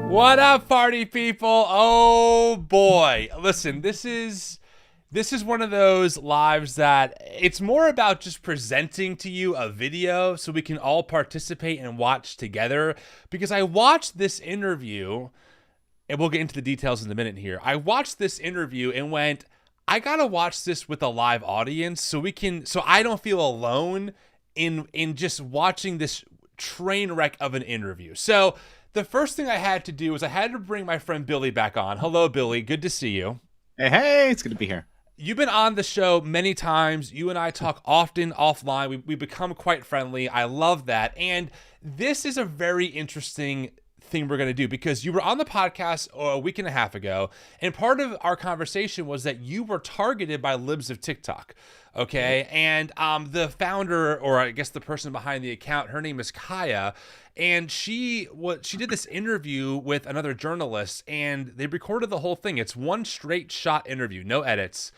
What up, party people? Oh boy. Listen, this is one of those lives that it's more about just presenting to you a video so we can all participate and watch together. Because I watched this interview, and we'll get into the details in a minute here. I watched this interview and went, I gotta watch this with a live audience so I don't feel alone in just watching this train wreck of an interview. So the first thing I had to do was I had to bring my friend Billy back on. Hello, Billy. Good to see you. Hey, it's good to be here. You've been on the show many times. You and I talk often offline. We become quite friendly. I love that. And this is a very interesting thing we're going to do because you were on the podcast a week and a half ago, and part of our conversation was that you were targeted by Libs of TikTok. Okay. And the founder, or I guess the person behind the account, her name is Kaia, and she did this interview with another journalist, and they recorded the whole thing. It's one straight shot interview, no edits.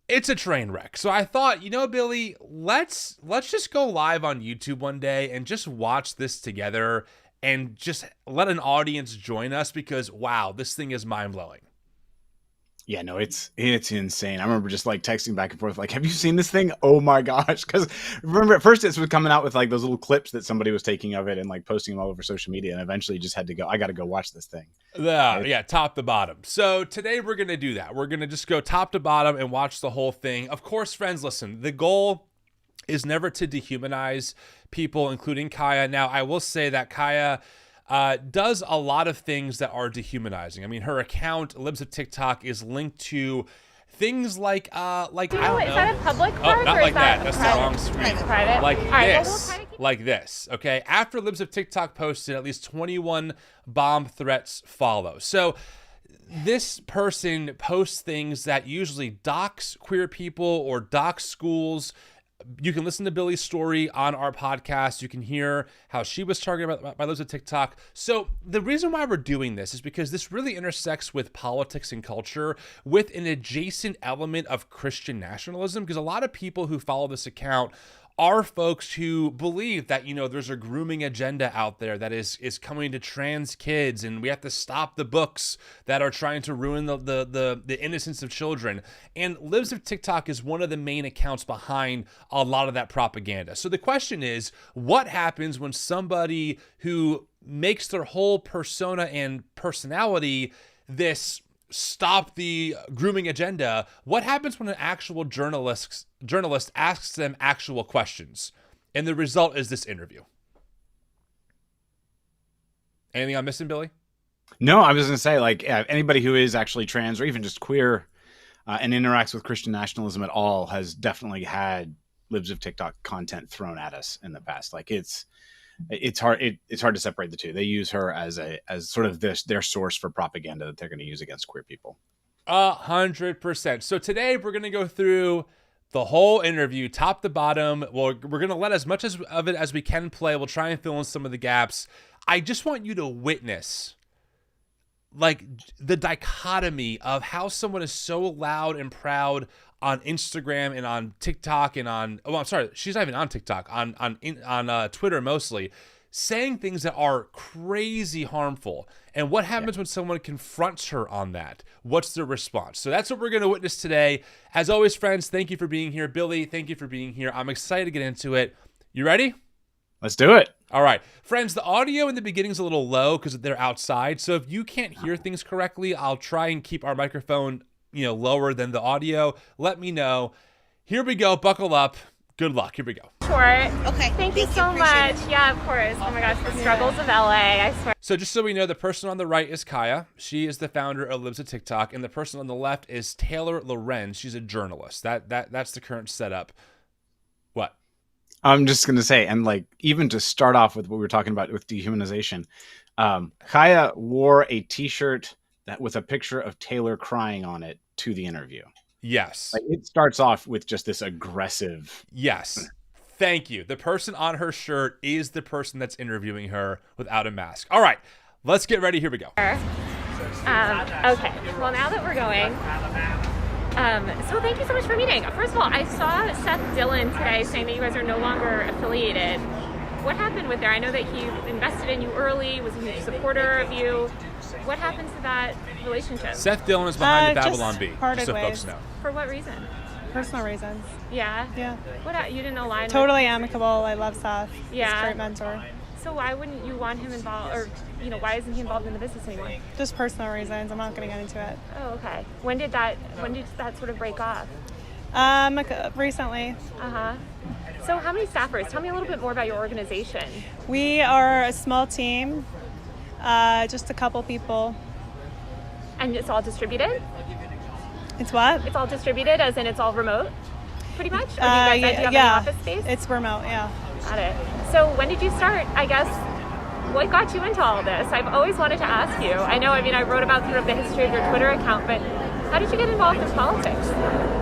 It's a train wreck. So I thought, Billy, let's just go live on YouTube one day and just watch this together and just let an audience join us because, wow, this thing is mind-blowing. Yeah, no, it's insane. I remember just like texting back and forth, like, have you seen this thing? Oh my gosh. Because remember at first it was coming out with like those little clips that somebody was taking of it and like posting them all over social media, and eventually just had to go, I got to go watch this thing. Yeah, top to bottom. So today we're going to do that. We're going to just go top to bottom and watch the whole thing. Of course, friends, listen, the goal is never to dehumanize people, including Kaia. Now, I will say that Kaia does a lot of things that are dehumanizing. I mean, her account, Libs of TikTok, is linked to things like I don't know. Is that a public part? Oh, not or like is that. That's the wrong screen. Private? Like Right, this. Like this. Okay. After Libs of TikTok posted, at least 21 bomb threats follow. So this person posts things that usually dox queer people or dox schools. You can listen to Billy's story on our podcast. You can hear how she was targeted by those of TikTok. So the reason why we're doing this is because this really intersects with politics and culture with an adjacent element of Christian nationalism, because a lot of people who follow this account are folks who believe that, there's a grooming agenda out there that is coming to trans kids, and we have to stop the books that are trying to ruin the innocence of children. And Libs of TikTok is one of the main accounts behind a lot of that propaganda. So the question is, what happens when somebody who makes their whole persona and personality this stop the grooming agenda? What happens when an actual journalist asks them actual questions? And the result is this interview. Anything I'm missing, Billy? No, I was going to say, like, anybody who is actually trans or even just queer and interacts with Christian nationalism at all has definitely had Libs of TikTok content thrown at us in the past. Like, it's hard to separate the two. They use her as sort of their source for propaganda that they're going to use against queer people. 100%. So today we're going to go through the whole interview, top to bottom. We're going to let as much of it as we can play. We'll try and fill in some of the gaps. I just want you to witness like the dichotomy of how someone is so loud and proud on Instagram and on TikTok and I'm sorry, she's not even on TikTok, on Twitter mostly, saying things that are crazy harmful. And what happens when someone confronts her on that? What's the response? So that's what we're going to witness today. As always, friends, thank you for being here. Billy, thank you for being here. I'm excited to get into it. You ready? Let's do it. All right. Friends, the audio in the beginning is a little low because they're outside. So if you can't hear things correctly, I'll try and keep our microphone lower than the audio. Let me know. Here we go. Buckle up. Good luck. Here we go. Short. Okay. Thank you so much. Yeah, of course. Oh my gosh, the struggles of LA. I swear. So just so we know, the person on the right is Kaia. She is the founder of Libs of TikTok, and the person on the left is Taylor Lorenz. She's a journalist. That's the current setup. What? I'm just going to say, and like, even to start off with what we were talking about with dehumanization, Kaia wore a t-shirt with a picture of Taylor crying on it to the interview. Yes. Like, it starts off with just this aggressive. Yes. Thank you. The person on her shirt is the person that's interviewing her without a mask. All right, let's get ready. Here we go. Okay. Well, now that we're going, so thank you so much for meeting. First of all, I saw Seth Dillon today saying that you guys are no longer affiliated. What happened with there? I know that he invested in you early, was a huge supporter of you. What happened to that relationship? Seth Dillon is behind the just Babylon Bee. parted Just so ways. folks know. For what reason? Personal reasons. Yeah. Yeah. What, you didn't align with? Totally amicable. I love Seth. He's Yeah. a great mentor. So why wouldn't you want him involved, or why isn't he involved in the business anymore? Just personal reasons. I'm not going to get into it. Oh, okay. When did that sort of break off? Recently. Uh-huh. So how many staffers? Tell me a little bit more about your organization. We are a small team, just a couple people. And it's all distributed? It's what? It's all distributed, as in it's all remote, pretty much? Or do you guys do you have any office space? It's remote, yeah. Got it. So when did you start, I guess, what got you into all this? I've always wanted to ask you. I wrote about sort of the history of your Twitter account, but how did you get involved in politics?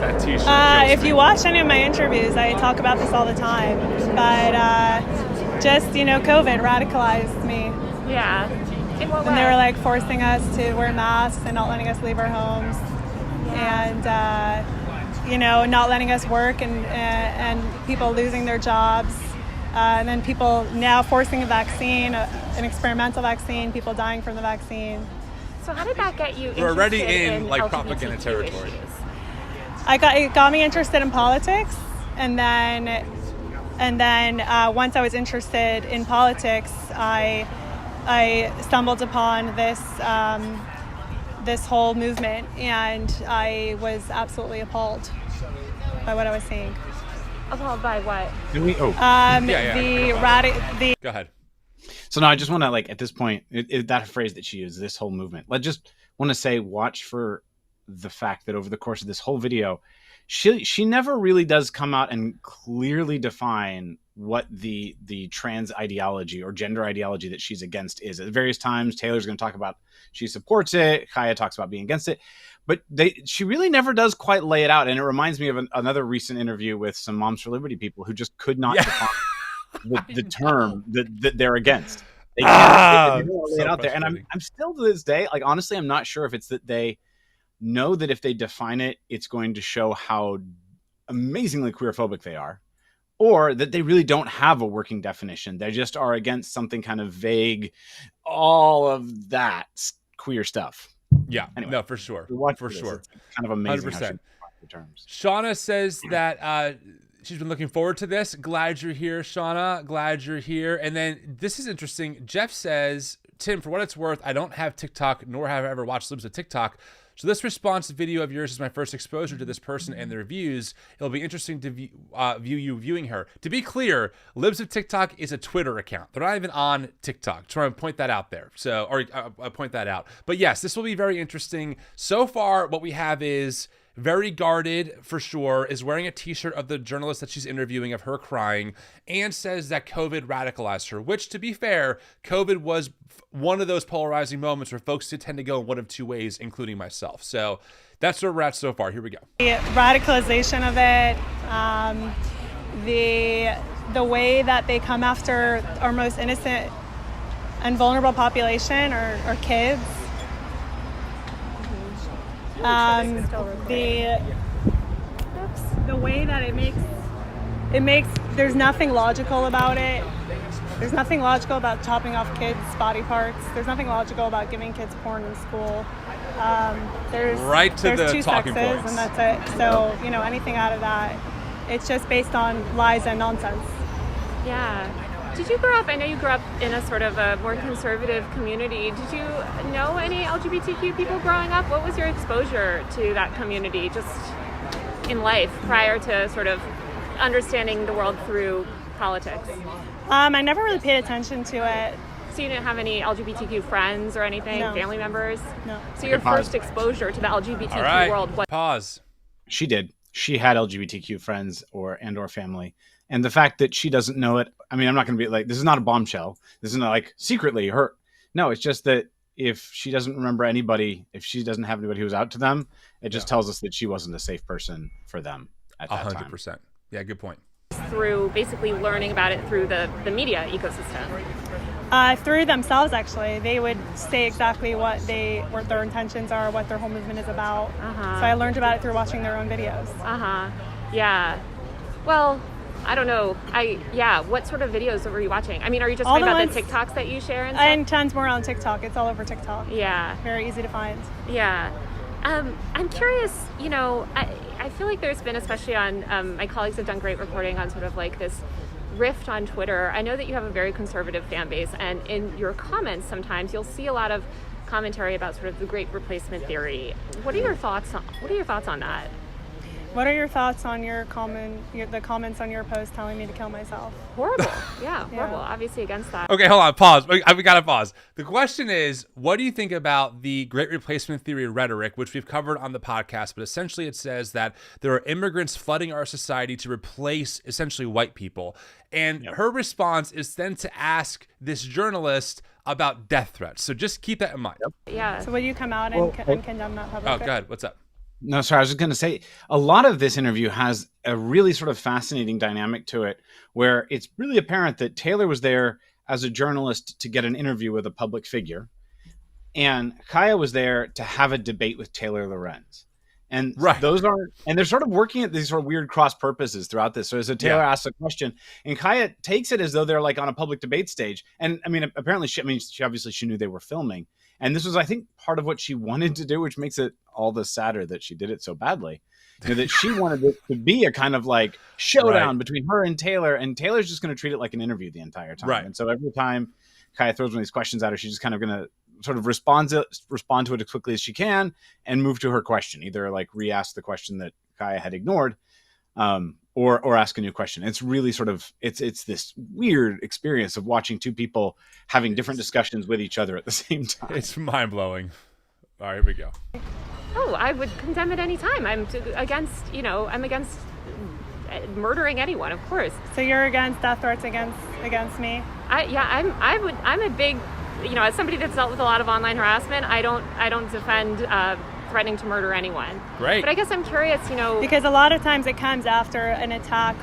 That t-shirt. If you watch any of my interviews, I talk about this all the time. But COVID radicalized me. Yeah. In what way? And they were like forcing us to wear masks and not letting us leave our homes. And, not letting us work and people losing their jobs. And then people now forcing a vaccine, an experimental vaccine, people dying from the vaccine. So how did that get you interested We're already in LGBTQ propaganda territory. issues? It got me interested in politics, and then once I was interested in politics, I stumbled upon this whole movement, and I was absolutely appalled by what I was seeing. Appalled by what? Go ahead. So now I just want to, at this point, that phrase that she used, this whole movement. I just want to say, watch for the fact that over the course of this whole video, she never really does come out and clearly define what the trans ideology or gender ideology that she's against is. At various times, Taylor's going to talk about she supports it. Kaia talks about being against it. But she really never does quite lay it out. And it reminds me of another recent interview with some Moms for Liberty people who just could not define the term that they're against. They can't lay it out there. And I'm still to this day, honestly, I'm not sure if it's that they know that if they define it, it's going to show how amazingly queerphobic they are, or that they really don't have a working definition. They just are against something kind of vague, all of that queer stuff. Yeah, anyway, no, for sure. For sure. It's kind of amazing 100%. the terms. Shauna says that she's been looking forward to this. Glad you're here, Shauna. Glad you're here. And then this is interesting. Jeff says, Tim, for what it's worth, I don't have TikTok, nor have I ever watched Libs of TikTok. So this response video of yours is my first exposure to this person and their views. It'll be interesting to view you viewing her. To be clear, Libs of TikTok is a Twitter account. They're not even on TikTok. Trying to point that out there. Point that out. But yes, this will be very interesting. So far, what we have is very guarded for sure, is wearing a t-shirt of the journalist that she's interviewing of her crying, and says that COVID radicalized her, which, to be fair, COVID was one of those polarizing moments where folks did tend to go in one of two ways, including myself. So that's where we're at so far. Here we go. The radicalization of it, the way that they come after our most innocent and vulnerable population or kids. The way that it makes there's nothing logical about it. There's nothing logical about chopping off kids' body parts. There's nothing logical about giving kids porn in school. There's two talking sexes, points. and that's it. So anything out of that, it's just based on lies and nonsense. Yeah. Did you grow up, I know you grew up in a sort of a more conservative community. Did you know any LGBTQ people growing up? What was your exposure to that community just in life prior to sort of understanding the world through politics? I never really paid attention to it. So you didn't have any LGBTQ friends or anything, No. family members? No. So your first exposure to the LGBTQ All right. world was... Pause. She did. She had LGBTQ friends or family. And the fact that she doesn't know it, I mean, I'm not going to be this is not a bombshell. This isn't secretly her. No, it's just that if she doesn't remember anybody, if she doesn't have anybody who's out to them, it just tells us that she wasn't a safe person for them at that 100%. time. Yeah, good point. Through basically learning about it through the media ecosystem. Through themselves, actually. They would say exactly what their intentions are, what their whole movement is about. So I learned about it through watching their own videos. Yeah. Well, I don't know. What sort of videos were you watching? I mean, are you just All talking the about the ones- TikToks that you share and stuff? And tons more on TikTok. It's all over TikTok. Yeah. Very easy to find. Yeah. I'm curious, I feel like there's been, especially on, my colleagues have done great reporting on sort of like this rift on Twitter. I know that you have a very conservative fan base, and in your comments sometimes you'll see a lot of commentary about sort of the great replacement theory. What are your thoughts on that? What are your thoughts on the comments on your post telling me to kill myself? Horrible. Yeah, horrible. Obviously against that. Okay, hold on, pause. We gotta pause. The question is, what do you think about the great replacement theory rhetoric, which we've covered on the podcast, but essentially it says that there are immigrants flooding our society to replace essentially white people. And her response is then to ask this journalist about death threats. So just keep that in mind. Yeah. So will you come out and condemn that publicly? Oh, go ahead. What's up? No, sorry. I was just going to say a lot of this interview has a really sort of fascinating dynamic to it where it's really apparent that Taylor was there as a journalist to get an interview with a public figure. And Kaia was there to have a debate with Taylor Lorenz. And they're sort of working at these sort of weird cross purposes throughout this. So Taylor asks a question and Kaia takes it as though they're like on a public debate stage. And I mean, apparently she knew they were filming. And this was, I think, part of what she wanted to do, which makes it all the sadder that she did it so badly. That she wanted it to be a kind of like showdown between her and Taylor's just going to treat it like an interview the entire time. Right. And so every time Kaia throws one of these questions at her, she's just kind of going to sort of respond to it as quickly as she can and move to her question, either like re-ask the question that Kaia had ignored, or ask a new question. It's really sort of it's this weird experience of watching two people having different discussions with each other at the same time. It's mind blowing. All right, here we go. Oh, I would condemn it any time. I'm against murdering anyone, of course. So you're against death threats against me? I'm a big, as somebody that's dealt with a lot of online harassment, I don't defend threatening to murder anyone. Great. But I guess I'm curious, because a lot of times it comes after an attack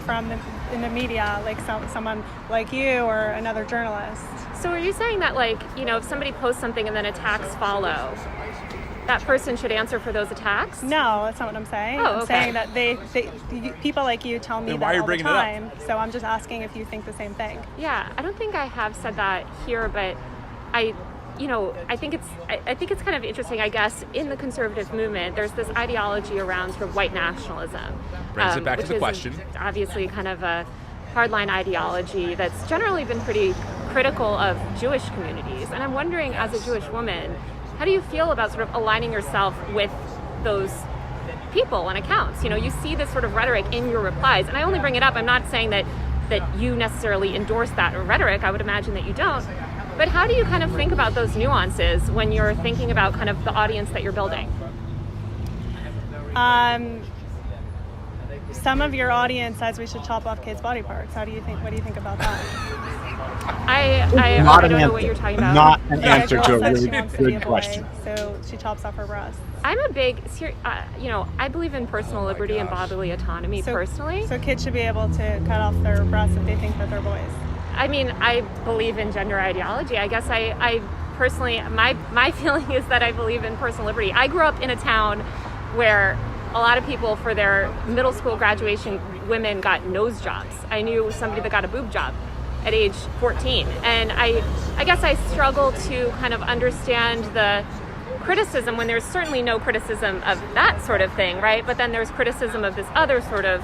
in the media, like someone like you or another journalist. So are you saying that, like, if somebody posts something and then attacks follow, that person should answer for those attacks? No, that's not what I'm saying. Oh, okay. I'm saying that people like you tell me that all the time. So I'm just asking if you think the same thing. Yeah, I don't think I have said that here, but I think it's kind of interesting, I guess, in the conservative movement, there's this ideology around sort of white nationalism. Brings it back to the question. Obviously kind of a hardline ideology that's generally been pretty critical of Jewish communities. And I'm wondering, as a Jewish woman, how do you feel about sort of aligning yourself with those people and accounts? You see this sort of rhetoric in your replies. And I only bring it up, I'm not saying that you necessarily endorse that rhetoric. I would imagine that you don't. But how do you kind of think about those nuances when you're thinking about kind of the audience that you're building? Some of your audience says we should chop off kids' body parts. What do you think about that? I don't know what you're talking about. Not an answer to a really good question. So she chops off her breasts. I'm a big, I believe in personal liberty and bodily autonomy personally. So kids should be able to cut off their breasts if they think that they're boys. I mean, I believe in gender ideology. I guess I personally, my feeling is that I believe in personal liberty. I grew up in a town where a lot of people, for their middle school graduation, women got nose jobs. I knew somebody that got a boob job at age 14. And I guess I struggle to kind of understand the criticism when there's certainly no criticism of that sort of thing, right? But then there's criticism of this other sort of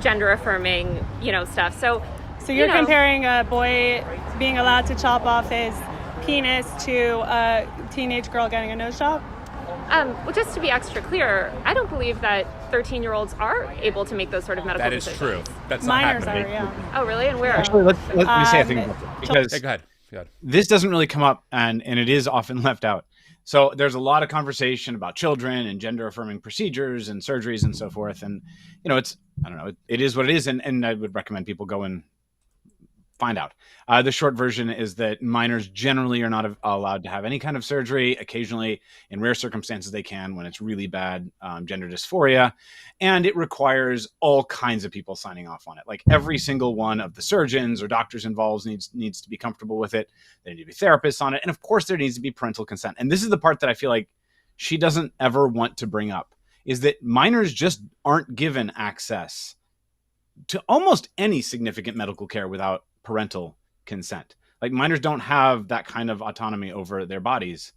gender affirming, stuff. So you're comparing a boy being allowed to chop off his penis to a teenage girl getting a nose job? Well, just to be extra clear, I don't believe that 13-year-olds are able to make those sort of medical decisions. That is true. That's not Minors happening. are, yeah. Oh, really? And where? Actually, let me say a thing about that. Because Hey, go ahead. this doesn't really come up, and it is often left out. So there's a lot of conversation about children and gender affirming procedures and surgeries and so forth. And, it is what it is. And I would recommend people go and find out. The short version is that minors generally are not allowed to have any kind of surgery. Occasionally, in rare circumstances, they can when it's really bad gender dysphoria. And it requires all kinds of people signing off on it. Like every single one of the surgeons or doctors involved needs to be comfortable with it. There need to be therapists on it. And of course, there needs to be parental consent. And this is the part that I feel like she doesn't ever want to bring up, is that minors just aren't given access to almost any significant medical care without parental consent. Like minors don't have that kind of autonomy over their bodies.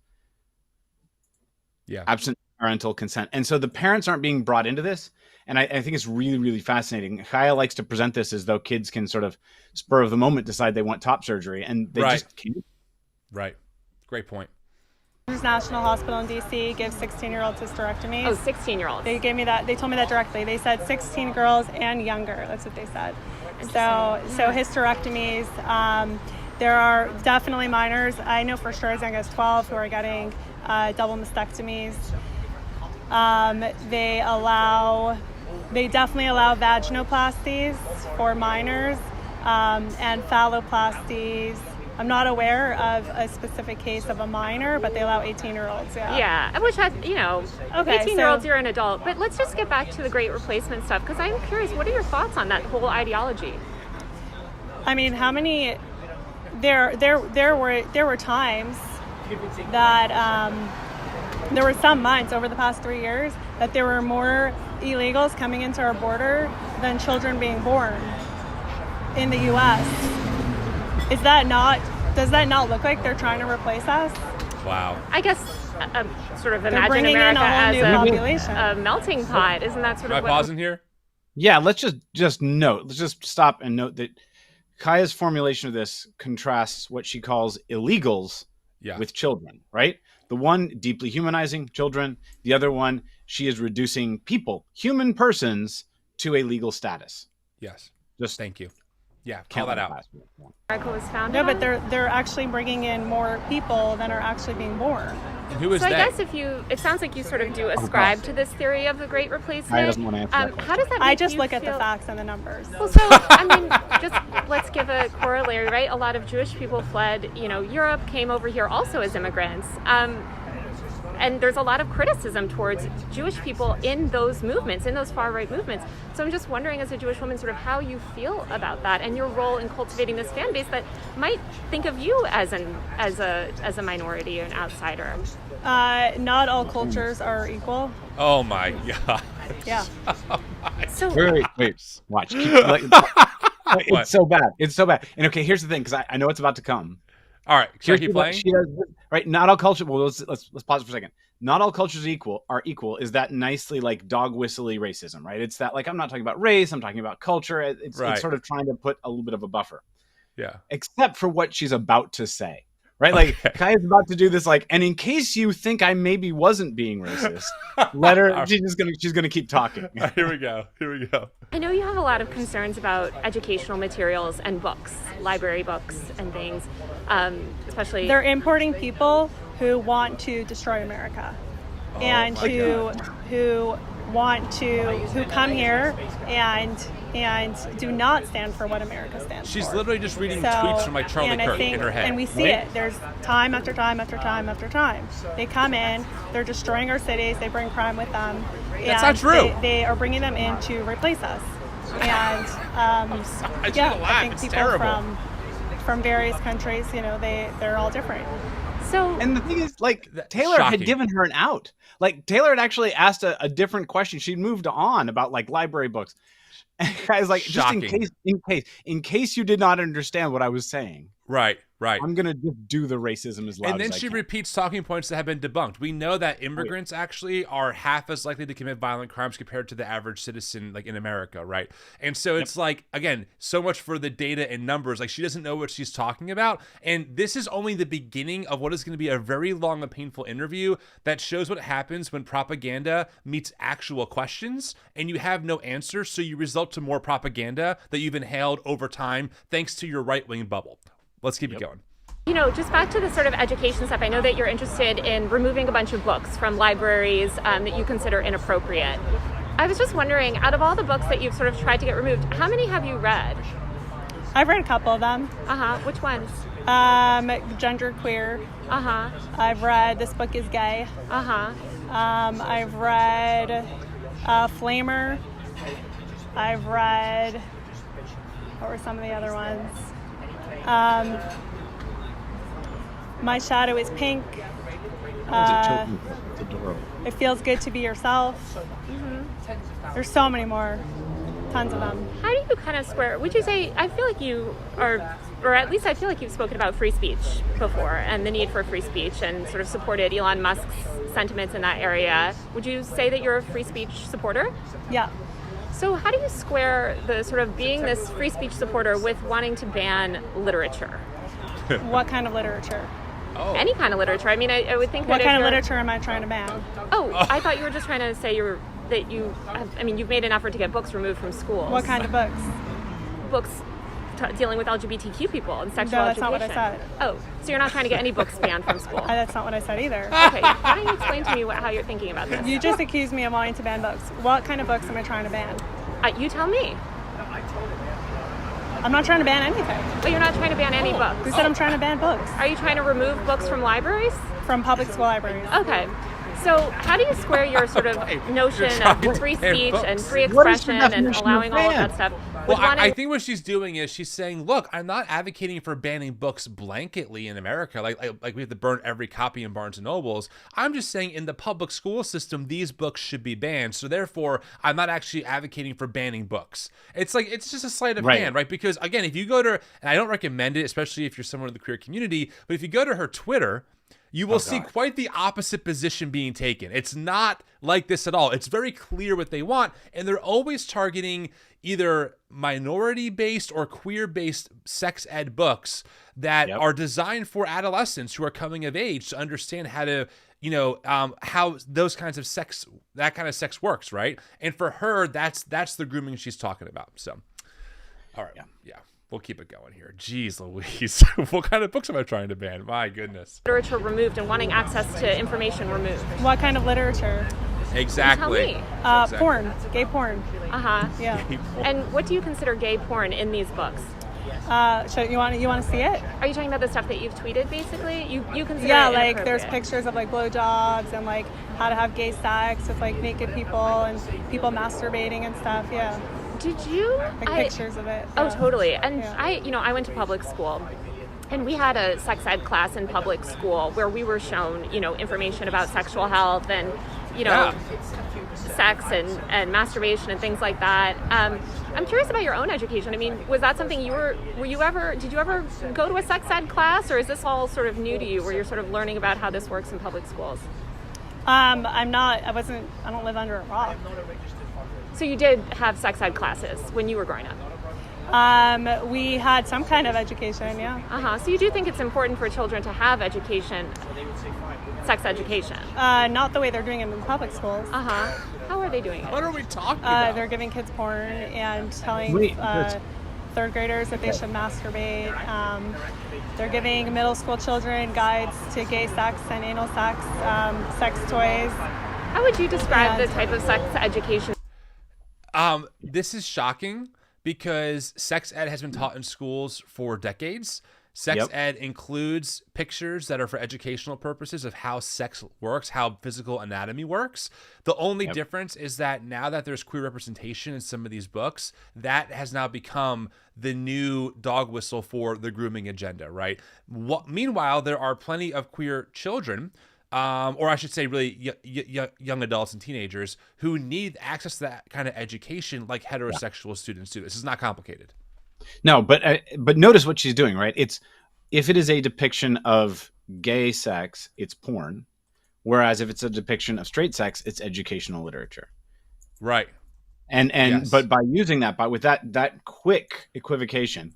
Yeah. Absent parental consent. And so the parents aren't being brought into this. And I think it's really, really fascinating. Kaia likes to present this as though kids can sort of spur of the moment decide they want top surgery, and they just can't. Right. Great point. National Hospital in DC gives 16-year-olds hysterectomies. Oh, 16-year-olds. They gave me that. They told me that directly. They said 16 girls and younger. That's what they said. So hysterectomies. There are definitely minors. I know for sure as young as 12 who are getting double mastectomies. They definitely allow vaginoplasties for minors and phalloplasties. I'm not aware of a specific case of a minor, but they allow 18-year-olds. Yeah, which has, okay, 18-year-olds, you're an adult. But let's just get back to the great replacement stuff, because I'm curious, what are your thoughts on that whole ideology? I mean, how many? There were times that there were some months over the past 3 years that there were more illegals coming into our border than children being born in the U.S. Does that not look like they're trying to replace us? Wow. I guess sort of They're imagine bringing in America a whole as new population. a melting pot. Isn't that sort Am I of what? pausing here? Yeah, let's just stop and note that Kaia's formulation of this contrasts what she calls illegals with children, right? The one deeply humanizing children, the other one, she is reducing people, human persons, to a legal status. Yes. Just thank you. Yeah, call that out. America was founded No, but on? they're actually bringing in more people than are actually being born. And who is So they? I guess it sounds like you sort of do ascribe to this theory of the Great Replacement. I doesn't want to answer that How does that make I just you look at the feel? facts and the numbers. Well, so, I mean, just let's give a corollary, right? A lot of Jewish people fled, Europe, came over here also as immigrants. And there's a lot of criticism towards Jewish people in those movements, in those far-right movements. So I'm just wondering, as a Jewish woman, sort of how you feel about that and your role in cultivating this fan base that might think of you as a minority or an outsider. Not all cultures are equal. Oh my God. Yeah. So Wait, watch. It's so bad. It's so bad. And okay, here's the thing, because I know it's about to come. All right, should I Here's keep what playing? she does, right? Not all culture. Well, let's pause for a second. Not all cultures are equal. Is that nicely like dog whistly racism, right? It's that like I'm not talking about race. I'm talking about culture. It's sort of trying to put a little bit of a buffer. Yeah. Except for what she's about to say, right? Like Kaia's about to do this, like, and in case you think I maybe wasn't being racist, let her. She's gonna keep talking. Here we go. I know you have a lot of concerns about educational materials and books, library books and things, especially. They're importing people who want to destroy America, and who come here and do not stand for what America stands for. She's literally just reading tweets from like Charlie Kirk in her head. And we see it. There's time after time after time after time. They come in, they're destroying our cities, they bring crime with them. That's not true. They are bringing them in to replace us. And I think it's people terrible. from various countries, they're all different. So, And the thing is, like, Taylor shocking. had given her an out. Like, Taylor had actually asked a different question. She'd moved on about like library books. And guys, like, Shocking. just in case you did not understand what I was saying, Right. I'm gonna just do the racism as loud And then as I she can. repeats talking points that have been debunked. We know that immigrants actually are half as likely to commit violent crimes compared to the average citizen, like in America, right? And so it's like, again, so much for the data and numbers. Like, she doesn't know what she's talking about. And this is only the beginning of what is going to be a very long and painful interview that shows what happens when propaganda meets actual questions and you have no answer. So you result to more propaganda that you've inhaled over time thanks to your right-wing bubble. Let's keep it going. just back to the sort of education stuff, I know that you're interested in removing a bunch of books from libraries that you consider inappropriate. I was just wondering, out of all the books that you've sort of tried to get removed, how many have you read? I've read a couple of them. Which ones? Genderqueer. Uh-huh. I've read This Book is Gay. Uh-huh. I've read Flamer. I've read, what were some of the other ones? My Shadow is Pink. It's adorable. It Feels Good to Be Yourself. There's so many more. tons of them. How do you kind of square, would you say, I feel like you are, or at least I feel like you've spoken about free speech before and the need for free speech and sort of supported Elon Musk's sentiments in that area. Would you say that you're a free speech supporter? Yeah. So how do you square the sort of being this free speech supporter with wanting to ban literature? What kind of literature? Oh. Any kind of literature. I mean, I would think that What if kind of you're- literature am I trying to ban? Oh, I thought you were just trying to say you've made an effort to get books removed from schools. What kind of books? Books dealing with LGBTQ people and sexual No, that's education. not what I said. Oh, so you're not trying to get any books banned from school? That's not what I said either. Okay, why don't you explain to me how you're thinking about this? You just accused me of wanting to ban books. What kind of books am I trying to ban? You tell me. I'm not trying to ban anything. But you're not trying to ban any Who books. said I'm trying to ban books? Are you trying to remove books from libraries? From public school libraries. Okay. So how do you square your sort of notion trying of to free ban speech books. and free What is your expression and definition of allowing all of ban? that stuff? Well, with wanting- I think what she's doing is she's saying, look, I'm not advocating for banning books blanketly in America, like we have to burn every copy in Barnes and Nobles. I'm just saying in the public school system, these books should be banned. So therefore, I'm not actually advocating for banning books. It's like, it's just a sleight of Right. hand, right? Because again, if you go to, and I don't recommend it, especially if you're someone in the queer community, but if you go to her Twitter, you will see quite the opposite position being taken. It's not like this at all. It's very clear what they want, and they're always targeting either minority-based or queer-based sex ed books that are designed for adolescents who are coming of age to understand how to, how those kinds of sex, that kind of sex works, right? And for her, that's the grooming she's talking about. So, all right, yeah. We'll keep it going here. Jeez Louise. What kind of books am I trying to ban? My goodness. literature removed and wanting access to information removed. What kind of literature? Exactly. Tell me. Exactly. Porn. Gay porn. Uh-huh. Yeah. And what do you consider gay porn in these books? So you want to see it? Are you talking about the stuff that you've tweeted, basically? You consider Yeah, it like there's inappropriate? pictures of like blowjobs and like how to have gay sex with like naked people and people masturbating and stuff. Yeah, Did you? like pictures of it. Oh, yeah. totally. And Yeah. I went to public school. And we had a sex ed class in public school where we were shown, information about sexual health and, sex and masturbation and things like that. I'm curious about your own education. I mean, was that something did you ever go to a sex ed class, or is this all sort of new to you where you're sort of learning about how this works in public schools? I don't live under a rock. So you did have sex ed classes when you were growing up? We had some kind of education, yeah. Uh-huh. So you do think it's important for children to have education, sex education? Not the way they're doing it in the public schools. Uh-huh. How are they doing it? What are we talking about? They're giving kids porn and telling third graders that they should masturbate. They're giving middle school children guides to gay sex and anal sex, sex toys. How would you describe the type of sex education? This is shocking because sex ed has been taught in schools for decades. Sex ed includes pictures that are for educational purposes of how sex works, how physical anatomy works. The only difference is that now that there's queer representation in some of these books, that has now become the new dog whistle for the grooming agenda, right? Meanwhile, there are plenty of queer children, or I should say really young adults and teenagers who need access to that kind of education like heterosexual students do. This is not complicated. No, but notice what she's doing, right? If it is a depiction of gay sex, it's porn. Whereas if it's a depiction of straight sex, it's educational literature. Right. And Yes. But by using that, with that quick equivocation,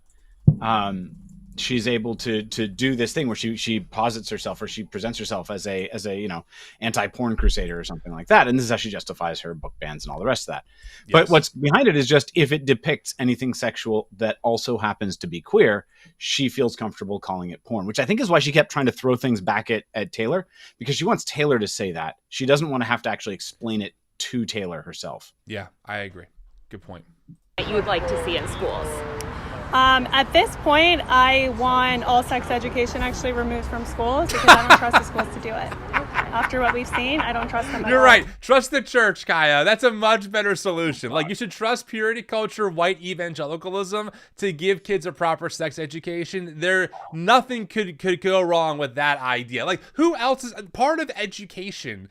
she's able to do this thing where she posits herself, or she presents herself as a anti-porn crusader or something like that, and this is how she justifies her book bans and all the rest of that. Yes. But what's behind it is just if it depicts anything sexual that also happens to be queer, she feels comfortable calling it porn, which I think is why she kept trying to throw things back at Taylor, because she wants Taylor to say that. She doesn't want to have to actually explain it to Taylor herself. Yeah, I agree. Good point. That you would like to see in schools? At this point, I want all sex education actually removed from schools because I don't trust the schools to do it. After what we've seen, I don't trust them at You're all. right. Trust the church, Kaia. That's a much better solution. Like, you should trust purity culture, white evangelicalism to give kids a proper sex education. Nothing could go wrong with that idea. Like, who else is part of education?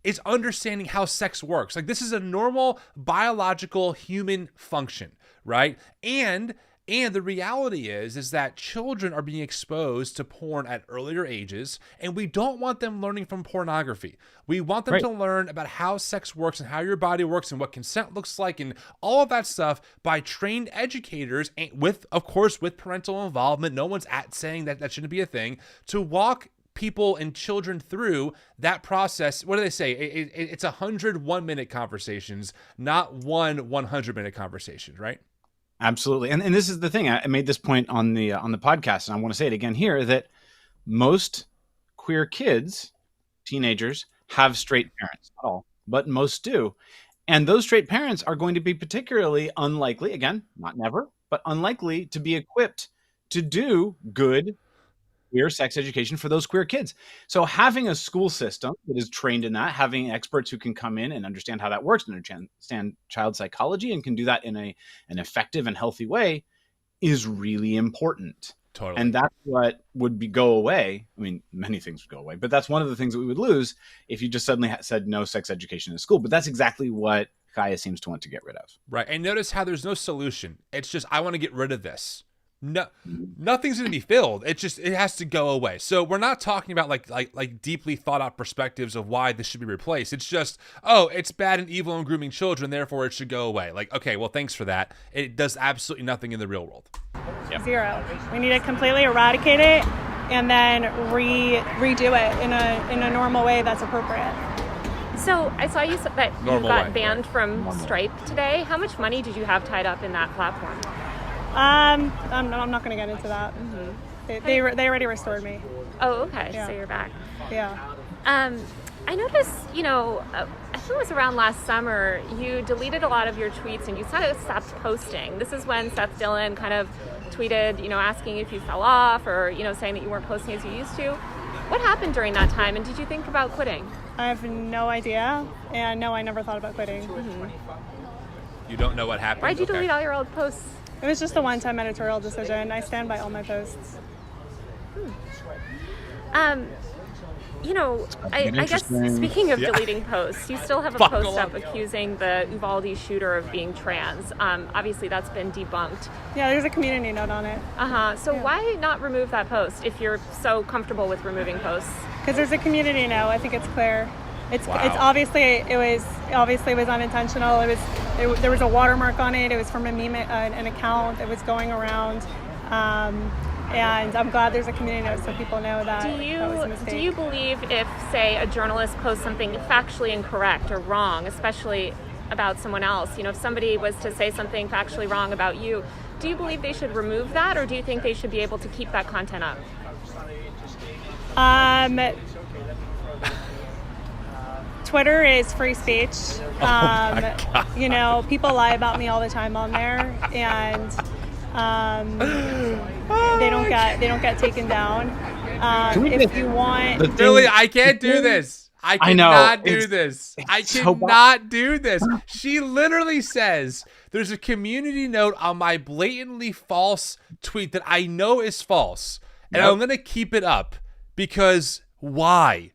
is understanding how sex works. Like, this is a normal biological human function, right? And the reality is that children are being exposed to porn at earlier ages, and we don't want them learning from pornography. We want them to learn about how sex works and how your body works and what consent looks like and all of that stuff by trained educators, and with parental involvement. No one's saying that shouldn't be a thing, to walk people and children through that process. What do they say? It's 100 1-minute conversations, not 100-minute conversations, right? Absolutely. And this is the thing. I made this point on the podcast, and I want to say it again here, that most queer kids, teenagers, have straight parents. Not all, but most do. And those straight parents are going to be particularly unlikely, again, not never, but unlikely to be equipped to do good queer sex education for those queer kids. So having a school system that is trained in that, having experts who can come in and understand how that works and understand child psychology and can do that in an effective and healthy way is really important. Totally. And that's what would go away. I mean, many things would go away, but that's one of the things that we would lose if you just suddenly said no sex education in school. But that's exactly what Kaia seems to want to get rid of. Right. And notice how there's no solution. It's just, I want to get rid of this. No, nothing's going to be filled. It has to go away. So we're not talking about like deeply thought out perspectives of why this should be replaced. It's just, oh, it's bad and evil and grooming children, therefore it should go away. Like, okay, well, thanks for that. It does absolutely nothing in the real world. Yep. Zero. We need to completely eradicate it and then redo it in a normal way that's appropriate. So I saw you that you got banned from Normal. Stripe today. How much money did you have tied up in that platform? I'm not going to get into that. Mm-hmm. They already restored me. Oh, okay. Yeah. So you're back. Yeah. I noticed, I think it was around last summer, you deleted a lot of your tweets and you sort of stopped posting. This is when Seth Dillon kind of tweeted, asking if you fell off or, saying that you weren't posting as you used to. What happened during that time, and did you think about quitting? I have no idea, and no, I never thought about quitting. Mm-hmm. You don't know what happened? Why'd you delete all your old posts? It was just a one-time editorial decision. I stand by all my posts. I guess speaking of deleting posts, you still have a post up accusing the Uvalde shooter of being trans. Obviously, that's been debunked. Yeah, there's a community note on it. So why not remove that post if you're so comfortable with removing posts? Because there's a community note. I think it's clear. It's obviously it was unintentional. There was a watermark on it. It was from a meme, an account that was going around. And I'm glad there's a community note so people know that that was a mistake. Do you believe if, say, a journalist posts something factually incorrect or wrong, especially about someone else, if somebody was to say something factually wrong about you, do you believe they should remove that, or do you think they should be able to keep that content up? Twitter is free speech. People lie about me all the time on there, and they don't get taken down. If you want, Billy, I can't do this. I cannot do this. I cannot do this. She literally says there's a community note on my blatantly false tweet that I know is false, and I'm gonna keep it up because why?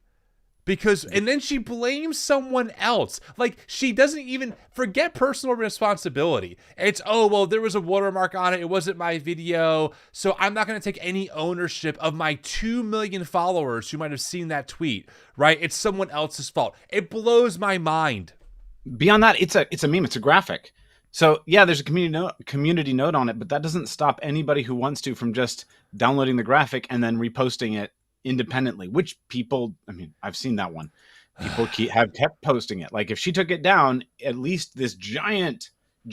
And then she blames someone else. Like, she doesn't even forget personal responsibility. It's, there was a watermark on it. It wasn't my video. So I'm not going to take any ownership of my 2 million followers who might have seen that tweet, right? It's someone else's fault. It blows my mind. Beyond that, it's a meme. It's a graphic. So yeah, there's a community note on it, but that doesn't stop anybody who wants to from just downloading the graphic and then reposting it independently, which people, I've seen that one. People have kept posting it. Like, if she took it down, at least this giant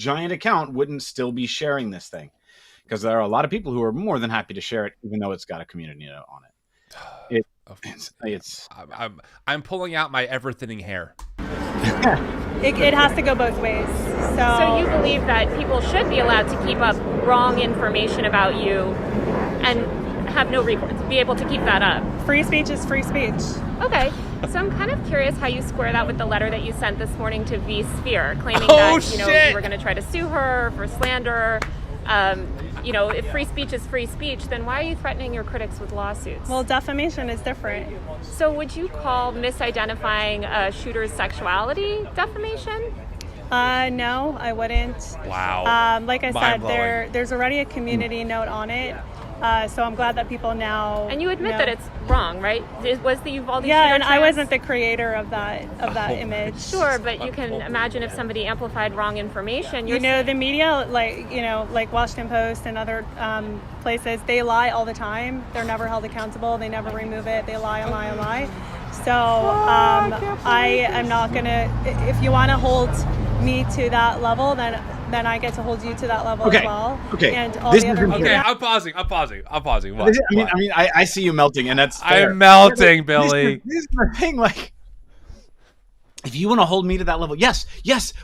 account wouldn't still be sharing this thing, because there are a lot of people who are more than happy to share it, even though it's got a community note on it. I'm pulling out my ever-thinning hair. it has to go both ways. So you believe that people should be allowed to keep up wrong information about you and have no recourse, be able to keep that up? Free speech is free speech. Okay, so I'm kind of curious how you square that with the letter that you sent this morning to V Sphere, claiming that you were going to try to sue her for slander. if free speech is free speech, then why are you threatening your critics with lawsuits? Well, defamation is different. So would you call misidentifying a shooter's sexuality defamation? No, I wouldn't. Wow. Like I said, there's already a community note on it. So I'm glad that people now. And you admit that it's wrong, right? Was the Uvalde Yeah, shooter and trans? I wasn't the creator of that image. Sure, but you can imagine if somebody amplified wrong information. The media, like Washington Post and other places, they lie all the time. They're never held accountable. They never remove it. They lie and lie and lie. So I am not gonna. If you want to hold me to that level, then I get to hold you to that level as well. Okay. And all the other Okay, I'm pausing. What? I see you melting, and that's fair. I'm melting, Billy. This is the thing, like, if you want to hold me to that level, yes,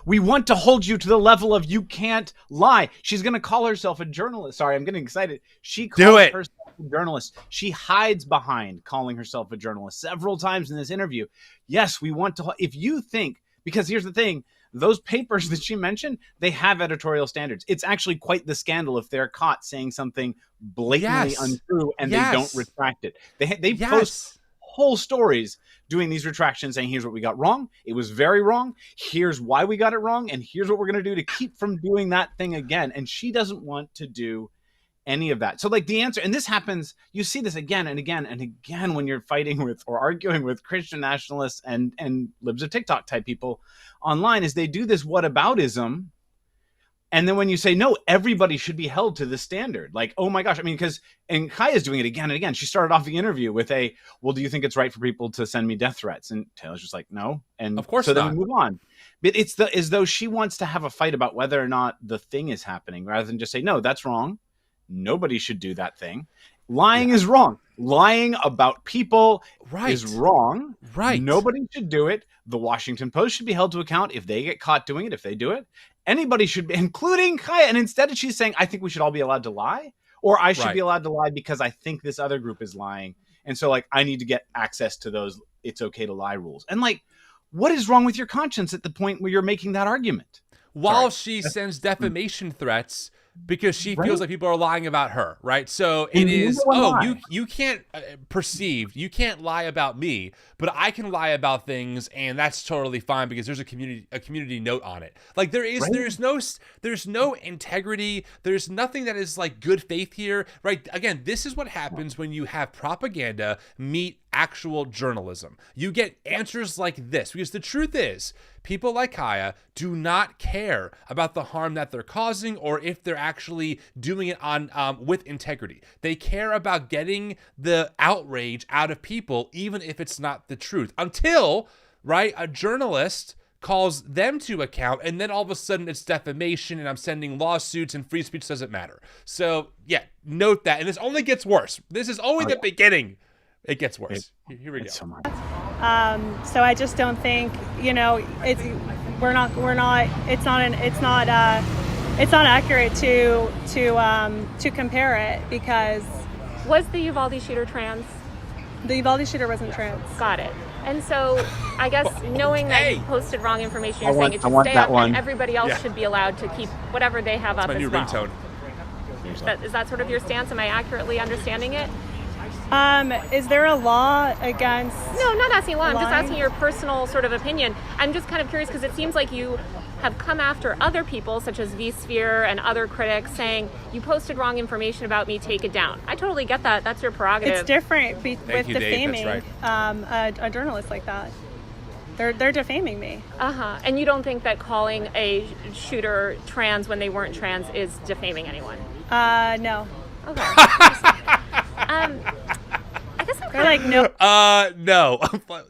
we want to hold you to the level of you can't lie. She's going to call herself a journalist. Sorry, I'm getting excited. She calls herself a journalist. She hides behind calling herself a journalist several times in this interview. Yes, we want to. If you think, because here's the thing, those papers that she mentioned, they have editorial standards. It's actually quite the scandal if they're caught saying something blatantly untrue and they don't retract it. They post whole stories doing these retractions saying, here's what we got wrong. It was very wrong. Here's why we got it wrong. And here's what we're going to do to keep from doing that thing again. And she doesn't want to do any of that. So like the answer, and this happens, you see this again and again and again when you're fighting with or arguing with Christian nationalists and Libs of TikTok type people online, is they do this whataboutism. And then when you say, no, everybody should be held to the standard, like, oh my gosh, I mean, and Kaia's doing it again and again. She started off the interview with well, do you think it's right for people to send me death threats? And Taylor's just like, no. And of course so not. then we move on. But it's as though she wants to have a fight about whether or not the thing is happening rather than just say, no, that's wrong. Nobody should do that thing. Lying is wrong. Lying about people is wrong. Right. Nobody should do it. The Washington Post should be held to account if they get caught doing it, if they do it. Anybody should be, including Kaia. And instead she's saying, I think we should all be allowed to lie, or I should be allowed to lie because I think this other group is lying. And so like, I need to get access to those it's okay to lie rules. And like, what is wrong with your conscience at the point where you're making that argument? While she sends defamation threats because she feels like people are lying about her, right? So it is, you can't perceive, you can't lie about me, but I can lie about things, and that's totally fine because there's a community note on it. Like there's no integrity, there's nothing that is like good faith here, right? Again, this is what happens when you have propaganda meet actual journalism. You get answers like this because the truth is, people like Kaia do not care about the harm that they're causing or if they're actually doing it on with integrity. They care about getting the outrage out of people, even if it's not the truth, until, right, a journalist calls them to account, and then all of a sudden it's defamation and I'm sending lawsuits and free speech doesn't matter. So yeah, note that. And this only gets worse. This is only the beginning. It gets worse. Here we go. So I just don't think, it's not accurate to compare it because was the Uvalde shooter trans? The Uvalde shooter wasn't trans. Got it. And so I guess knowing that you posted wrong information, you're saying it should stay up and everybody else should be allowed to keep whatever they have up as well. That's my new ringtone. Is that sort of your stance? Am I accurately understanding it? Is there a law against... No, I'm not asking law. I'm just asking your personal sort of opinion. I'm just kind of curious because it seems like you have come after other people, such as vSphere and other critics, saying, you posted wrong information about me, take it down. I totally get that. That's your prerogative. It's different with defaming a journalist like that. They're defaming me. And you don't think that calling a shooter trans when they weren't trans is defaming anyone? No. Okay. I guess I'm They're like, no. No.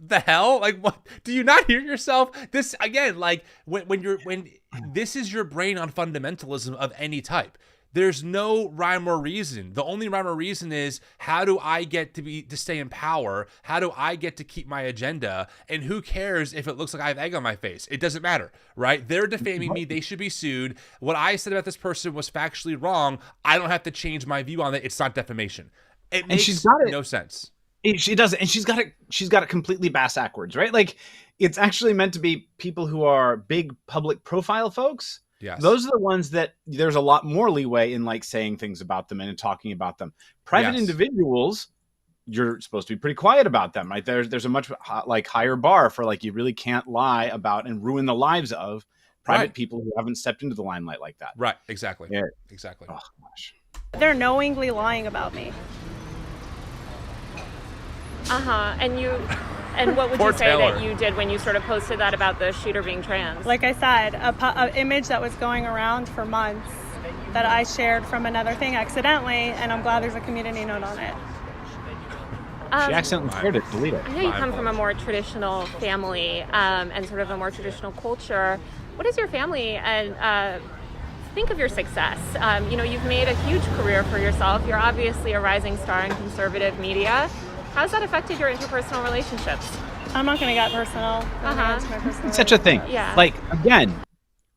The hell? Like, what? Do you not hear yourself? This again, like when this is your brain on fundamentalism of any type. There's no rhyme or reason. The only rhyme or reason is, how do I get to stay in power? How do I get to keep my agenda? And who cares if it looks like I have egg on my face? It doesn't matter, right? They're defaming me. They should be sued. What I said about this person was factually wrong. I don't have to change my view on it. It's not defamation. It makes no sense. She doesn't, and she's got it completely backwards, right? Like, it's actually meant to be people who are big public profile folks Yes. Those are the ones that there's a lot more leeway in like saying things about them and talking about them. Private Yes. individuals, you're supposed to be pretty quiet about them, right? There's a much like higher bar for like, you really can't lie about and ruin the lives of private Right. people who haven't stepped into the limelight like that. Right. Exactly. Yeah. Exactly. Oh gosh. They're knowingly lying about me. And what would Poor you say Taylor. that you did when you sort of posted that about the shooter being trans? Like I said, a image that was going around for months that I shared from another thing accidentally, and I'm glad there's a community note on it. She accidentally shared it. Delete it. I know you come from a more traditional family and sort of a more traditional culture. What does your family and think of your success? You've made a huge career for yourself. You're obviously a rising star in conservative media. How's that affected your interpersonal relationships? I'm not going to get personal. It's such a thing. Yeah. Like, again,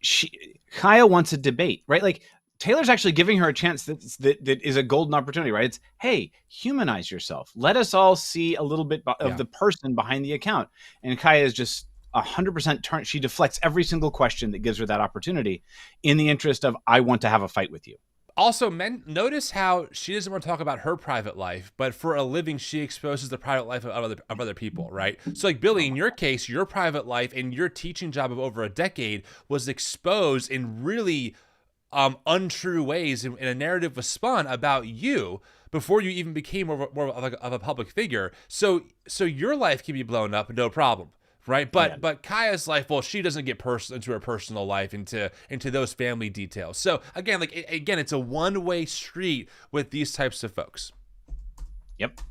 Kaia wants a debate, right? Like, Taylor's actually giving her a chance that is a golden opportunity, right? It's, hey, humanize yourself. Let us all see a little bit of the person behind the account. And Kaia is just 100% turned. She deflects every single question that gives her that opportunity in the interest of, I want to have a fight with you. Also, notice how she doesn't want to talk about her private life, but for a living, she exposes the private life of other people, right? So like Billy, in your case, your private life and your teaching job of over a decade was exposed in really untrue ways, and a narrative was spun about you before you even became more of a public figure. So your life can be blown up, no problem. Right, but Kaia's life, well, she doesn't get into her personal life, into those family details. So again, it's a one-way street with these types of folks. Yep.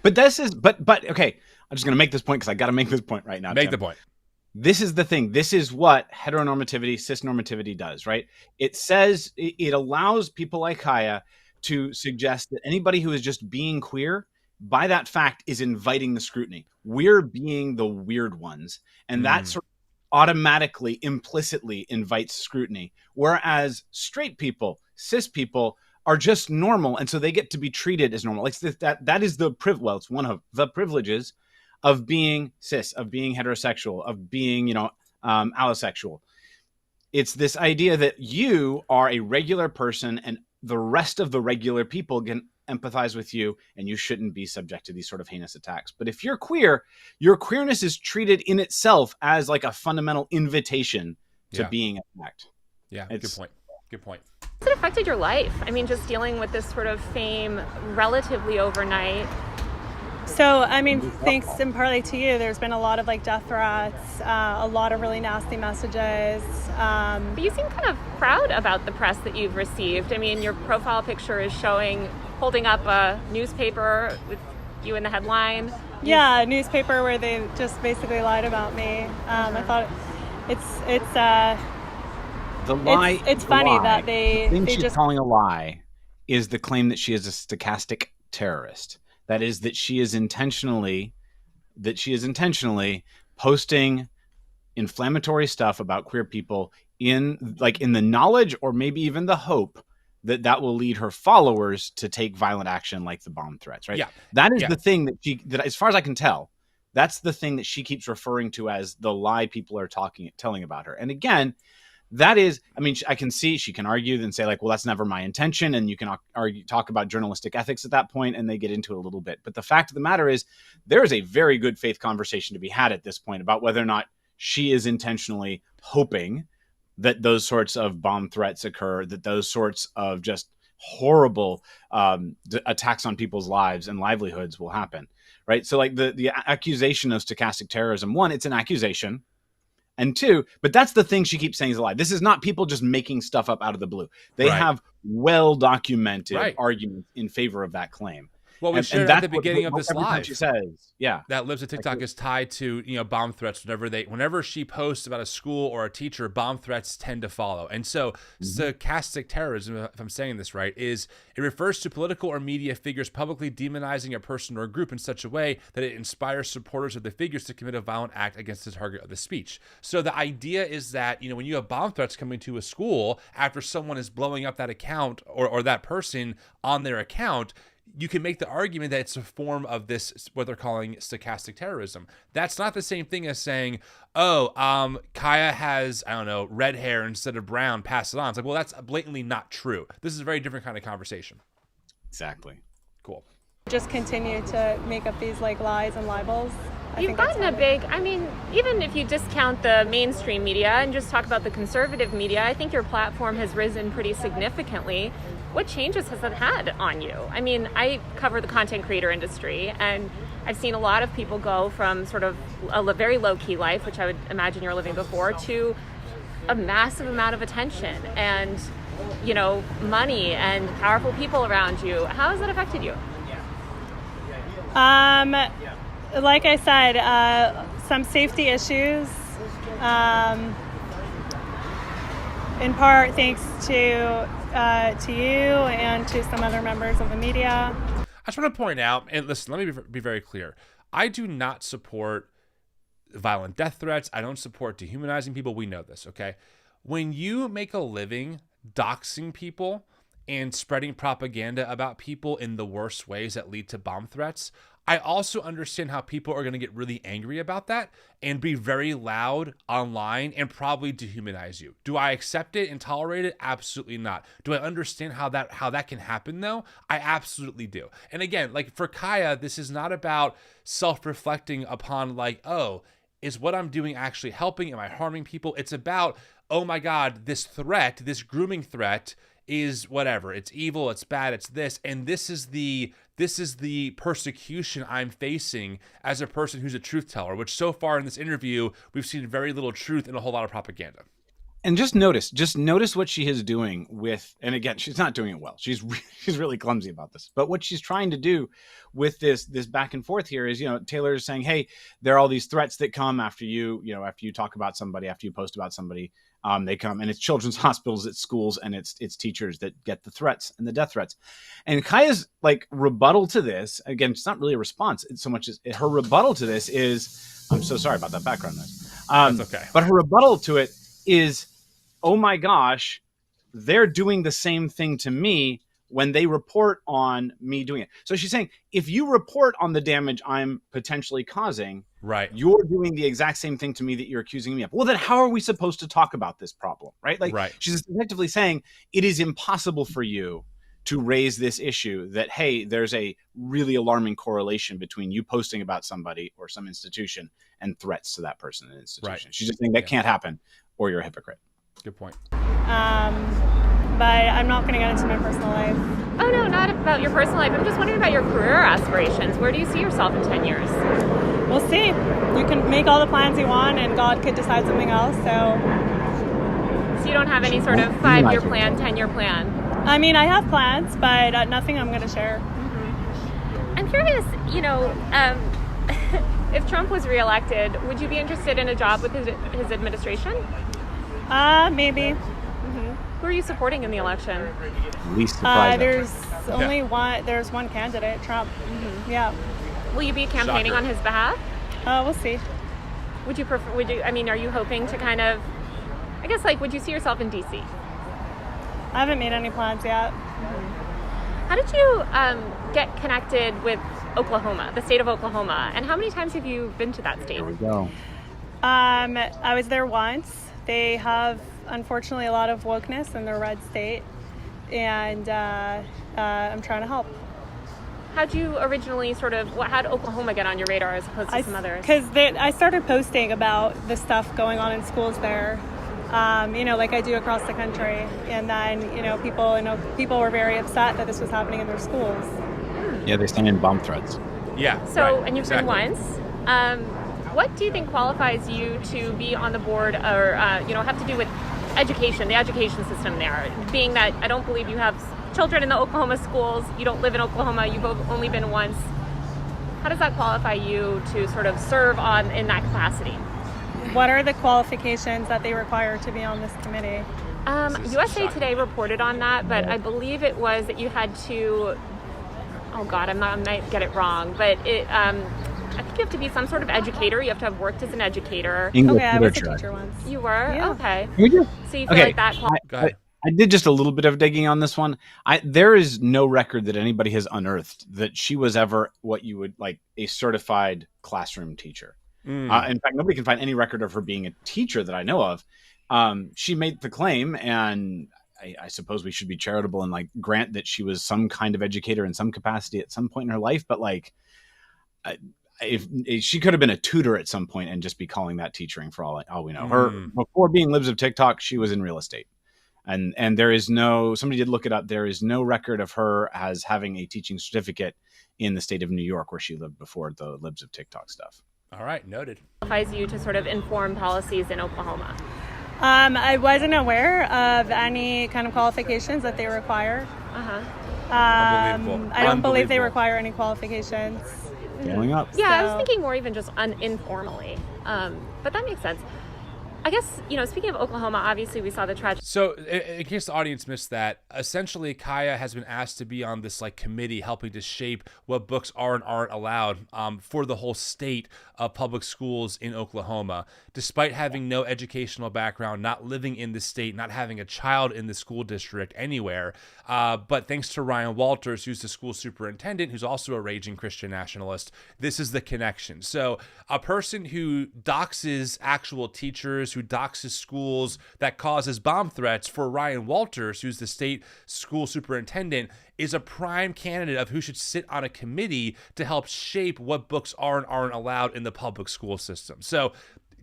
But okay. I'm just gonna make this point because I got to make this point right now. Make Tim. the point. This is the thing. This is what heteronormativity, cisnormativity does, right? It says it allows people like Kaia to suggest that anybody who is just being queer, by that fact, is inviting the scrutiny. We're being the weird ones. And that sort of automatically, implicitly invites scrutiny. Whereas straight people, cis people, are just normal. And so they get to be treated as normal. Like that is the privilege. It's one of the privileges of being cis, of being heterosexual, of being, allosexual. It's this idea that you are a regular person and the rest of the regular people can empathize with you, and you shouldn't be subject to these sort of heinous attacks. But if you're queer, your queerness is treated in itself as like a fundamental invitation to being attacked. Yeah, good point. Good point. Has it affected your life? I mean, just dealing with this sort of fame relatively overnight. So, thanks in partly to you, there's been a lot of like death threats, a lot of really nasty messages. But you seem kind of proud about the press that you've received. I mean, your profile picture is holding up a newspaper with you in the headline. Yeah, a newspaper where they just basically lied about me. I thought it's the lie. It's funny lie. that the thing they she's just calling a lie is the claim that she is a stochastic terrorist. That is that she is intentionally posting inflammatory stuff about queer people in the knowledge or maybe even the hope that will lead her followers to take violent action like the bomb threats, right? Yeah. That is the thing that as far as I can tell, that's the thing that she keeps referring to as the lie people are telling about her. And again, that is, I can see she can argue and say like, well, that's never my intention. And you can talk about journalistic ethics at that point, and they get into it a little bit. But the fact of the matter is there is a very good faith conversation to be had at this point about whether or not she is intentionally hoping that those sorts of bomb threats occur, that those sorts of just horrible attacks on people's lives and livelihoods will happen, right? So like the accusation of stochastic terrorism, one, it's an accusation. And two, but that's the thing she keeps saying is a lie. This is not people just making stuff up out of the blue. They have well-documented arguments in favor of that claim. Well, we shared at the beginning of this live. She says, that Libs of TikTok is tied to bomb threats. Whenever she posts about a school or a teacher, bomb threats tend to follow. And so, stochastic terrorism, if I'm saying this right, it refers to political or media figures publicly demonizing a person or a group in such a way that it inspires supporters of the figures to commit a violent act against the target of the speech. So the idea is that when you have bomb threats coming to a school after someone is blowing up that account or that person on their account, you can make the argument that it's a form of this, what they're calling stochastic terrorism. That's not the same thing as saying, Kaia has, I don't know, red hair instead of brown, pass it on. It's like, well, that's blatantly not true. This is a very different kind of conversation. Exactly. Cool. Just continue to make up these like lies and libels. You've gotten a big, I mean, even if you discount the mainstream media and just talk about the conservative media, I think your platform has risen pretty significantly. What changes has that had on you? I mean, I cover the content creator industry, and I've seen a lot of people go from sort of a very low-key life, which I would imagine you're living before, to a massive amount of attention and, you know, money and powerful people around you. How has that affected you? Like I said, some safety issues, in part thanks to you and to some other members of the media. I just want to point out, and listen, let me be very clear. I do not support violent death threats. I don't support dehumanizing people. We know this, okay? When you make a living doxing people and spreading propaganda about people in the worst ways that lead to bomb threats, I also understand how people are going to get really angry about that and be very loud online and probably dehumanize you. Do I accept it and tolerate it? Absolutely not. Do I understand how that can happen though? I absolutely do. And again, like for Kaia, this is not about self-reflecting upon like, oh, is what I'm doing actually helping? Am I harming people? It's about, oh my God, this threat, this grooming threat is whatever. It's evil, it's bad, it's this. And this is the persecution I'm facing as a person who's a truth teller, which so far in this interview, we've seen very little truth and a whole lot of propaganda. And just notice what she is doing with, and again, she's not doing it well. She's really clumsy about this. But what she's trying to do with this back and forth here is, you know, Taylor is saying, hey, there are all these threats that come after you talk about somebody, after you post about somebody. They come, and it's children's hospitals, it's schools, and it's teachers that get the threats and the death threats. And Kaia's like rebuttal to this, again, it's not really a response. It's so much as her rebuttal to this is, I'm so sorry about that background noise. That's okay. But her rebuttal to it is, oh my gosh, they're doing the same thing to me when they report on me doing it. So she's saying, if you report on the damage I'm potentially causing, right, you're doing the exact same thing to me that you're accusing me of. Well, then how are we supposed to talk about this problem, right? Like, right. She's effectively saying it is impossible for you to raise this issue that, hey, there's a really alarming correlation between you posting about somebody or some institution and threats to that person and institution. Right. She's just saying that can't happen, or you're a hypocrite. Good point. But I'm not going to get into my personal life. Oh, no, not about your personal life. I'm just wondering about your career aspirations. Where do you see yourself in 10 years? We'll see. You can make all the plans you want, and God could decide something else. So you don't have any sort of 5-year plan, 10-year plan? I mean, I have plans, but nothing I'm going to share. Mm-hmm. I'm curious, you know, if Trump was reelected, would you be interested in a job with his administration? Maybe. Who are you supporting in the election? Least surprising. There's only one. There's one candidate, Trump. Mm-hmm. Yeah. Will you be campaigning on his behalf? We'll see. Would you prefer? I mean, are you hoping to kind of? I guess would you see yourself in D.C.? I haven't made any plans yet. Mm-hmm. How did you get connected with Oklahoma, the state of Oklahoma, and how many times have you been to that state? There we go. I was there once. They have, unfortunately, a lot of wokeness in their red state, and I'm trying to help. How'd you originally how'd Oklahoma get on your radar as opposed to some others? Because I started posting about the stuff going on in schools there, like I do across the country, and then, people were very upset that this was happening in their schools. Yeah, they send in bomb threats. Yeah. So, right, and you've exactly. been once. What do you think qualifies you to be on the board or, have to do with education, the education system there? Being that I don't believe you have children in the Oklahoma schools, you don't live in Oklahoma, you've only been once. How does that qualify you to sort of serve in that capacity? What are the qualifications that they require to be on this committee? USA Today reported on that, but I believe it was that you had to, oh God, I might get it wrong, but I think you have to be some sort of educator. You have to have worked as an educator. English okay, I was a literature. teacher once. You were? Yeah. Okay. We do. So you feel like that... Go ahead. I did just a little bit of digging on this one. There is no record that anybody has unearthed that she was ever what you would like a certified classroom teacher. In fact, nobody can find any record of her being a teacher that I know of. She made the claim, and I suppose we should be charitable and like grant that she was some kind of educator in some capacity at some point in her life. But like, if she could have been a tutor at some point and just be calling that teaching for all we know. Her before being Libs of TikTok, she was in real estate. And there is somebody did look it up. There is no record of her as having a teaching certificate in the state of New York where she lived before the Libs of TikTok stuff. All right, noted. Qualifies you to sort of inform policies in Oklahoma? I wasn't aware of any kind of qualifications that they require. Unbelievable. I don't believe they require any qualifications. Scaling up. Yeah, I was thinking more even just informally, but that makes sense. I guess, speaking of Oklahoma, obviously we saw the tragedy. So in case the audience missed that, essentially Kaia has been asked to be on this like committee helping to shape what books are and aren't allowed for the whole state of public schools in Oklahoma, despite having no educational background, not living in the state, not having a child in the school district anywhere. But thanks to Ryan Walters, who's the school superintendent, who's also a raging Christian nationalist, this is the connection. So a person who doxes actual teachers, who doxes schools, that causes bomb threats for Ryan Walters, who's the state school superintendent, is a prime candidate of who should sit on a committee to help shape what books are and aren't allowed in the public school system. So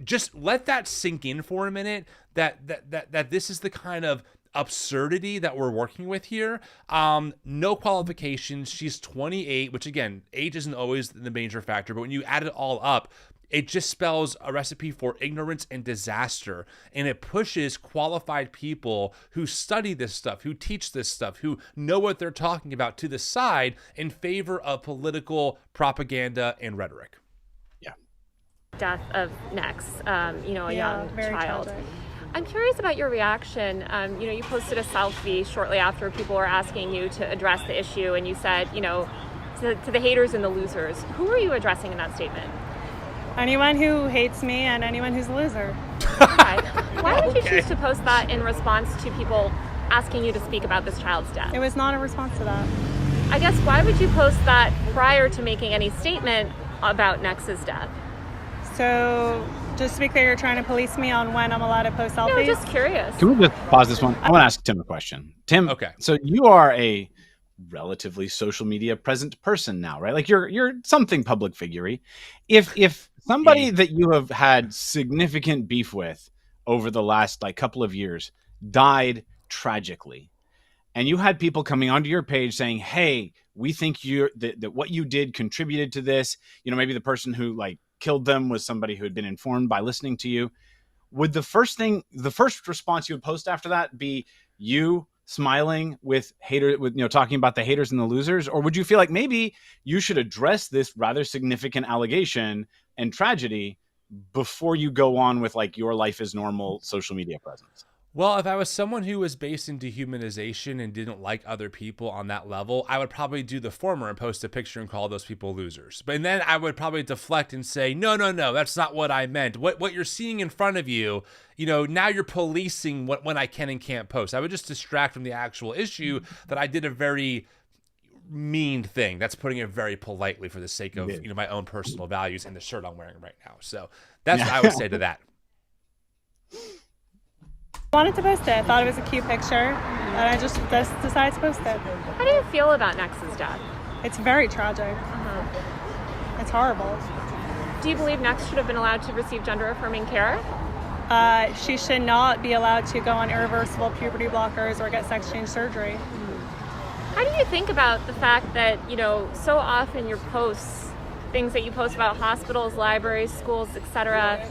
just let that sink in for a minute, that this is the kind of absurdity that we're working with here. No qualifications. She's 28, which again, age isn't always the major factor, but when you add it all up, it just spells a recipe for ignorance and disaster, and it pushes qualified people who study this stuff, who teach this stuff, who know what they're talking about to the side in favor of political propaganda and rhetoric. Yeah. Death of Nex, a young child. Tragic. I'm curious about your reaction. You posted a selfie shortly after people were asking you to address the issue, and you said, to the haters and the losers. Who are you addressing in that statement? Anyone who hates me and anyone who's a loser. Okay. Why did you choose to post that in response to people asking you to speak about this child's death? It was not a response to that. I guess why would you post that prior to making any statement about Nex's death? So, just to be clear, you're trying to police me on when I'm allowed to post selfies? No, just curious. Can we just pause this one? I want to ask Tim a question. Tim, okay. So you are a relatively social media present person now, right? Like you're something public figure-y. If somebody that you have had significant beef with over the last couple of years died tragically, and you had people coming onto your page saying, "Hey, we think that what you did contributed to this," maybe the person who killed them was somebody who had been informed by listening to you, would the first response you would post after that be you smiling with talking about the haters and the losers? Or would you feel like maybe you should address this rather significant allegation and tragedy before you go on with your life is normal social media presence? Well, if I was someone who was based in dehumanization and didn't like other people on that level, I would probably do the former and post a picture and call those people losers. But then I would probably deflect and say, no, that's not what I meant. What you're seeing in front of you, now you're policing when I can and can't post. I would just distract from the actual issue that I did a very mean thing. That's putting it very politely for the sake of my own personal values and the shirt I'm wearing right now. So that's what I would say to that. I wanted to post it. I thought it was a cute picture, and I just decided to post it. How do you feel about Nex's death? It's very tragic. It's horrible. Do you believe Nex should have been allowed to receive gender-affirming care? She should not be allowed to go on irreversible puberty blockers or get sex change surgery. How do you think about the fact that, so often your posts, things that you post about hospitals, libraries, schools, etc.,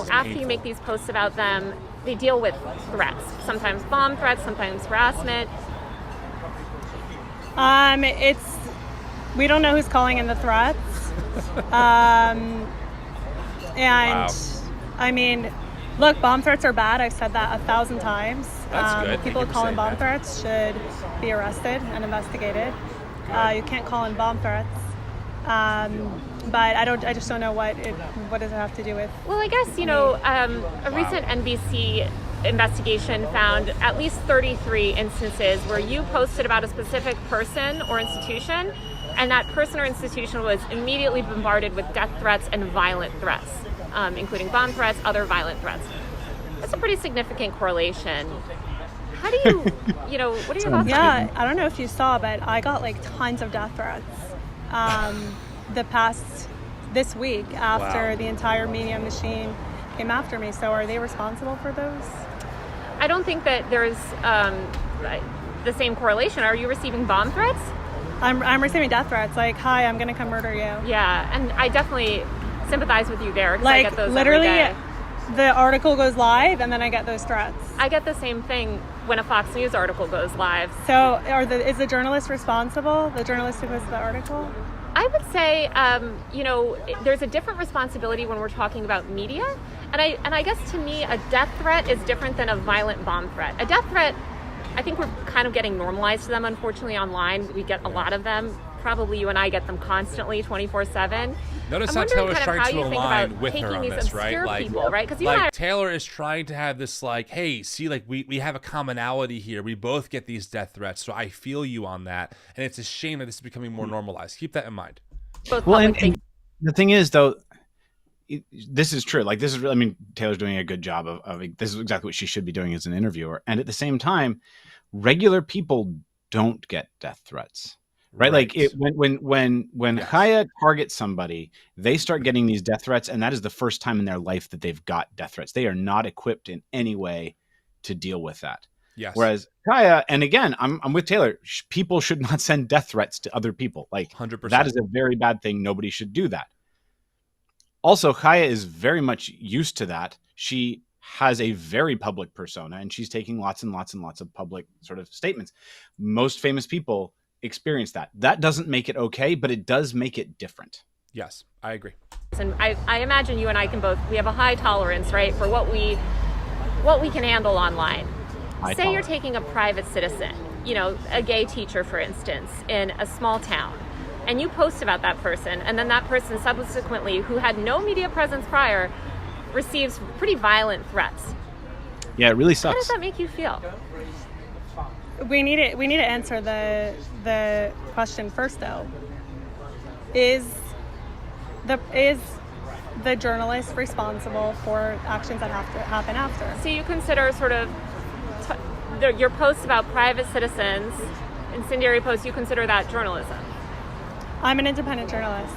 after you make these posts about them, they deal with threats, sometimes bomb threats, sometimes harassment. We don't know who's calling in the threats. And wow. I mean, look, bomb threats are bad. I've said that 1,000 times. That's good. People who call in bomb threats should be arrested and investigated. You can't call in bomb threats. But I just don't know what does it have to do with. Well, I guess, a recent NBC investigation found at least 33 instances where you posted about a specific person or institution, and that person or institution was immediately bombarded with death threats and violent threats, including bomb threats, other violent threats. That's a pretty significant correlation. How do you, what are your thoughts? Yeah, I don't know if you saw, but I got like tons of death threats this week after the entire media machine came after me. So are they responsible for those? I don't think that there's the same correlation. Are you receiving bomb threats? I'm receiving death threats, like, hi, I'm going to come murder you. Yeah, and I definitely sympathize with you there. Like, I get those literally, every day. The article goes live, and then I get those threats. I get the same thing when a Fox News article goes live. So is the journalist responsible, the journalist who posted the article? I would say, there's a different responsibility when we're talking about media. And I guess to me, a death threat is different than a violent bomb threat. A death threat, I think we're kind of getting normalized to them, unfortunately, online. We get a lot of them. Probably you and I get them constantly, 24/7. Notice how Taylor's trying to align with her on this, right? Like, people, right? Like Taylor is trying to have this, like, hey, see, like we have a commonality here. We both get these death threats, so I feel you on that. And it's a shame that this is becoming more normalized. Keep that in mind. Well, and the thing is, though, this is true. Like, this is really, I mean, Taylor's doing a good job of this is exactly what she should be doing as an interviewer. And at the same time, regular people don't get death threats. Right. Like when Kaia targets somebody, they start getting these death threats. And that is the first time in their life that they've got death threats. They are not equipped in any way to deal with that. Yes. Whereas Kaia, and again, I'm with Taylor. People should not send death threats to other people. Like 100%. That is a very bad thing. Nobody should do that. Also, Kaia is very much used to that. She has a very public persona, and she's taking lots and lots and lots of public sort of statements. Most famous people experience that. That doesn't make it okay, but it does make it different. Yes, I agree. And I imagine you and I we have a high tolerance, right, for what we can handle online. Say you're taking a private citizen, a gay teacher, for instance, in a small town, and you post about that person, and then that person subsequently, who had no media presence prior, receives pretty violent threats. Yeah, it really sucks. How does that make you feel? We need to answer the question first, though. Is the journalist responsible for actions that have to happen after? So you consider sort of your posts about private citizens, incendiary posts, you consider that journalism? I'm an independent journalist.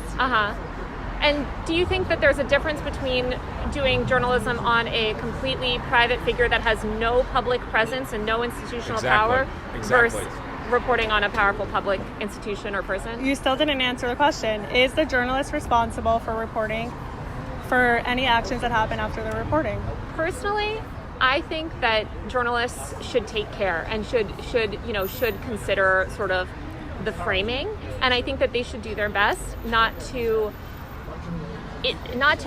And do you think that there's a difference between doing journalism on a completely private figure that has no public presence and no institutional power versus reporting on a powerful public institution or person? You still didn't answer the question. Is the journalist responsible for reporting for any actions that happen after the reporting? Personally, I think that journalists should take care and should consider sort of the framing, and I think that they should do their best not to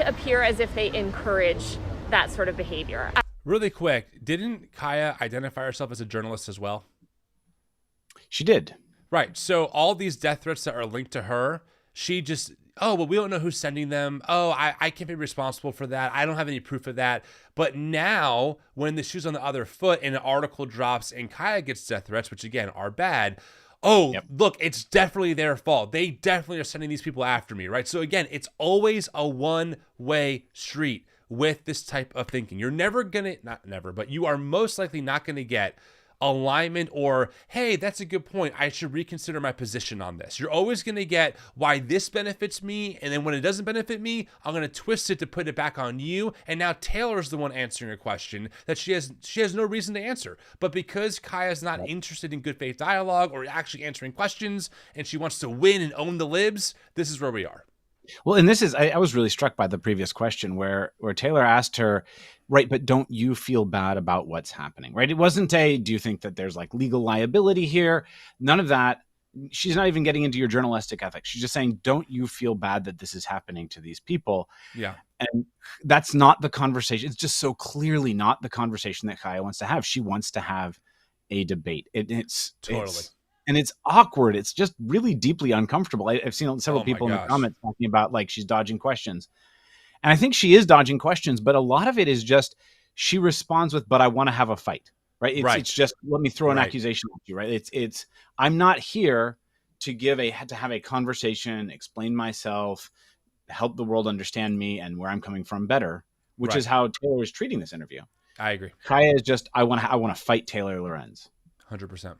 appear as if they encourage that sort of behavior. Really quick, didn't Kaia identify herself as a journalist as well? She did. Right. So all these death threats that are linked to her, she just, we don't know who's sending them. I can't be responsible for that. I don't have any proof of that. But now when the shoe's on the other foot and an article drops and Kaia gets death threats, which again are bad, look, it's definitely their fault. They definitely are sending these people after me, right? So again, it's always a one-way street with this type of thinking. You're never gonna, not never, but you are most likely not gonna get alignment or, hey, that's a good point, I should reconsider my position on this. You're always going to get why this benefits me, and then when it doesn't benefit me, I'm going to twist it to put it back on you, and now Taylor's the one answering a question that she has no reason to answer. But because Kaia's not interested in good faith dialogue or actually answering questions, and she wants to win and own the libs, this is where we are. Well, and this is, I was really struck by the previous question where Taylor asked her, right, but don't you feel bad about what's happening, right? It wasn't do you think that there's like legal liability here? None of that. She's not even getting into your journalistic ethics. She's just saying, don't you feel bad that this is happening to these people? Yeah. And that's not the conversation. It's just so clearly not the conversation that Kaia wants to have. She wants to have a debate. It's awkward. It's just really deeply uncomfortable. I've seen several people in the comments talking about like she's dodging questions. And I think she is dodging questions, but a lot of it is just she responds with, "But I want to have a fight." Right? It's just, let me throw an accusation at you. Right? It's I'm not here to have a conversation, explain myself, help the world understand me and where I'm coming from better, which is how Taylor is treating this interview. I agree. Kaia is just, I want to fight Taylor Lorenz. 100%.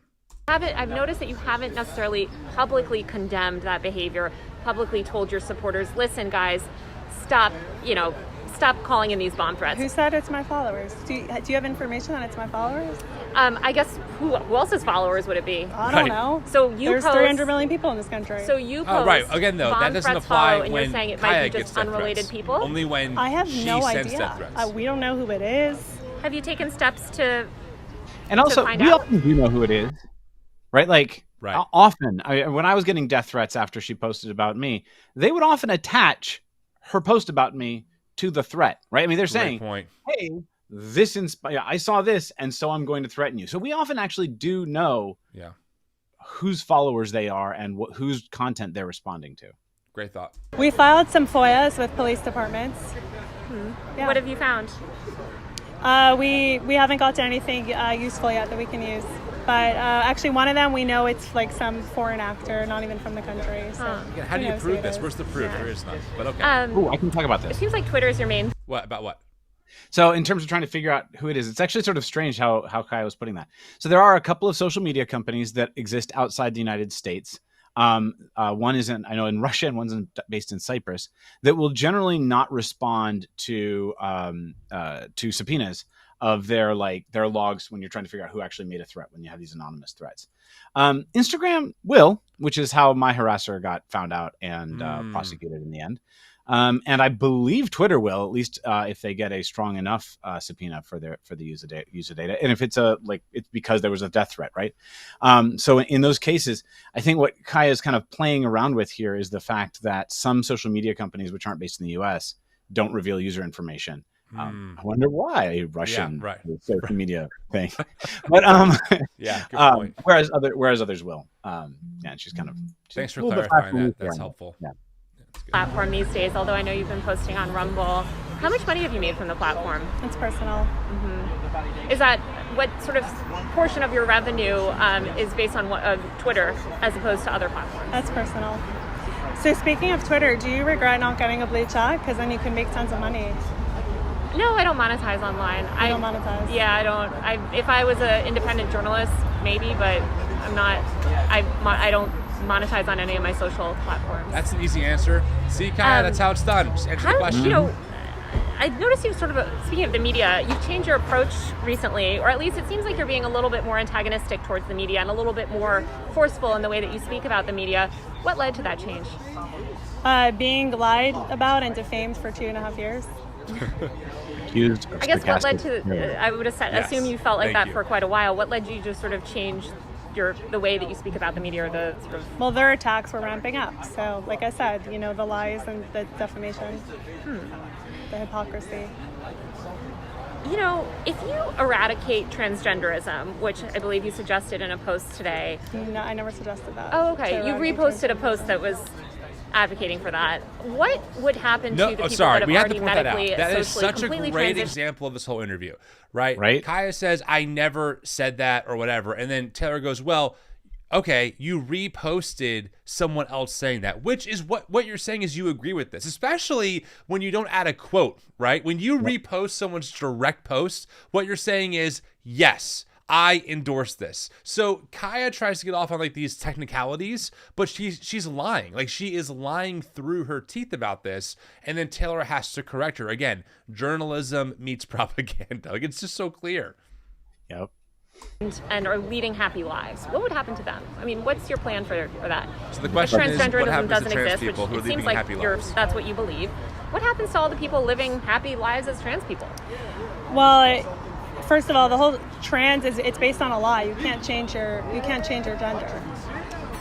I've noticed that you haven't necessarily publicly condemned that behavior, publicly told your supporters, listen, guys, stop calling in these bomb threats. Who said it's my followers? Do you have information that it's my followers? I guess who else's followers would it be? I don't know. So there's 300 million people in this country. So you post right. Again, though, that doesn't apply when and you're saying it Kaia might be gets just unrelated people? Only when I have she no sends idea. death threats. We don't know who it is. Have you taken steps to And also, find we out? often do know who it is, right? Like, often, when I was getting death threats after she posted about me, they would often attach her post about me to the threat, right? I mean, they're saying, hey, I saw this, and so I'm going to threaten you. So we often actually do know whose followers they are and whose content they're responding to. Great thought. We filed some FOIAs with police departments. Yeah. What have you found? We haven't got to anything useful yet that we can use. But actually, one of them, we know it's like some foreign actor, not even from the country. So Again, how do you prove this? Where's the proof? There is none. But okay. I can talk about this. It seems like Twitter is your main. What? About what? So in terms of trying to figure out who it is, it's actually sort of strange how Kaia was putting that. So there are a couple of social media companies that exist outside the United States. One is in Russia and one's based in Cyprus, that will generally not respond to subpoenas of their logs when you're trying to figure out who actually made a threat, when you have these anonymous threats. Instagram will, which is how my harasser got found out and prosecuted in the end. And I believe Twitter will, at least if they get a strong enough subpoena for the user data, and if it's it's because there was a death threat, right? So in those cases, I think what Kaia is kind of playing around with here is the fact that some social media companies, which aren't based in the U.S., don't reveal user information. I wonder why Russian social media thing, but good point. whereas others will. And she's kind of thanks for clarifying that. That's helpful. Yeah. Platform these days, although I know you've been posting on Rumble. How much money have you made from the platform? It's personal. Is that what sort of portion of your revenue is based on Twitter as opposed to other platforms? That's personal. So speaking of Twitter, do you regret not getting a blue check? Because then you can make tons of money. No, I don't monetize online. I don't monetize? Yeah, I don't. If I was an independent journalist, maybe, but I'm not. I don't monetize on any of my social platforms. That's an easy answer. See, Kaia, that's how it's done. Just answer the question. I noticed you've sort of, speaking of the media, you've changed your approach recently, or at least it seems like you're being a little bit more antagonistic towards the media and a little bit more forceful in the way that you speak about the media. What led to that change? Being lied about and defamed for 2.5 years. I guess what led to, I would assume you felt like that for quite a while. What led you to sort of change the way that you speak about the media, or the sort of... Well, their attacks were ramping up. So, like I said, the lies and the defamation, the hypocrisy. If you eradicate transgenderism, which I believe you suggested in a post today... No, I never suggested that. Oh, okay. You reposted a post that was advocating for that. What would happen to the people that have already medically, that is socially, such a completely great example of this whole interview, right? Kaia says, I never said that or whatever. And then Taylor goes, well, okay, you reposted someone else saying that, which is what you're saying is you agree with this, especially when you don't add a quote, right? When you repost someone's direct post, what you're saying is, yes, I endorse this. So Kaia tries to get off on these technicalities, but she's lying. She is lying through her teeth about this, and then Taylor has to correct her. Again, journalism meets propaganda. It's just so clear. Yep. And are leading happy lives. What would happen to them? I mean, what's your plan for that? So the question is, what happens doesn't to trans exist, people who are which it leading seems like happy lives? That's what you believe. What happens to all the people living happy lives as trans people? Well, first of all, the whole trans it's based on a lie. You can't change your gender.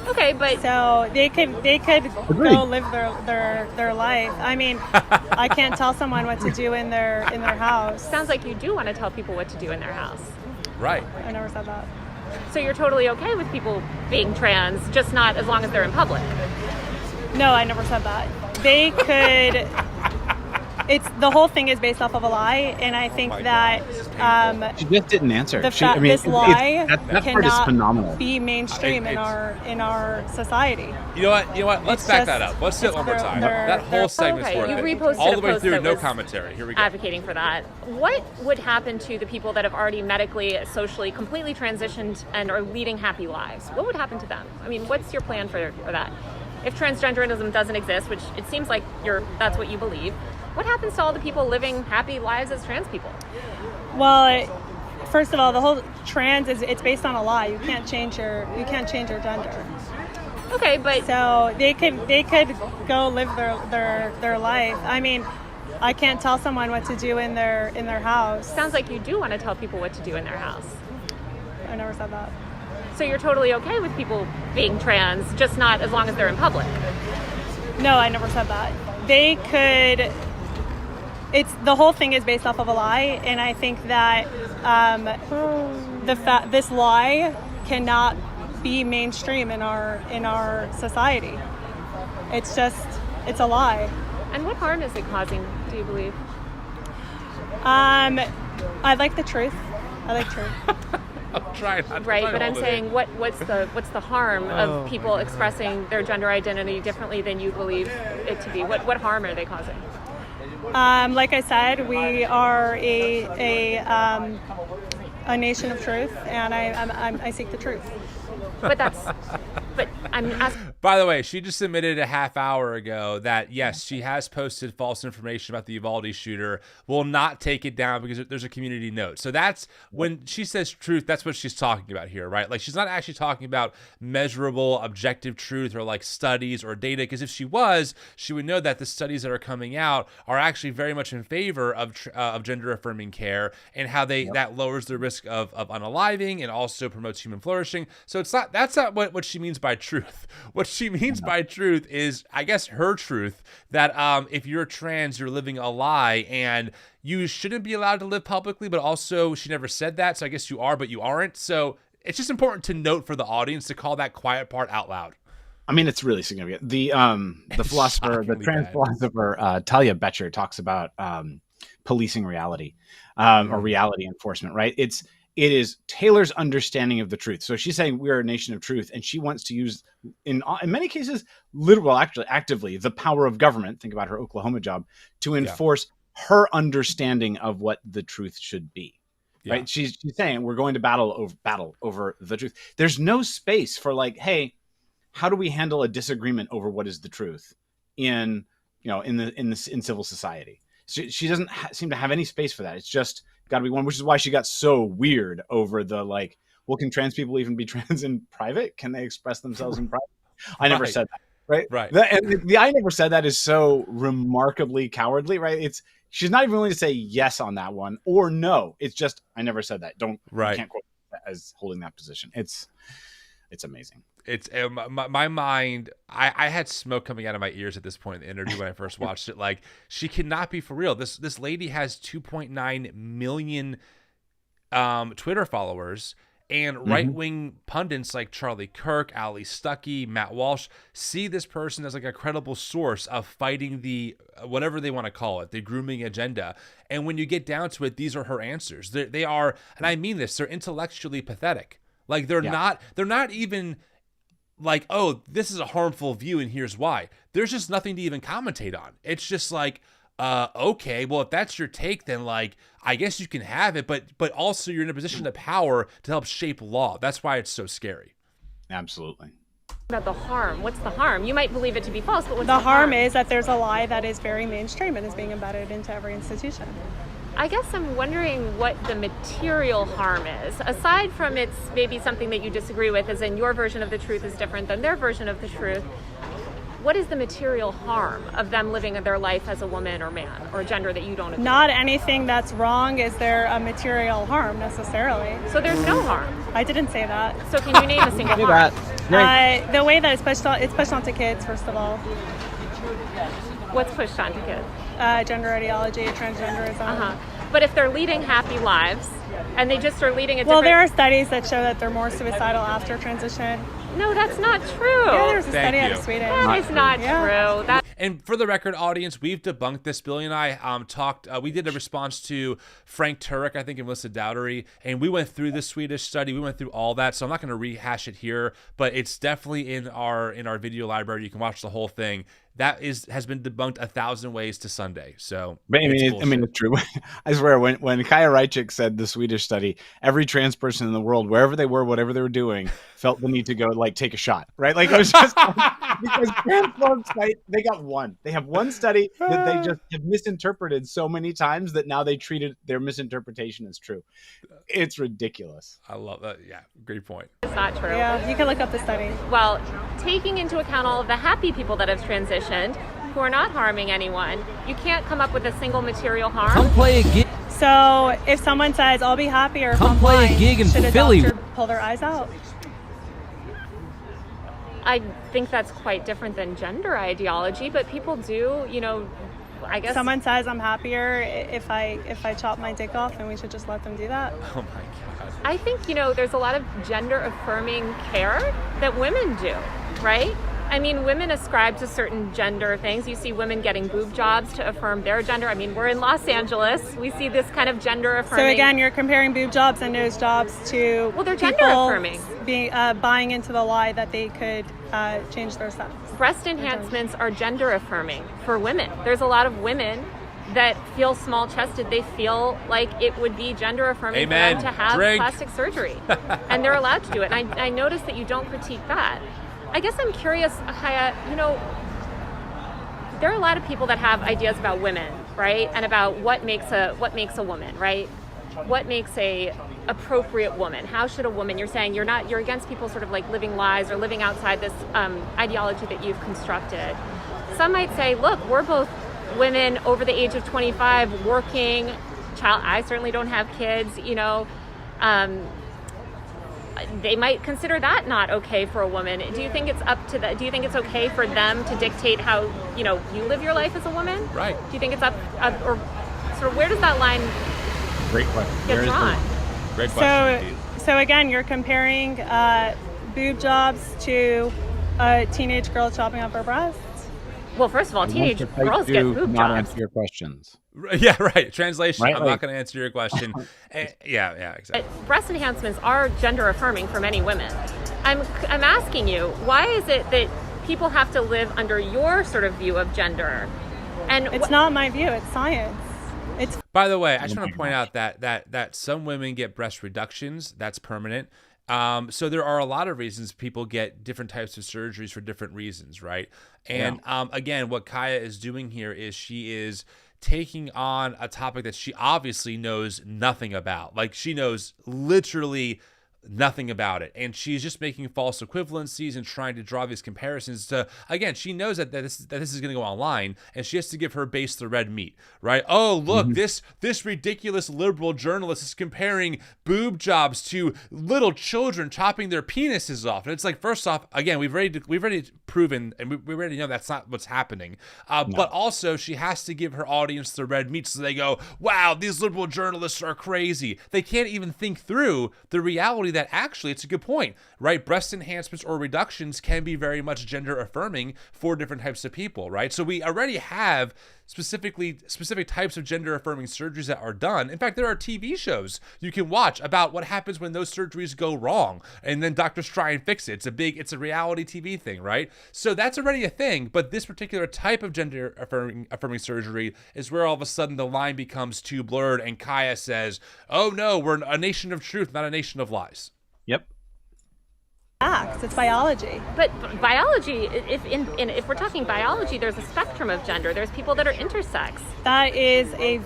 Okay, but so they could go live their life. I mean, I can't tell someone what to do in their house. Sounds like you do want to tell people what to do in their house. Right. I never said that. So you're totally okay with people being trans, just not as long as they're in public? No, I never said that. They could it's the whole thing is based off of a lie, and I think that she just didn't answer. This lie that part is phenomenal. Be mainstream in our society. You know what? Let's back that up. Let's do it one more time. That whole segment's worth you it. reposted All the a way post through, that no was commentary. Here we go. advocating for that. What would happen to the people that have already medically, socially, completely transitioned and are leading happy lives? What would happen to them? I mean, what's your plan for that? If transgenderism doesn't exist, which it seems like that's what you believe, what happens to all the people living happy lives as trans people? Well, first of all, the whole trans it's based on a lie. You can't change your gender. Okay, but so they could go live their life. I mean, I can't tell someone what to do in their house. Sounds like you do want to tell people what to do in their house. I never said that. So you're totally okay with people being trans, just not as long as they're in public? No, I never said that. They could. The whole thing is based off of a lie, and I think that this lie cannot be mainstream in our society. It's a lie. And what harm is it causing, do you believe? I like the truth. I like truth. I'm trying. But I'm saying, what's the harm of people expressing their gender identity differently than you believe it to be? What harm are they causing? Like I said, we are a nation of truth, and I seek the truth. But I'm asking. By the way, she just admitted a half hour ago that, yes, she has posted false information about the Uvalde shooter, will not take it down because there's a community note. So that's when she says truth, that's what she's talking about here, right? Like, she's not actually talking about measurable, objective truth or like studies or data, because if she was, she would know that the studies that are coming out are actually very much in favor of gender affirming care and how that lowers the risk of unaliving and also promotes human flourishing. So that's not what she means by truth. What she means by truth is, I guess, her truth, that if you're trans, you're living a lie and you shouldn't be allowed to live publicly, but also she never said that. So I guess you are, but you aren't. So it's just important to note for the audience to call that quiet part out loud. I mean, it's really significant. The philosopher, the trans philosopher, Talia Becher talks about policing reality or reality enforcement, right? It is Taylor's understanding of the truth. So she's saying we are a nation of truth, and she wants to use, in many cases, actively, the power of government, think about her Oklahoma job, to enforce her understanding of what the truth should be. Yeah. Right? She's saying we're going to battle over the truth. There's no space for like, hey, how do we handle a disagreement over what is the truth in civil society? She doesn't seem to have any space for that. It's just got to be one, which is why she got so weird over the like, well, can trans people even be trans in private? Can they express themselves in private? I never said that, right? Right. And the I never said that is so remarkably cowardly, right? She's not even willing to say yes on that one or no. It's just, I never said that. You can't quote that as holding that position. It's amazing. It's my mind. I had smoke coming out of my ears at this point in the interview when I first watched it. Like, she cannot be for real. This lady has 2.9 million Twitter followers, and right-wing pundits like Charlie Kirk, Ali Stuckey, Matt Walsh see this person as like a credible source of fighting the whatever they want to call it, the grooming agenda. And when you get down to it, these are her answers. They are, and I mean this, they're intellectually pathetic. Like, they're not even like, oh, this is a harmful view and here's why. There's just nothing to even commentate on. It's just like, okay, well, if that's your take, then like, I guess you can have it, but also you're in a position of power to help shape law. That's why it's so scary. Absolutely. About the harm. What's the harm? You might believe it to be false, but what's the harm? Is that there's a lie that is very mainstream and is being embedded into every institution. I guess I'm wondering what the material harm is. Aside from it's maybe something that you disagree with, as in your version of the truth is different than their version of the truth. What is the material harm of them living their life as a woman or man or gender that you don't agree? Not anything that's wrong is there a material harm necessarily. So there's no harm? I didn't say that. So can you name a single harm? The way that it's pushed onto kids, first of all. What's pushed onto kids? Gender ideology, transgenderism. But if they're leading happy lives and they just are leading a different... Well, there are studies that show that they're more suicidal after transition. No, that's not true. Yeah, there's a study out of Sweden. That is not true. And for the record, audience, we've debunked this. Billy and I talked. We did a response to Frank Turek, I think, and Melissa Dowdery, and we went through the Swedish study. We went through all that, so I'm not going to rehash it here, but it's definitely in our video library. You can watch the whole thing. That has been debunked 1,000 ways to Sunday. So, but it's true. I swear, when Kaia Reichik said the Swedish study, every trans person in the world, wherever they were, whatever they were doing, felt the need to go like take a shot, right? Like it was just because trans folks, they got one. They have one study that they just have misinterpreted so many times that now they treated their misinterpretation as true. It's ridiculous. I love that. Yeah, great point. It's not true. Yeah, you can look up the study. Well, taking into account all of the happy people that have transitioned, who are not harming anyone, you can't come up with a single material harm. Come play a gig. So if someone says, I'll be happier if Come I'm play a blind, gig in should a Philly. doctor pull their eyes out? I think that's quite different than gender ideology, but people do, I guess. Someone says I'm happier if I chop my dick off, and we should just let them do that. Oh my God. I think, there's a lot of gender affirming care that women do, right? I mean, women ascribe to certain gender things. You see women getting boob jobs to affirm their gender. I mean, we're in Los Angeles. We see this kind of gender affirming. So again, you're comparing boob jobs and nose jobs to Well, they're gender people affirming. Buying into the lie that they could change their sex. Breast enhancements are gender affirming for women. There's a lot of women that feel small chested. They feel like it would be gender affirming for them to have plastic surgery. And they're allowed to do it. And I notice that you don't critique that. I guess I'm curious, Kaia, there are a lot of people that have ideas about women, right? And about what makes a woman, right? What makes a appropriate woman? How should a woman? You're saying you're against people sort of like living lies or living outside this ideology that you've constructed. Some might say, look, we're both women over the age of 25 working. I certainly don't have kids, they might consider that not okay for a woman. Do you think it's up to that? Do you think it's okay for them to dictate how, you live your life as a woman? Right. Do you think it's up or sort of where does that line Great question. get drawn? Great question. So again, you're comparing boob jobs to a teenage girl chopping off her breasts. Well, first of all, teenage girls get boob not jobs. answer your questions. Yeah, right. Translation. Right, I'm not going to answer your question. Yeah, exactly. Breast enhancements are gender affirming for many women. I'm asking you, why is it that people have to live under your sort of view of gender? And It's not my view. It's science. By the way, I just want to point out that some women get breast reductions. That's permanent. So there are a lot of reasons people get different types of surgeries for different reasons, right? And again, what Kaia is doing here is she is taking on a topic that she obviously knows nothing about. Like, she knows literally nothing about it, and she's just making false equivalencies and trying to draw these comparisons to, again, she knows that this is going to go online, and she has to give her base the red meat, right? Oh, look, this ridiculous liberal journalist is comparing boob jobs to little children chopping their penises off. And it's like, first off, again, we've already proven, and we already know that's not what's happening. But also, she has to give her audience the red meat, so they go, wow, these liberal journalists are crazy. They can't even think through the reality that actually, it's a good point, right? Breast enhancements or reductions can be very much gender affirming for different types of people, right? So we already have specific types of gender affirming surgeries that are done. In fact, there are TV shows you can watch about what happens when those surgeries go wrong, and then doctors try and fix it. It's a reality TV thing, right? So that's already a thing, but this particular type of gender affirming surgery is where all of a sudden the line becomes too blurred, and Kaia says, oh no, we're a nation of truth, not a nation of lies. Yep. Facts. It's biology. But biology, if we're talking biology, there's a spectrum of gender. There's people that are intersex. That is a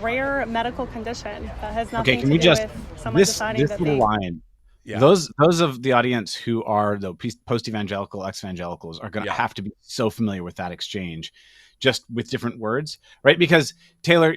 rare medical condition that has nothing to do with someone deciding this that little they... line. Yeah. Those of the audience who are the post-evangelical, exvangelicals are going to have to be so familiar with that exchange, just with different words, right? Because Taylor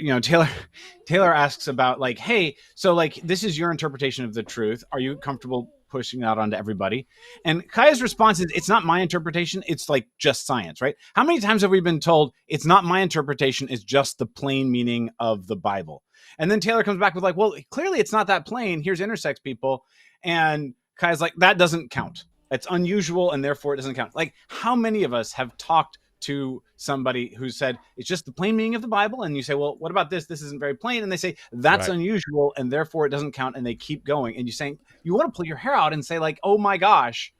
asks about like, hey, so like this is your interpretation of the truth. Are you comfortable pushing that onto everybody? And Kaia's response is, it's not my interpretation. It's like just science, right? How many times have we been told it's not my interpretation, it's just the plain meaning of the Bible? And then Taylor comes back with like, well, clearly it's not that plain. Here's intersex people. And Kaia's like, that doesn't count. It's unusual and therefore it doesn't count. Like, how many of us have talked to somebody who said it's just the plain meaning of the Bible, and you say, well, what about this? This isn't very plain. And they say that's unusual, and therefore it doesn't count, and they keep going. And you're saying, you want to pull your hair out and say, like, oh my gosh,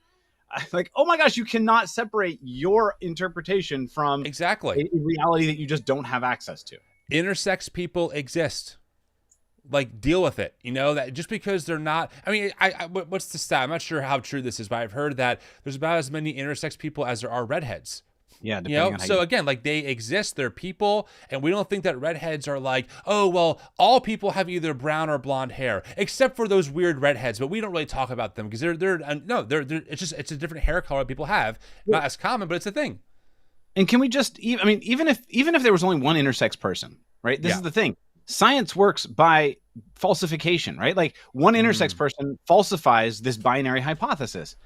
you cannot separate your interpretation from exactly a reality that you just don't have access to. Intersex people exist. Like, deal with it. You know, that just because they're not, I mean, what's the stat? I'm not sure how true this is, but I've heard that there's about as many intersex people as there are redheads. Yeah, you know, so again, like, they exist, they're people, and we don't think that redheads are like, oh, well, all people have either brown or blonde hair, except for those weird redheads, but we don't really talk about them because they're it's a different hair color people have, not as common, but it's a thing. And can we just, I mean, even if there was only one intersex person, right? This is the thing. Science works by falsification, right? Like, one intersex person falsifies this binary hypothesis.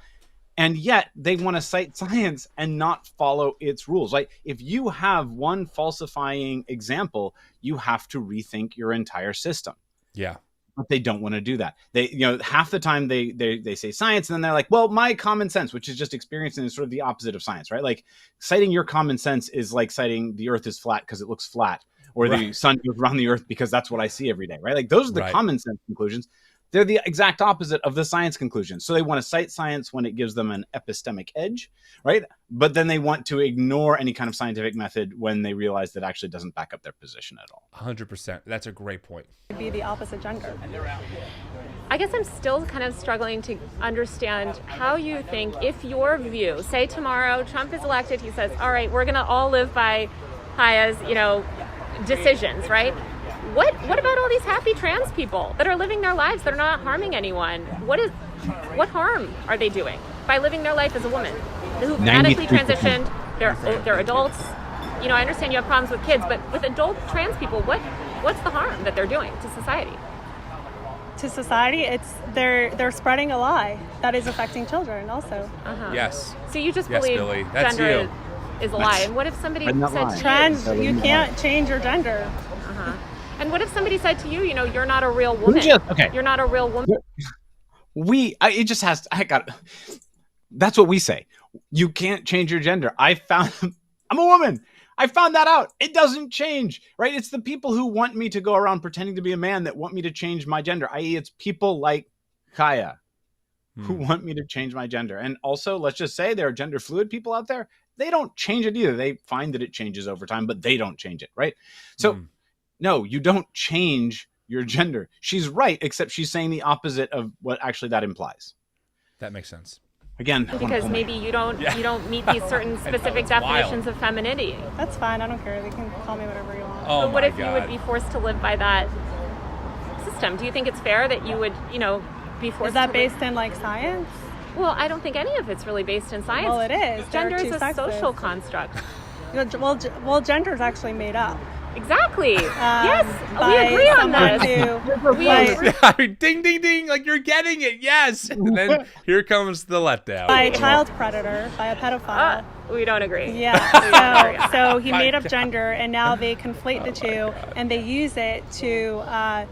And yet they want to cite science and not follow its rules. Like, if you have one falsifying example, you have to rethink your entire system. Yeah. But they don't want to do that. They, you know, half the time they say science, and then they're like, well, my common sense, which is just experiencing is sort of the opposite of science, right? Like, citing your common sense is like citing the earth is flat because it looks flat, or the sun goes around the earth because that's what I see every day, right? Like, those are the common sense conclusions. They're the exact opposite of the science conclusions. So they want to cite science when it gives them an epistemic edge, right? But then they want to ignore any kind of scientific method when they realize that actually doesn't back up their position at all. 100%. That's a great point. Be the opposite gender. I guess I'm still kind of struggling to understand how you think, if your view, say tomorrow Trump is elected, he says, all right, we're going to all live by Kaia's, decisions, right? What about all these happy trans people that are living their lives that are not harming anyone? What harm are they doing by living their life as a woman who medically transitioned? They're adults. You know, I understand you have problems with kids, but with adult trans people, what's the harm that they're doing to society? To society, they're spreading a lie that is affecting children also. Yes. So you just believe Billy. That's gender you. is a lie. And what if somebody said trans, you can't change your gender. And what if somebody said to you, you're not a real woman. You're not a real woman. That's what we say. You can't change your gender. I'm a woman. I found that out. It doesn't change, right? It's the people who want me to go around pretending to be a man that want me to change my gender, i.e. it's people like Kaia who want me to change my gender. And also, let's just say there are gender fluid people out there. They don't change it either. They find that it changes over time, but they don't change it, right? So no, you don't change your gender. She's right, except she's saying the opposite of what actually that implies. That makes sense. Again, because maybe you don't meet these certain specific definitions of femininity. That's fine. I don't care. They can call me whatever you want. Oh, but what if you would be forced to live by that system? Do you think it's fair that you would, be forced? Is that based in like science? Well, I don't think any of it's really based in science. Well, it is. Gender is a social construct. Well, gender is actually made up. Exactly. Yes, we agree on this. I mean, ding, ding, ding, like you're getting it. Yes. And then here comes the letdown. By a child predator, by a pedophile. We don't agree. Yeah. So he made up gender, and now they conflate the two, and they use it to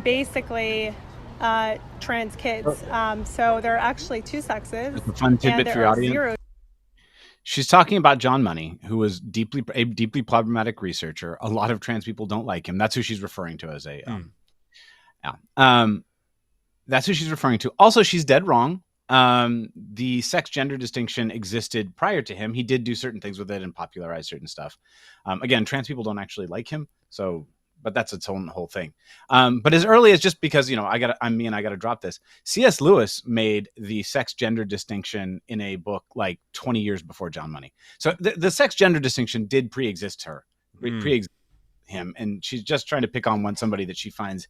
basically trans kids. So there are actually two sexes. It's a fun tidbit for your audience. She's talking about John Money, who was a deeply problematic researcher. A lot of trans people don't like him. That's who she's referring to as that's who she's referring to. Also, she's dead wrong. The sex gender distinction existed prior to him. He did do certain things with it and popularize certain stuff. Again, trans people don't actually like him. But that's its own whole thing. But as early as just because, I got to drop this. C.S. Lewis made the sex gender distinction in a book like 20 years before John Money. So the sex gender distinction did pre-exist him. And she's just trying to pick on somebody that she finds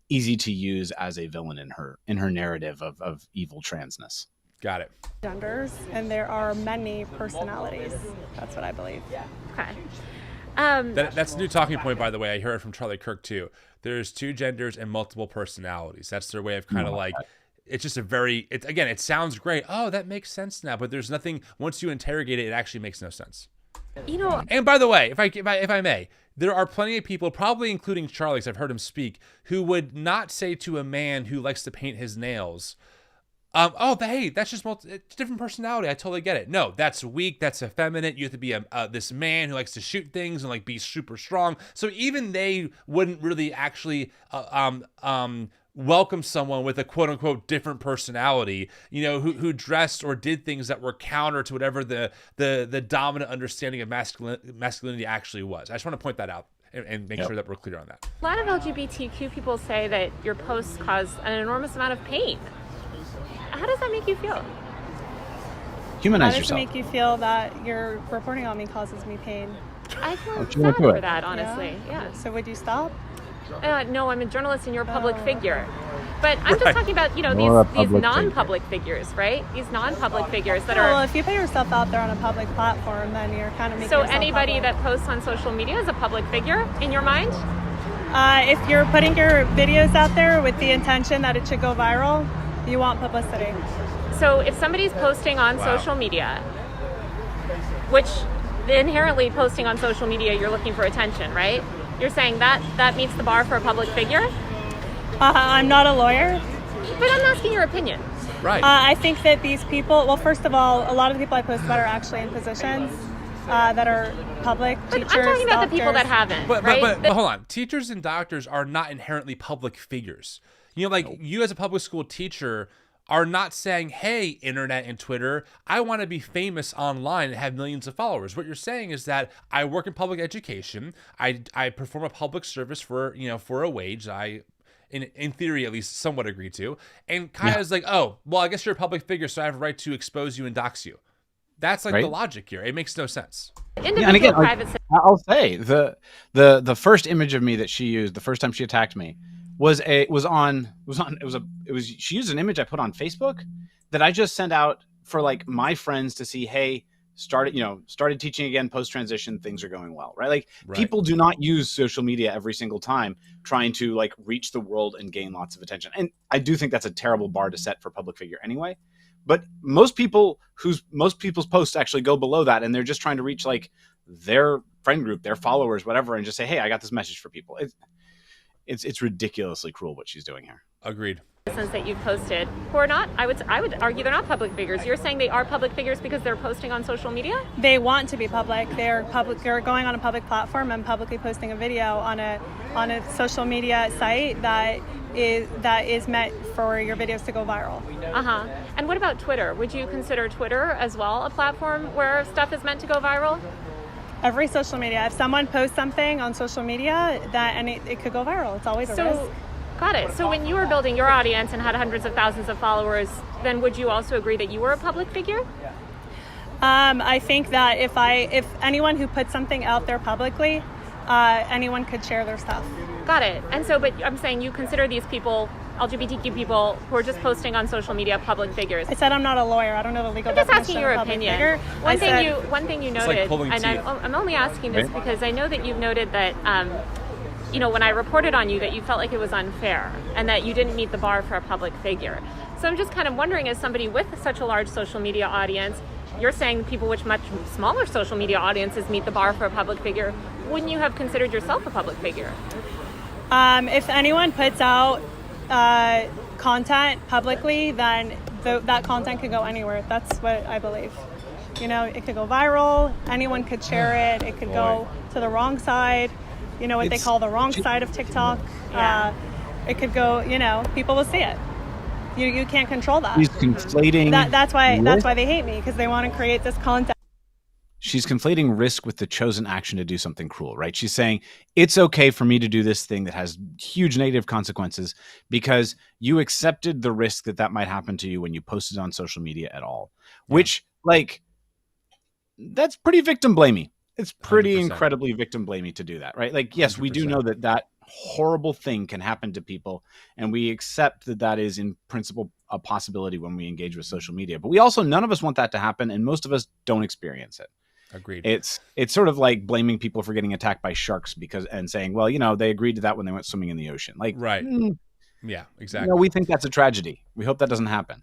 easy to use as a villain in her narrative of evil transness. Got it. Genders, and there are many personalities. That's what I believe. Okay. That's a new talking point, by the way. I heard it from Charlie Kirk too. There's two genders and multiple personalities. That's their way of kind of like, it's just it sounds great. Oh, that makes sense now. But there's nothing, once you interrogate it, it actually makes no sense. And by the way, if I may, there are plenty of people, probably including Charlie, because I've heard him speak, who would not say to a man who likes to paint his nails, Hey, that's just it's different personality. I totally get it. No, that's weak. That's effeminate. You have to be this man who likes to shoot things and like be super strong. So even they wouldn't really actually welcome someone with a quote unquote different personality, who dressed or did things that were counter to whatever the dominant understanding of masculinity actually was. I just want to point that out and make sure that we're clear on that. A lot of LGBTQ people say that your posts cause an enormous amount of pain. How does that make you feel? Humanize How does yourself. it make you feel that your reporting on me causes me pain? I feel sad for that, honestly. Yeah. So would you stop? No, I'm a journalist and you're a public figure. But I'm just talking about, these non-public figures, right? These non-public figures that Well, are... if you put yourself out there on a public platform, then you're kind of making So yourself anybody public. that posts on social media is a public figure in your mind? If you're putting your videos out there with the intention that it should go viral, you want publicity. So if somebody's posting on social media, which inherently posting on social media, you're looking for attention, right? You're saying that meets the bar for a public figure? I'm not a lawyer. But I'm asking your opinion. Right. I think that these people, well, first of all, a lot of the people I post about are actually in positions that are public, But teachers, I'm talking about the people that doctors. haven't, But, right? but hold on. Teachers and doctors are not inherently public figures. You as a public school teacher are not saying, hey, internet and Twitter, I want to be famous online and have millions of followers. What you're saying is that I work in public education. I perform a public service for a wage that I, in theory, at least somewhat agree to. And Kaia's like, oh, well, I guess you're a public figure, so I have a right to expose you and dox you. That's like the logic here. It makes no sense. Individual and again, private I'll say the first image of me that she used the first time she attacked me she used an image I put on Facebook that I just sent out for like my friends to see, hey, started teaching again post-transition, things are going well, right? People do not use social media every single time trying to like reach the world and gain lots of attention. And I do think that's a terrible bar to set for a public figure anyway. But most people's posts actually go below that, and they're just trying to reach like their friend group, their followers, whatever, and just say, hey, I got this message for people. It's ridiculously cruel what she's doing here. Agreed. citizens that you've posted who are not, I would argue they're not public figures. You're saying they are public figures because they're posting on social media? They want to be public. They're public. They're going on a public platform and publicly posting a video on a social media site that is meant for your videos to go viral. Uh-huh. And what about Twitter? Would you consider Twitter as well a platform where stuff is meant to go viral? Every social media. If someone posts something on social media, it could go viral. It's always a risk. Got it. So when you were building your audience and had hundreds of thousands of followers, then would you also agree that you were a public figure? I think that if anyone who puts something out there publicly, anyone could share their stuff. Got it. And so, but I'm saying you consider these people, LGBTQ people, who are just posting on social media, public figures. I said I'm not a lawyer. I don't know the legal definition. I'm just asking your of public opinion. figure. One thing you noted, like pulling and teeth. I'm only asking this because I know that you've noted that, when I reported on you, that you felt like it was unfair and that you didn't meet the bar for a public figure. So I'm just kind of wondering, as somebody with such a large social media audience, you're saying people with much smaller social media audiences meet the bar for a public figure. Wouldn't you have considered yourself a public figure? If anyone puts out content publicly, then that content could go anywhere. That's what I believe. It could go viral. Anyone could share it. It could go to the wrong side. What they call the wrong side of TikTok. Yeah. It could go. People will see it. You can't control that. She's conflating. That's why they hate me, because they want to create this content. She's conflating risk with the chosen action to do something cruel, right? She's saying it's okay for me to do this thing that has huge negative consequences because you accepted the risk that might happen to you when you posted on social media at all, which that's pretty victim blamey. It's pretty 100%. incredibly victim blamey to do that, right? Yes, 100%. We do know that horrible thing can happen to people, and we accept that is in principle a possibility when we engage with social media. But we also, none of us want that to happen, and most of us don't experience it. Agreed. It's sort of like blaming people for getting attacked by sharks and saying, well, they agreed to that when they went swimming in the ocean. Right. Yeah, exactly. We think that's a tragedy. We hope that doesn't happen.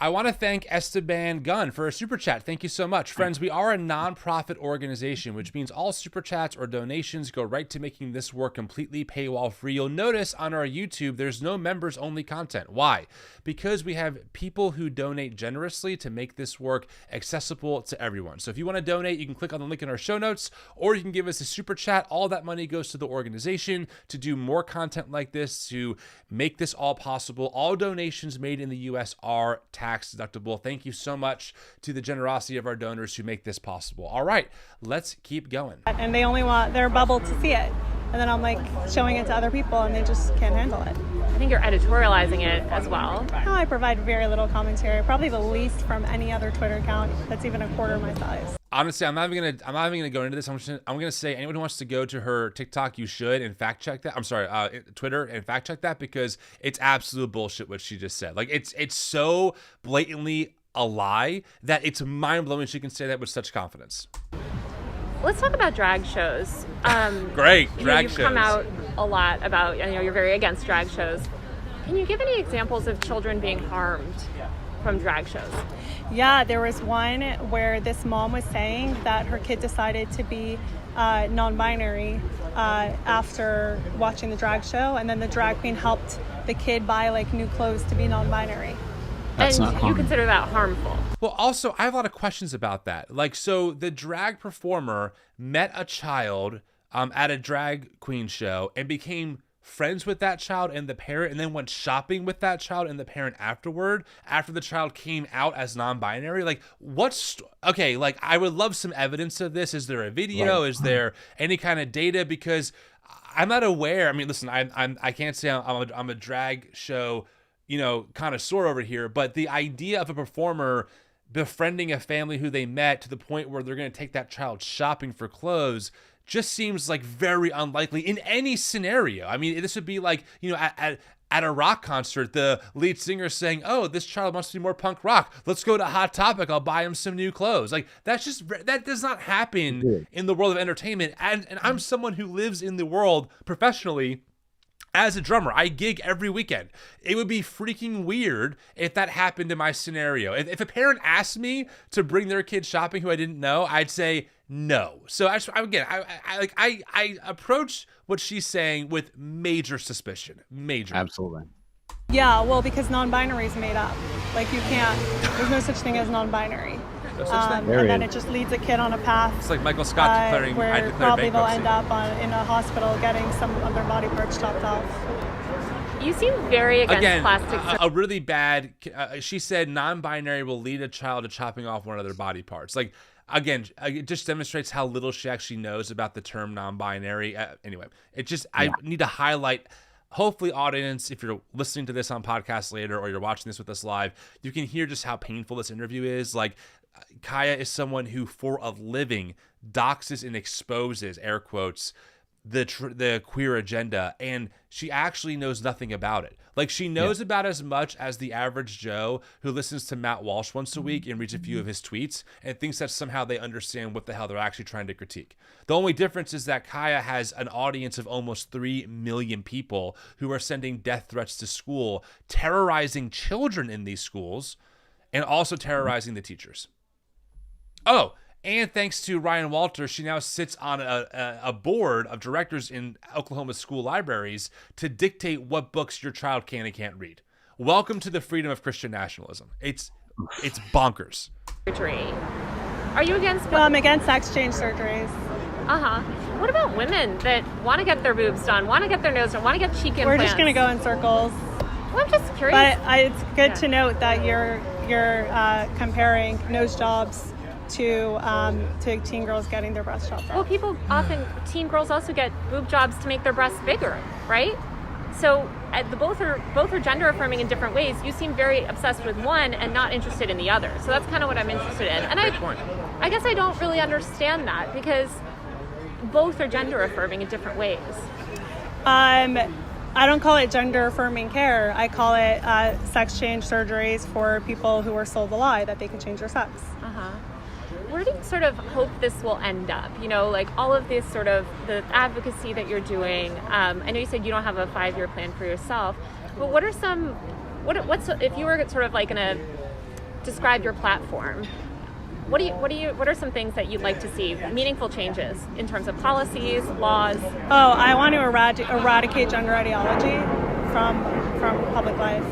I want to thank Esteban Gunn for a super chat. Thank you so much. Friends, we are a nonprofit organization, which means all super chats or donations go right to making this work completely paywall free. You'll notice on our YouTube, there's no members only content. Why? Because we have people who donate generously to make this work accessible to everyone. So if you want to donate, you can click on the link in our show notes, or you can give us a super chat. All that money goes to the organization to do more content like this, to make this all possible. All donations made in the US are tax deductible. Thank you so much to the generosity of our donors who make this possible. All right, let's keep going. And they only want their bubble to see it. And then I'm like showing it to other people and they just can't handle it. I think you're editorializing it as well. No, I provide very little commentary, probably the least from any other Twitter account that's even a quarter my size. Honestly, I'm not even gonna go into this. I'm gonna say anyone who wants to go to her TikTok, you should, and fact check that. I'm sorry, Twitter, and fact check that, because it's absolute bullshit what she just said. Like it's so blatantly a lie that it's mind blowing she can say that with such confidence. Let's talk about drag shows. Great, drag you've shows. Come out a lot about, you're very against drag shows. Can you give any examples of children being harmed from drag shows? Yeah, there was one where this mom was saying that her kid decided to be non-binary after watching the drag show, and then the drag queen helped the kid buy like new clothes to be non-binary. That's and not you harmful. consider that harmful? Well, also, I have a lot of questions about that. Like, so the drag performer met a child at a drag queen show and became friends with that child and the parent, and then went shopping with that child and the parent afterward, after the child came out as non-binary. Like, okay, like, I would love some evidence of this. Is there a video? Right. Is there any kind of data? Because I'm not aware. I mean, listen, I can't say I'm a drag show connoisseur over here, but the idea of a performer befriending a family who they met to the point where they're going to take that child shopping for clothes just seems like very unlikely in any scenario. I mean, this would be like, at a rock concert, the lead singer saying, "Oh, this child must be more punk rock. Let's go to Hot Topic. I'll buy him some new clothes." Like, that does not happen in the world of entertainment. And I'm someone who lives in the world professionally as a drummer. I gig every weekend. It would be freaking weird if that happened in my scenario. If a parent asked me to bring their kid shopping who I didn't know, I'd say no. So I approach what she's saying with major suspicion. Major. Absolutely. Yeah, well, because non-binary is made up. Like, there's no such thing as non-binary. And then it just leads a kid on a path. It's like Michael Scott declaring, where I declare probably bankruptcy. they'll end up in a hospital getting some of their body parts chopped off. You seem very against plastic surgery. A really bad, she said non-binary will lead a child to chopping off one of their body parts. Like, again, it just demonstrates how little she actually knows about the term non-binary. Anyway, I need to highlight, hopefully, audience, if you're listening to this on podcast later or you're watching this with us live, you can hear just how painful this interview is. Like, Kaia is someone who, for a living, doxes and exposes, air quotes, the queer agenda, and she actually knows nothing about it. Like, she knows about as much as the average Joe who listens to Matt Walsh once a week and reads a few of his tweets and thinks that somehow they understand what the hell they're actually trying to critique. The only difference is that Kaia has an audience of almost 3 million people who are sending death threats to school, terrorizing children in these schools, and also terrorizing the teachers. Oh, and thanks to Ryan Walter, she now sits on a board of directors in Oklahoma school libraries to dictate what books your child can and can't read. Welcome to the freedom of Christian nationalism. It's bonkers. Surgery. Are you against? Well, I'm against sex change surgeries. What about women that want to get their boobs done, want to get their nose done, want to get cheek implants? We're just going to go in circles. Well, I'm just curious. But it's good to note that you're comparing nose jobs to teen girls getting their breasts chopped off. Well, teen girls also get boob jobs to make their breasts bigger, right? So both are gender affirming in different ways. You seem very obsessed with one and not interested in the other. So that's kind of what I'm interested in. And I guess I don't really understand that, because both are gender affirming in different ways. I don't call it gender affirming care. I call it sex change surgeries for people who are sold the lie that they can change their sex. Where do you sort of hope this will end up? Like all of this sort of the advocacy that you're doing. I know you said you don't have a 5-year plan for yourself, but what's if you were sort of like in a describe your platform, what are some things that you'd like to see, meaningful changes in terms of policies, laws? Oh, I want to eradicate gender ideology from public life.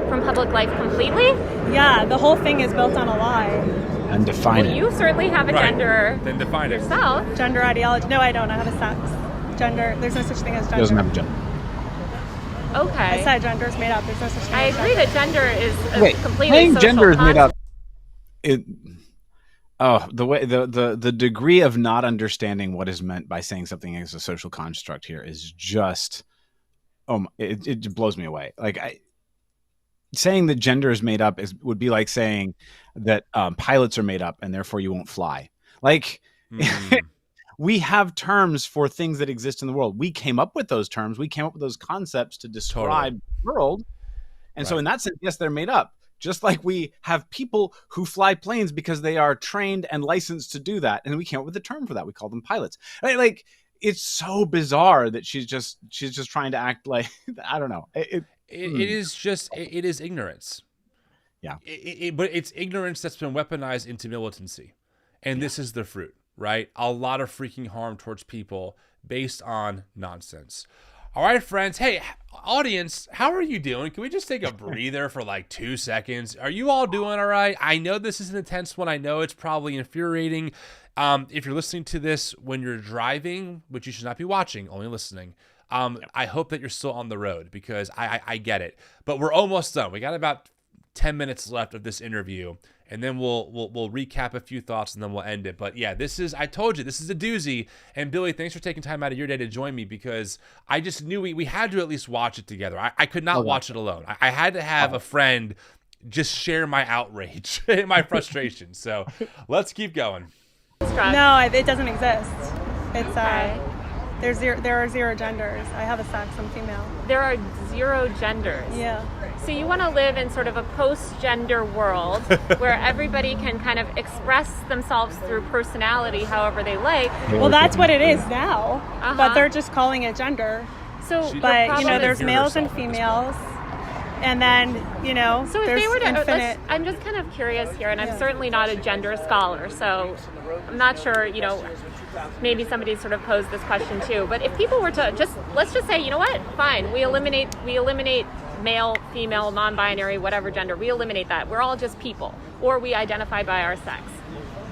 From public life completely? Yeah, the whole thing is built on a lie. And define Well, it. you certainly have a gender Then define it. yourself. Gender ideology. No, I don't. I have a sex. Gender. There's no such thing as He gender. doesn't have a gender. Okay. I said gender is made up. There's no such thing I as agree gender. that gender is a Wait, completely saying social gender is made concept. up. The degree of not understanding what is meant by saying something as a social construct here is just it blows me away. Like saying that gender is made up would be like saying that pilots are made up and therefore you won't fly. Like we have terms for things that exist in the world. We came up with those terms. We came up with those concepts to describe the world. And so in that sense, yes, they're made up. Just like we have people who fly planes because they are trained and licensed to do that. And we came up with a term for that. We call them pilots. Right? Like, it's so bizarre that she's just trying to act like, I don't know. It is ignorance. Yeah. But it's ignorance that's been weaponized into militancy. And this is the fruit, right? A lot of freaking harm towards people based on nonsense. All right, friends. Hey, audience, how are you doing? Can we just take a breather for like 2 seconds? Are you all doing all right? I know this is an intense one. I know it's probably infuriating. If you're listening to this when you're driving, which you should not be watching, only listening, I hope that you're still on the road because I get it. But we're almost done. We got about 10 minutes left of this interview, and then we'll recap a few thoughts and then we'll end it. But yeah, I told you, this is a doozy. And Billy, thanks for taking time out of your day to join me because I just knew we had to at least watch it together. I could not watch it alone. I had to have a friend just share my outrage and my frustration. So let's keep going. No, it doesn't exist. It's Okay. there are zero genders. I have a sex. I'm female. There are zero genders. Yeah. So you want to live in sort of a post-gender world where everybody can kind of express themselves through personality however they like. Well, that's what it is now. Uh-huh. But they're just calling it gender. So, But there's Hear males and herself. females, and then So if there's they were to, infinite. I'm just kind of curious here, and I'm Yeah. certainly not a gender scholar, so I'm not sure, maybe somebody sort of posed this question too. But if people were to let's just say, you know what, fine, we eliminate male, female, non-binary, whatever gender, we eliminate that. We're all just people, or we identify by our sex.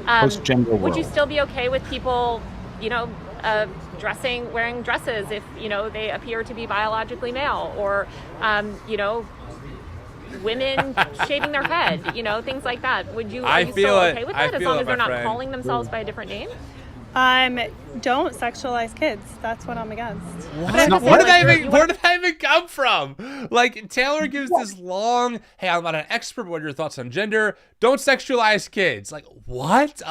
Post-gender Would world. you still be okay with people, wearing dresses if, they appear to be biologically male, or, women shaving their head, things like that? Are you still okay with that as long as they're not calling themselves by a different name? Don't sexualize kids. That's what I'm against. Where did that even come from? Like, Taylor gives this long, hey, I'm not an expert, but what are your thoughts on gender? Don't sexualize kids. Like, what?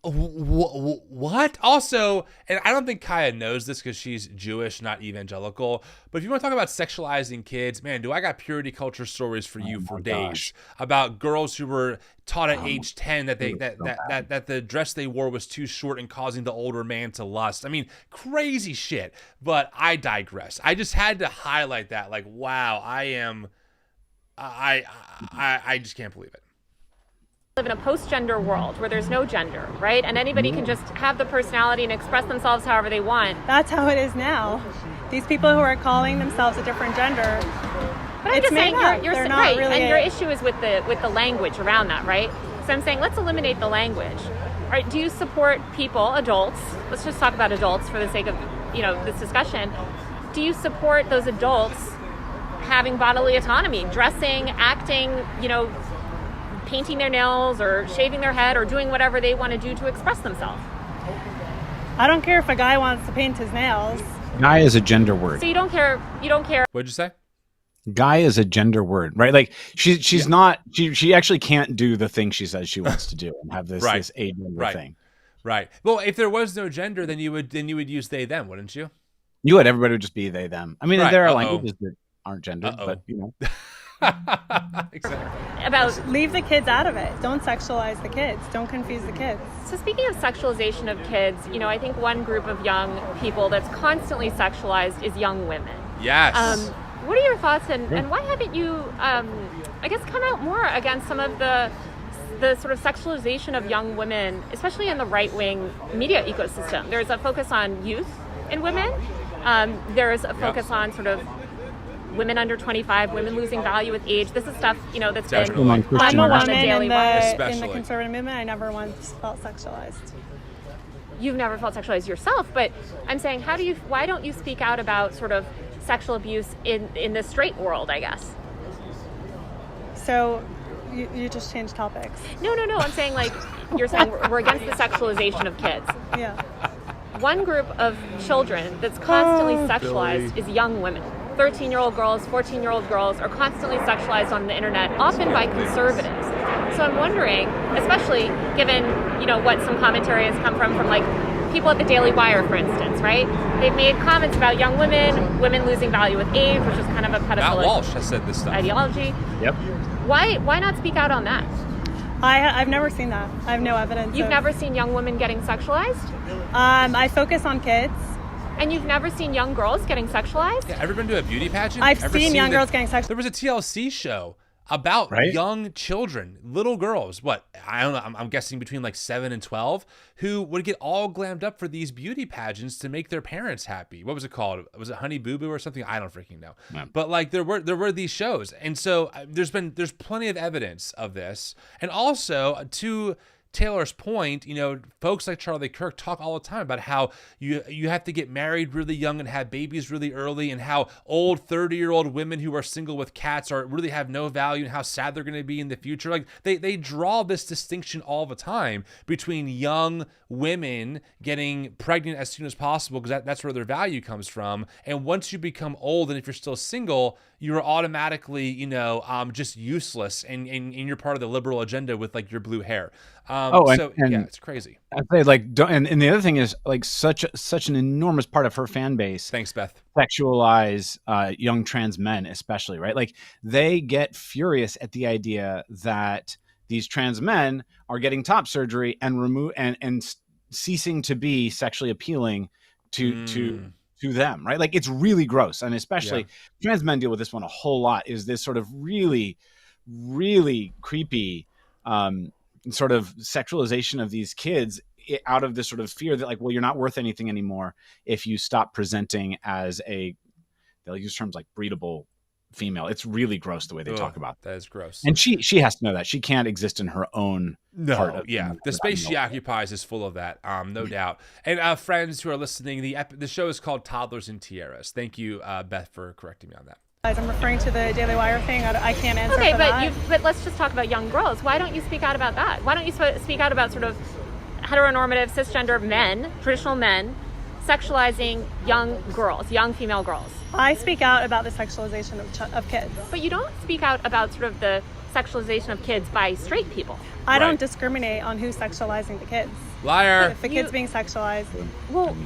What? Also, and I don't think Kaia knows this because she's Jewish, not evangelical, but if you want to talk about sexualizing kids, man, do I got purity culture stories for you for days about girls who were taught at age 10 that that the dress they wore was too short and causing the older man to lust. I mean, crazy shit. But I digress. I just had to highlight that. Like, wow, I just can't believe it. Live in a post-gender world where there's no gender, right? And anybody can just have the personality and express themselves however they want. That's how it is now. These people who are calling themselves a different gender. But I'm It's just saying, made up. you're They're not right, really and your issue is with the language around that, right? So I'm saying, let's eliminate the language. All right, do you support people, adults? Let's just talk about adults for the sake of this discussion. Do you support those adults having bodily autonomy, dressing, acting, painting their nails or shaving their head or doing whatever they want to do to express themselves? I don't care if a guy wants to paint his nails. Guy is a gender word. So you don't care. What'd you say? Guy is a gender word, right? Like she's not. She actually can't do the thing she says she wants to do and have this this agender thing. Right. Well, if there was no gender, then you would use they them, wouldn't you? You would. Everybody would just be they them. I mean, there are languages that aren't gendered, but Exactly. Leave the kids out of it. Don't sexualize the kids. Don't confuse the kids. So speaking of sexualization of kids, I think one group of young people that's constantly sexualized is young women. Yes. What are your thoughts, and why haven't you, I guess, come out more against some of the sort of sexualization of young women, especially in the right-wing media ecosystem. There's a focus on youth and women. There's a focus on sort of women under 25, women losing value with age. This is stuff, that's Definitely. been I'm a on the woman Daily Wire. in the Especially. conservative movement. I never once felt sexualized. You've never felt sexualized yourself, but I'm saying, why don't you speak out about sort of sexual abuse in the straight world, I guess? So you just changed topics. No. I'm saying, like, you're saying we're against the sexualization of kids. Yeah. One group of children that's constantly sexualized is young women. 13-year-old girls, 14-year-old girls are constantly sexualized on the internet, often by conservatives. So I'm wondering, especially given, what some commentary has come from like people at the Daily Wire, for instance, right? They've made comments about young women losing value with age, which is kind of a Matt pedophilic Walsh has said this stuff. ideology. Yep. Why not speak out on that? I've never seen that. I have no evidence. You've never seen young women getting sexualized? I focus on kids. And you've never seen young girls getting sexualized? Yeah, ever been to a beauty pageant? I've Ever seen young the- girls getting sexualized. There was a TLC show about young children, little girls, I don't know, I'm guessing between like 7 and 12, who would get all glammed up for these beauty pageants to make their parents happy. What was it called? Was it Honey Boo Boo or something? I don't freaking know. Yeah. But like there were these shows. And so there's plenty of evidence of this. And also to Taylor's point, folks like Charlie Kirk talk all the time about how you have to get married really young and have babies really early, and how old 30-year-old women who are single with cats really have no value, and how sad they're going to be in the future. Like they draw this distinction all the time between young women getting pregnant as soon as possible because that's where their value comes from, and once you become old and if you're still single, you're automatically just useless and you're part of the liberal agenda with like your blue hair. It's crazy. I say and the other thing is like such an enormous part of her fan base. Thanks, Beth. Sexualize young trans men, especially, right? Like they get furious at the idea that these trans men are getting top surgery and ceasing to be sexually appealing to them, right? Like it's really gross, and especially trans men deal with this one a whole lot. Is this sort of really, really creepy sort of sexualization of these kids out of this sort of fear that like, well, you're not worth anything anymore if you stop presenting as they'll use terms like breedable female. It's really gross the way they talk about that. Is gross. And she has to know that she can't exist in her own part of the space she occupies is full of that, no doubt. And friends who are listening, the show is called Toddlers and Tiaras. Thank you, Beth, for correcting me on that. I'm referring to the Daily Wire thing. I can't answer for that. Okay, but let's just talk about young girls. Why don't you speak out about that? Why don't you speak out about sort of heteronormative cisgender men, traditional men, sexualizing young girls, young female girls? I speak out about the sexualization of kids. But you don't speak out about sort of the sexualization of kids by straight people. I don't discriminate on who's sexualizing the kids. Liar. If the kid's being sexualized. Well,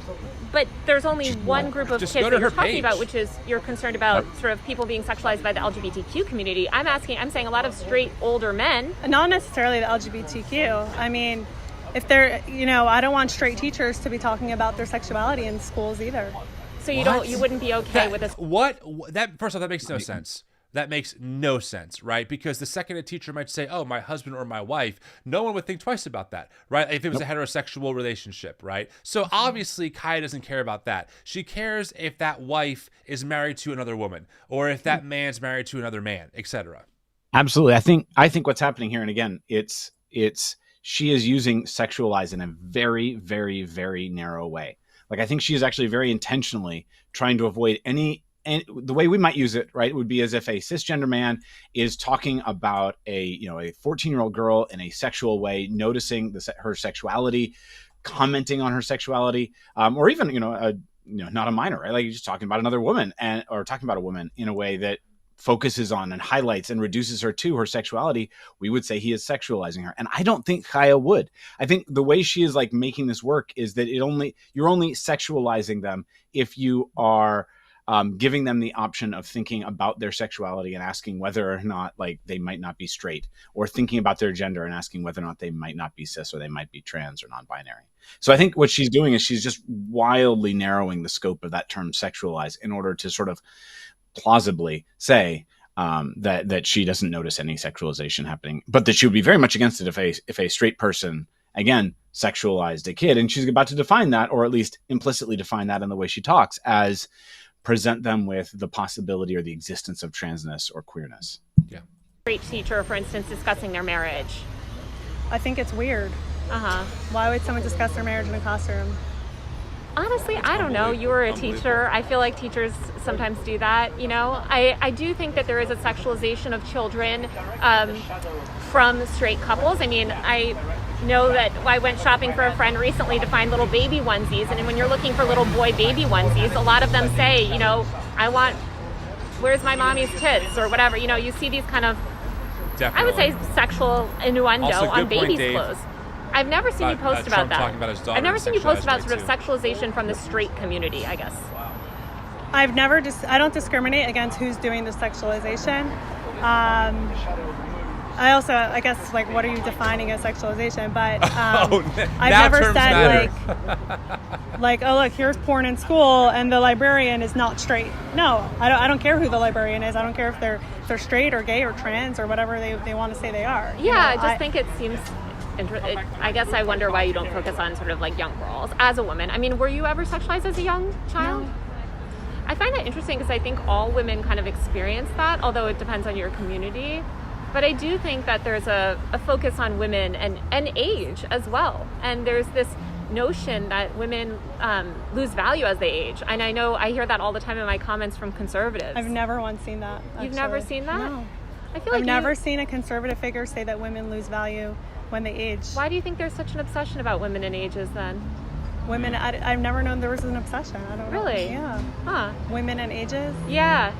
but there's only one group of kids that you're talking about, which is you're concerned about sort of people being sexualized by the LGBTQ community. I'm saying a lot of straight older men. Not necessarily the LGBTQ. I mean, if they're, I don't want straight teachers to be talking about their sexuality in schools either. So you wouldn't be okay with this? First off, that makes no sense. That makes no sense, right? Because the second a teacher might say, oh, my husband or my wife, no one would think twice about that, right? If it was a heterosexual relationship, right? So obviously, Kaia doesn't care about that. She cares if that wife is married to another woman or if that man's married to another man, etc. Absolutely. I think what's happening here, and again, it's she is using sexualize in a very, very, very narrow way. Like I think she is actually very intentionally trying to avoid and the way we might use it, right, would be as if a cisgender man is talking about a 14-year-old girl in a sexual way, noticing her sexuality, commenting on her sexuality, or even not a minor, right? Like you're just talking about another woman or talking about a woman in a way that focuses on and highlights and reduces her to her sexuality. We would say he is sexualizing her, and I don't think Kaia would. I think the way she is like making this work is that you're only sexualizing them if you are giving them the option of thinking about their sexuality and asking whether or not like they might not be straight, or thinking about their gender and asking whether or not they might not be cis or they might be trans or non-binary. So I think what she's doing is she's just wildly narrowing the scope of that term sexualize in order to sort of plausibly say, that she doesn't notice any sexualization happening, but that she would be very much against it if a straight person, again, sexualized a kid. And she's about to define that, or at least implicitly define that in the way she talks, as present them with the possibility or the existence of transness or queerness. Yeah. Great teacher, for instance, discussing their marriage. I think it's weird. Uh-huh. Why would someone discuss their marriage in a classroom? Honestly, I don't know. You were a teacher. I feel like teachers sometimes do that, you know. I do think that there is a sexualization of children from straight couples. I mean, I know that I went shopping for a friend recently to find little baby onesies, and when you're looking for little boy baby onesies, a lot of them say, you know, I want, where's my mommy's tits, or whatever. You know, you see these kind of, Definitely. I would say, sexual innuendo Also, on good point, baby's Dave. clothes. I've never seen you post about Trump that. talking about his daughter I've never in seen you post sexualized about way, sort of too. sexualization from the straight community, I guess. I've never I don't discriminate against who's doing the sexualization. I also, I guess, like, what are you defining as sexualization? But I've never said like, oh, look, here's porn in school, and the librarian is not straight. No, I don't care who the librarian is. I don't care if they're straight or gay or trans or whatever they want to say they are. Yeah, I just think it seems. I guess I wonder why you don't focus on sort of like young girls as a woman. I mean, were you ever sexualized as a young child? No. I find that interesting because I think all women kind of experience that, although it depends on your community. But I do think that there's a focus on women and age as well. And there's this notion that women lose value as they age. And I know I hear that all the time in my comments from conservatives. I've never once seen that. Actually. You've never seen that? No. I feel like I've never seen a conservative figure say that women lose value when they age. Why do you think there's such an obsession about women and ages then? Women, I've never known there was an obsession. I don't know. Really? Yeah. Huh. Women and ages? Yeah.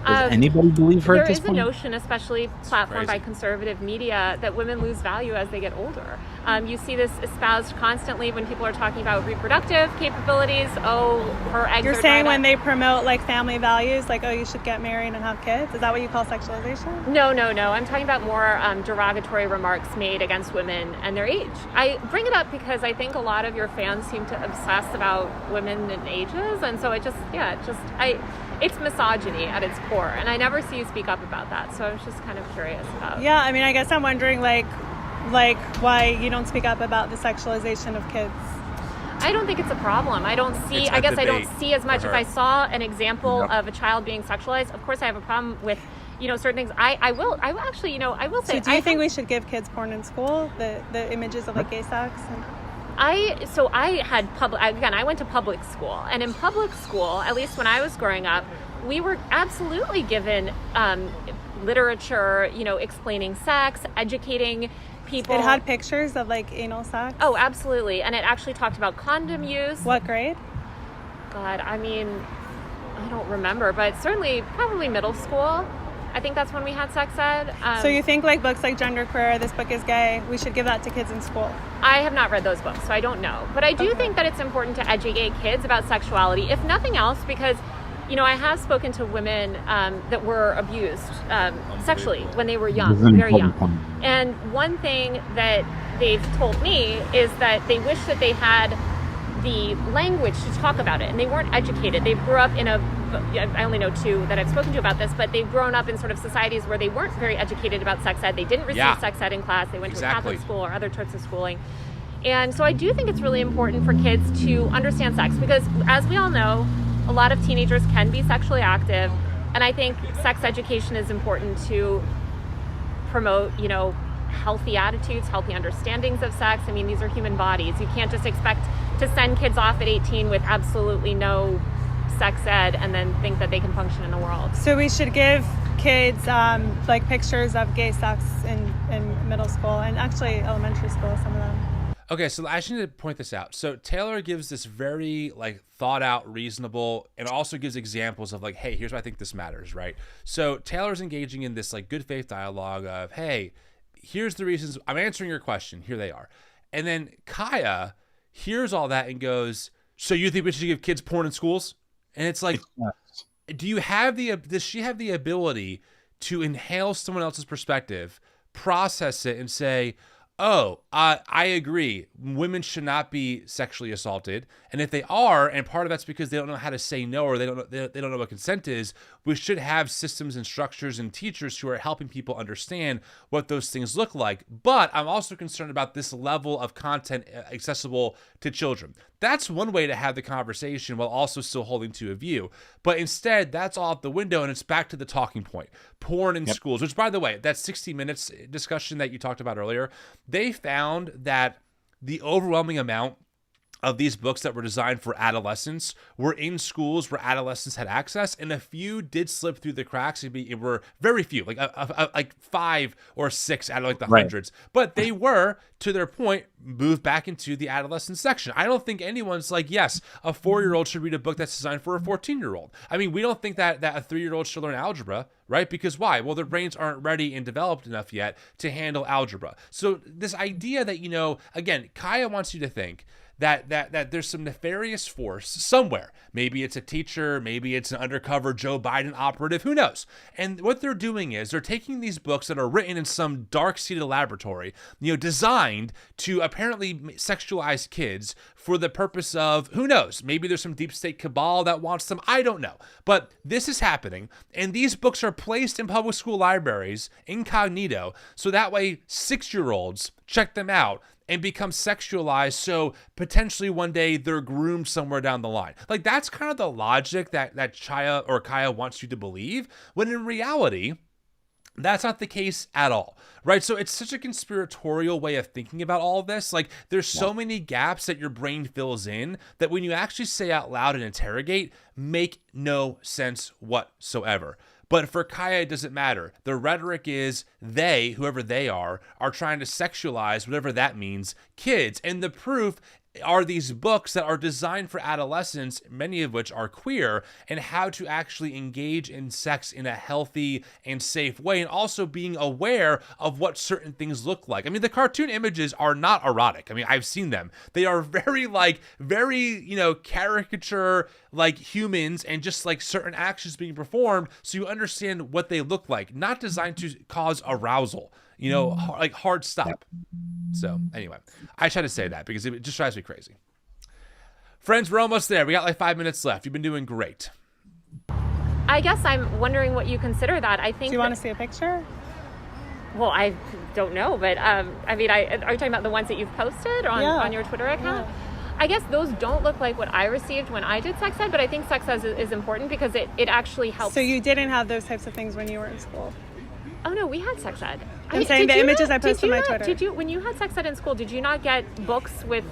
Does anybody believe her There at this is a point? notion, especially platformed by crazy. conservative media, that women lose value as they get older. You see this espoused constantly when people are talking about reproductive capabilities. Oh, her eggs You're are saying dried when up. they promote like family values, like, oh, you should get married and have kids? Is that what you call sexualization? No. I'm talking about more derogatory remarks made against women and their age. I bring it up because I think a lot of your fans seem to obsess about women and ages, and so it's misogyny at its core, and I never see you speak up about that. So I was just kind of curious about. Yeah, I mean, I guess I'm wondering like why you don't speak up about the sexualization of kids. I don't think it's a problem. I don't see. It's a I guess I don't debate see as much. for If her. I saw an example Yep. of a child being sexualized, of course I have a problem with, certain things. I will actually, I will say. So do you think we should give kids porn in school? The images of like gay sex? I went to public school, and in public school, at least when I was growing up, we were absolutely given literature, explaining sex, educating people. It had pictures of like anal sex? Oh, absolutely. And it actually talked about condom use. What grade? God, I mean, I don't remember, but certainly probably middle school. I think that's when we had sex ed. So you think like books like Genderqueer, This Book is Gay, we should give that to kids in school? I have not read those books, so I don't know. But I do think that it's important to educate kids about sexuality, if nothing else, because, I have spoken to women that were abused sexually when they were young, very young. And one thing that they've told me is that they wish that they had the language to talk about it, and they weren't educated. They grew up I only know two that I've spoken to about this, but they've grown up in sort of societies where they weren't very educated about sex ed. They didn't receive sex ed in class. They went to a Catholic school or other types of schooling. And so I do think it's really important for kids to understand sex, because as we all know, a lot of teenagers can be sexually active, and I think sex education is important to promote, healthy attitudes, healthy understandings of sex. I mean, these are human bodies. You can't just expect to send kids off at 18 with absolutely no sex ed and then think that they can function in the world. So we should give kids like pictures of gay sex in middle school and actually elementary school, some of them. Okay, so I just need to point this out. So Taylor gives this very thought out, reasonable, and also gives examples of hey, here's why I think this matters, right? So Taylor's engaging in this good faith dialogue of, hey, here's the reasons. I'm answering your question. Here they are. And then Kaia hears all that and goes, so you think we should give kids porn in schools? And it's does she have the ability to inhale someone else's perspective, process it, and say, I agree. Women should not be sexually assaulted, and if they are, and part of that's because they don't know how to say no, or they don't know what consent is, we should have systems and structures and teachers who are helping people understand what those things look like. But I'm also concerned about this level of content accessible to children. That's one way to have the conversation while also still holding to a view. But instead, that's all out the window, and it's back to the talking point. Porn in schools, which, by the way, that 60 Minutes discussion that you talked about earlier, they found that the overwhelming amount of these books that were designed for adolescents were in schools where adolescents had access, and a few did slip through the cracks. It were very few, like 5 or 6 out of like the hundreds, but they were, to their point, moved back into the adolescent section. I don't think anyone's like, yes, a 4-year-old should read a book that's designed for a 14-year-old. I mean, we don't think that a 3-year-old should learn algebra, right? Because why? Well, their brains aren't ready and developed enough yet to handle algebra. So this idea that, again, Kaia wants you to think that there's some nefarious force somewhere. Maybe it's a teacher, maybe it's an undercover Joe Biden operative, who knows? And what they're doing is they're taking these books that are written in some dark-seated laboratory, designed to apparently sexualize kids for the purpose of, who knows, maybe there's some deep state cabal that wants them, I don't know. But this is happening, and these books are placed in public school libraries incognito, so that way 6-year-olds check them out and become sexualized, so potentially one day they're groomed somewhere down the line. Like, that's kind of the logic that Kaia wants you to believe, when in reality, that's not the case at all, right? So it's such a conspiratorial way of thinking about all of this. Like, there's so many gaps that your brain fills in that when you actually say out loud and interrogate, make no sense whatsoever. But for Kaia, it doesn't matter. The rhetoric is they, whoever they are trying to sexualize, whatever that means, kids. And the proof are these books that are designed for adolescents, many of which are queer, and how to actually engage in sex in a healthy and safe way, and also being aware of what certain things look like. I mean, the cartoon images are not erotic. I mean, I've seen them. They are very caricature like humans, and just like certain actions being performed so you understand what they look like, not designed to cause arousal. Like hard stop. So anyway, I try to say that because it just drives me crazy. Friends, we're almost there. We got like 5 minutes left. You've been doing great. I guess I'm wondering what you consider that. I think. Do you want to see a picture? Well, I don't know, but are you talking about the ones that you've posted on your Twitter account? Yeah. I guess those don't look like what I received when I did sex ed, but I think sex ed is important because it actually helps. So you didn't have those types of things when you were in school? Oh no, we had sex ed. I'm saying the images I posted on my Twitter. When you had sex ed in school, did you not get books with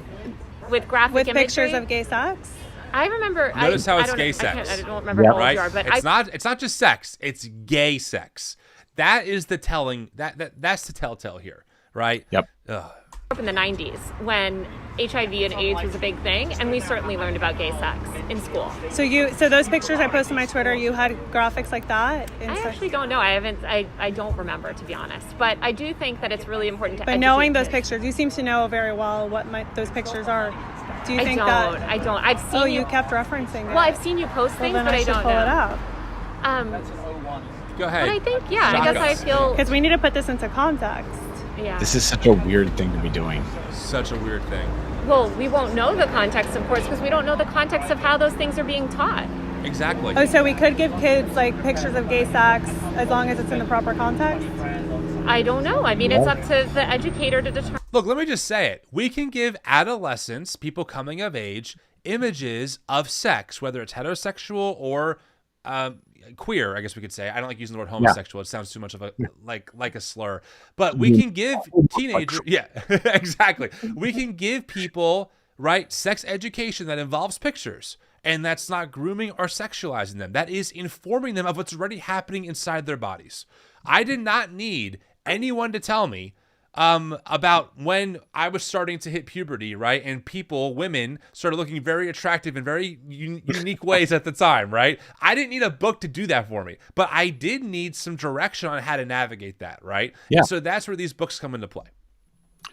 graphic with imagery? Pictures of gay sex? I remember. Notice how it's gay sex. I don't remember how old you are, but it's not just sex. It's gay sex. That is the telling. That's the telltale here, right? Yep. Up in the 90s when HIV and AIDS was a big thing, and we certainly learned about gay sex in school. So those pictures I posted on my Twitter, you had graphics like that? I actually don't know. I don't remember, to be honest. But I do think that it's really important to. But knowing those pictures, you seem to know very well what those pictures are. Do you think that? I don't. I've seen. Oh, you kept referencing it. Well, I've seen you post things, but I don't know. Pull it up. Go ahead. But I think, I guess I feel because we need to put this into context. Yeah. This is such a weird thing to be doing. Such a weird thing. Well, we won't know the context, of course, because we don't know the context of how those things are being taught. Exactly. Oh, so we could give kids like pictures of gay sex as long as it's in the proper context? I don't know. I mean, it's up to the educator to determine. Look, let me just say it. We can give adolescents, people coming of age, images of sex, whether it's heterosexual or queer, I guess we could say. I don't like using the word homosexual. It sounds too much of a like a slur. But we can give teenagers, exactly. We can give people, right, sex education that involves pictures. And that's not grooming or sexualizing them. That is informing them of what's already happening inside their bodies. I did not need anyone to tell me about when I was starting to hit puberty, right? And women started looking very attractive in very unique ways at the time, right? I didn't need a book to do that for me, but I did need some direction on how to navigate that, right? Yeah. And so that's where these books come into play.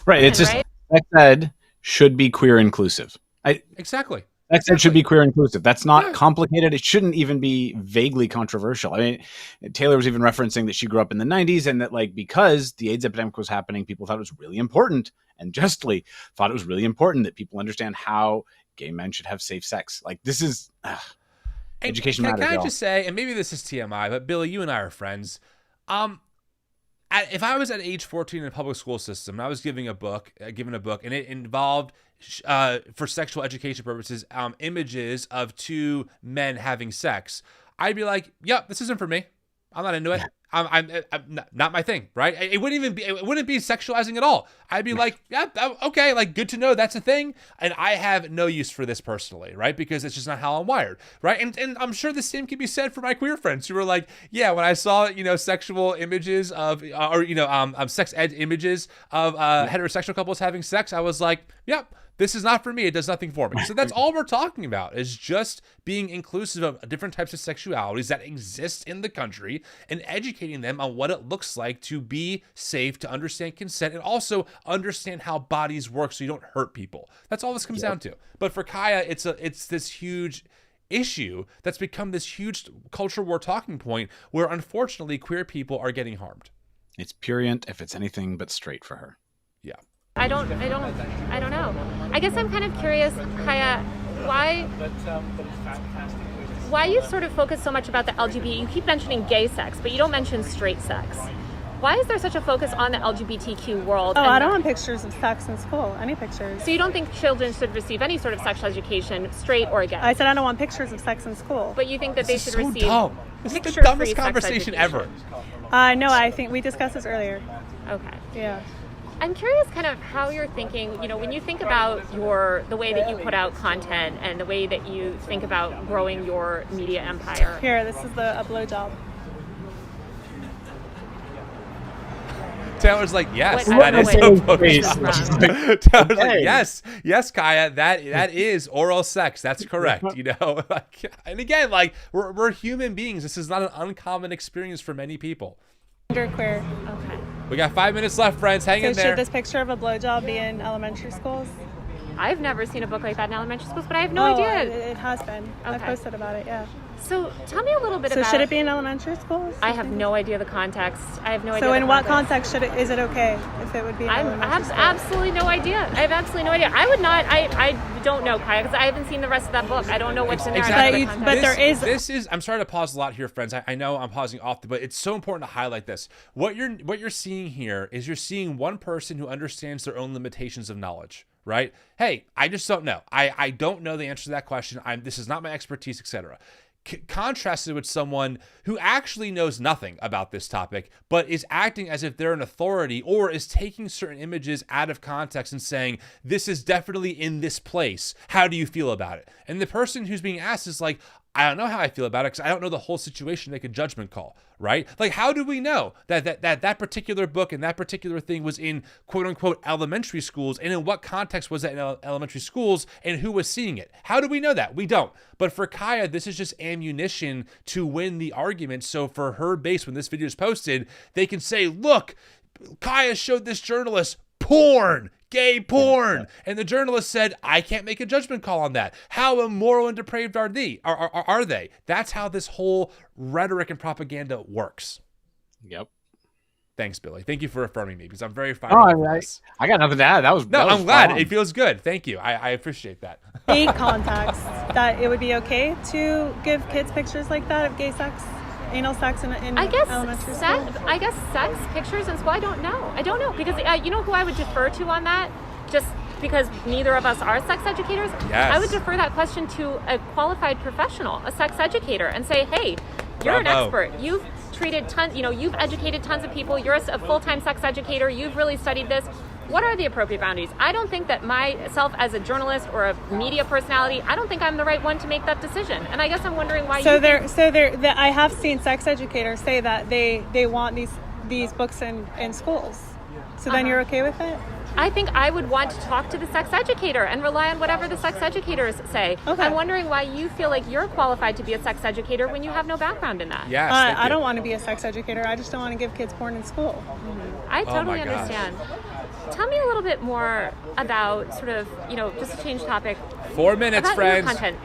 Right. It's just, sex ed should be queer inclusive. Exactly. That said, should be queer inclusive. That's not complicated. It shouldn't even be vaguely controversial. I mean, Taylor was even referencing that she grew up in the 90s and that, like, because the AIDS epidemic was happening, people thought it was really important, and justly thought it was really important, that people understand how gay men should have safe sex. Like, this is education matters. Can I just say, and maybe this is TMI, but Billy, you and I are friends. If I was at age 14 in a public school system and I was given a book, and it involved, for sexual education purposes, images of two men having sex, I'd be like, "Yep, this isn't for me. I'm not into it. I'm not my thing." Right? It wouldn't be sexualizing at all. I'd be like, "Yeah, okay, like, good to know that's a thing." And I have no use for this personally, right? Because it's just not how I'm wired, right? And I'm sure the same can be said for my queer friends who are like, "Yeah, when I saw, sexual images of, sex ed images of heterosexual couples having sex, I was like, yep. This is not for me. It does nothing for me." So that's all we're talking about, is just being inclusive of different types of sexualities that exist in the country and educating them on what it looks like to be safe, to understand consent, and also understand how bodies work so you don't hurt people. That's all this comes down to. But for Kaia, it's this huge issue that's become this huge culture war talking point where, unfortunately, queer people are getting harmed. It's prurient if it's anything but straight for her. Yeah. I don't know. I guess I'm kind of curious, Kaia, why you sort of focus so much about the LGBT. You keep mentioning gay sex, but you don't mention straight sex. Why is there such a focus on the LGBTQ world? Oh, I don't want pictures of sex in school. Any pictures. So you don't think children should receive any sort of sexual education, straight or gay? I said I don't want pictures of sex in school. But you think that they should receive dumb. This is the picture-free dumbest sex conversation education? ever. No, I think we discussed this earlier. Okay. Yeah. I'm curious kind of how you're thinking, when you think about the way that you put out content and the way that you think about growing your media empire. Here, this is a blowjob. Taylor's like, yes, What- that is wait, a wait. blowjob. Taylor's like, yes, Kaia, that is oral sex. That's correct. And again, like, we're human beings. This is not an uncommon experience for many people. Genderqueer. Okay. We got 5 minutes left, friends. Hang in So there. should this picture of a blowjob be in elementary schools? I've never seen a book like that in elementary schools, but I have no idea. It has been. I Okay. posted about it, yeah. So tell me a little bit So about. should it be in elementary schools? I have no idea the context. I have no idea. So the in what context context is it okay if it would be in I elementary have schools? absolutely no idea. I have absolutely no idea. I would not. I don't know, Kaia, because I haven't seen the rest of that book. I don't know what's in there. Exactly. But there is. This is. I'm sorry to pause a lot here, friends. I know I'm pausing often, but it's so important to highlight this. What you're seeing here is you're seeing one person who understands their own limitations of knowledge. Right? Hey, I just don't know. I don't know the answer to that question. This is not my expertise, etc. Contrasted with someone who actually knows nothing about this topic, but is acting as if they're an authority, or is taking certain images out of context and saying, this is definitely in this place. How do you feel about it? And the person who's being asked is like, I don't know how I feel about it because I don't know the whole situation to make a judgment call, right? Like, how do we know that particular book and that particular thing was in quote unquote elementary schools, and in what context was that in elementary schools, and who was seeing it? How do we know that? We don't. But for Kaia, this is just ammunition to win the argument. So for her base, when this video is posted, they can say, look, Kaia showed this journalist porn. Gay porn. And the journalist said, I can't make a judgment call on that. How immoral and depraved are they? Are they? That's how this whole rhetoric and propaganda works. Yep. Thanks, Billy. Thank you for affirming me, because I'm very fine with this. I got nothing to add. I'm glad. It feels good. Thank you. I appreciate that. Gay context, that it would be okay to give kids pictures like that of gay sex, anal sex in elementary school? I guess sex pictures in school. I don't know because you know who I would defer to on that, just because neither of us are sex educators. Yes. I would defer that question to a qualified professional, a sex educator, and say, hey, you're an Bravo. expert. You've treated tons. You've educated tons of people. You're a full-time sex educator. You've really studied this. What are the appropriate boundaries? I don't think that myself as a journalist or a media personality, I don't think I'm the right one to make that decision. And I guess I'm wondering why I have seen sex educators say that they want these books in schools. So then you're okay with it? I think I would want to talk to the sex educator and rely on whatever the sex educators say. Okay. I'm wondering why you feel like you're qualified to be a sex educator when you have no background in that. Yes. I don't want to be a sex educator. I just don't want to give kids porn in school. I totally my gosh. understand. Tell me a little bit more about sort of, just to change topic, 4 minutes, about friends. your content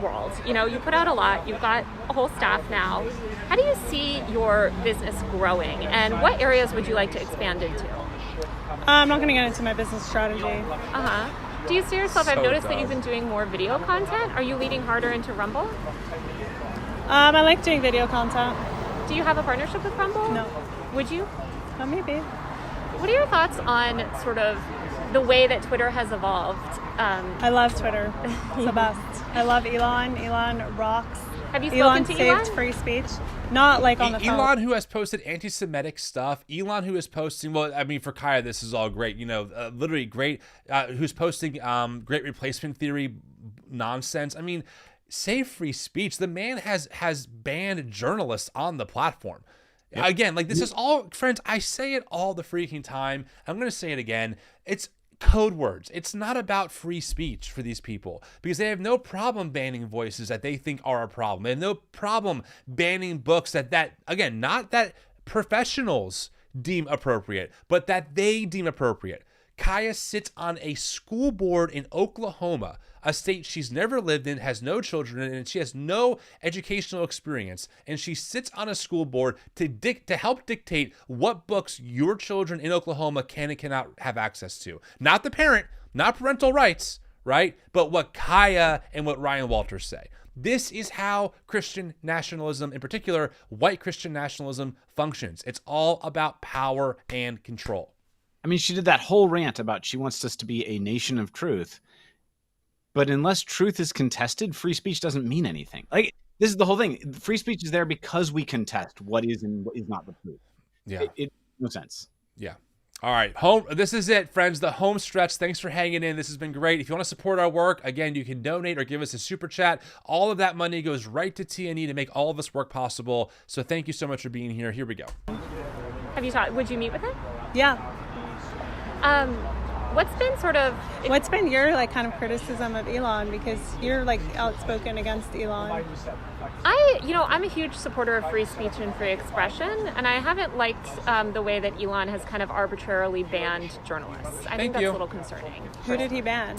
world. You put out a lot. You've got a whole staff now. How do you see your business growing, and what areas would you like to expand into? I'm not going to get into my business strategy. Do you see yourself? I've noticed that dumb. you've been doing more video content. Are you leading harder into Rumble? I like doing video content. Do you have a partnership with Rumble? No. Would you? Maybe. What are your thoughts on sort of the way that Twitter has evolved? I love Twitter. It's the best. I love Elon. Elon rocks. Have you spoken to saved Elon? free speech. Not like on the phone. Elon, who has posted anti-Semitic stuff. Elon, who is posting, well, I mean, for Kaia, this is all great. Literally great. Who's posting great replacement theory nonsense. I mean, save free speech. The man has banned journalists on the platform. Yep. Again, like this is all, friends, I say it all the freaking time. I'm going to say it again. It's code words. It's not about free speech for these people because they have no problem banning voices that they think are a problem. They have no problem banning books that again, not that professionals deem appropriate, but that they deem appropriate. Kaia sits on a school board in Oklahoma, a state she's never lived in, has no children in, and she has no educational experience. And she sits on a school board to help dictate what books your children in Oklahoma can and cannot have access to. Not the parent, not parental rights, right? But what Kaia and what Ryan Walters say. This is how Christian nationalism, in particular, white Christian nationalism, functions. It's all about power and control. I mean, she did that whole rant about she wants us to be a nation of truth. But unless truth is contested, free speech doesn't mean anything. Like, this is the whole thing. Free speech is there because we contest what is and what is not the truth. Yeah. It no sense. Yeah. All right. This is it, friends. The home stretch. Thanks for hanging in. This has been great. If you want to support our work, again, you can donate or give us a super chat. All of that money goes right to TNE to make all of this work possible. So thank you so much for being here. Here we go. Would you meet with him? Yeah. What's been your kind of criticism of Elon, because you're outspoken against Elon? I'm a huge supporter of free speech and free expression, and I haven't liked the way that Elon has kind of arbitrarily banned journalists. I think that's a little concerning. Who did he ban?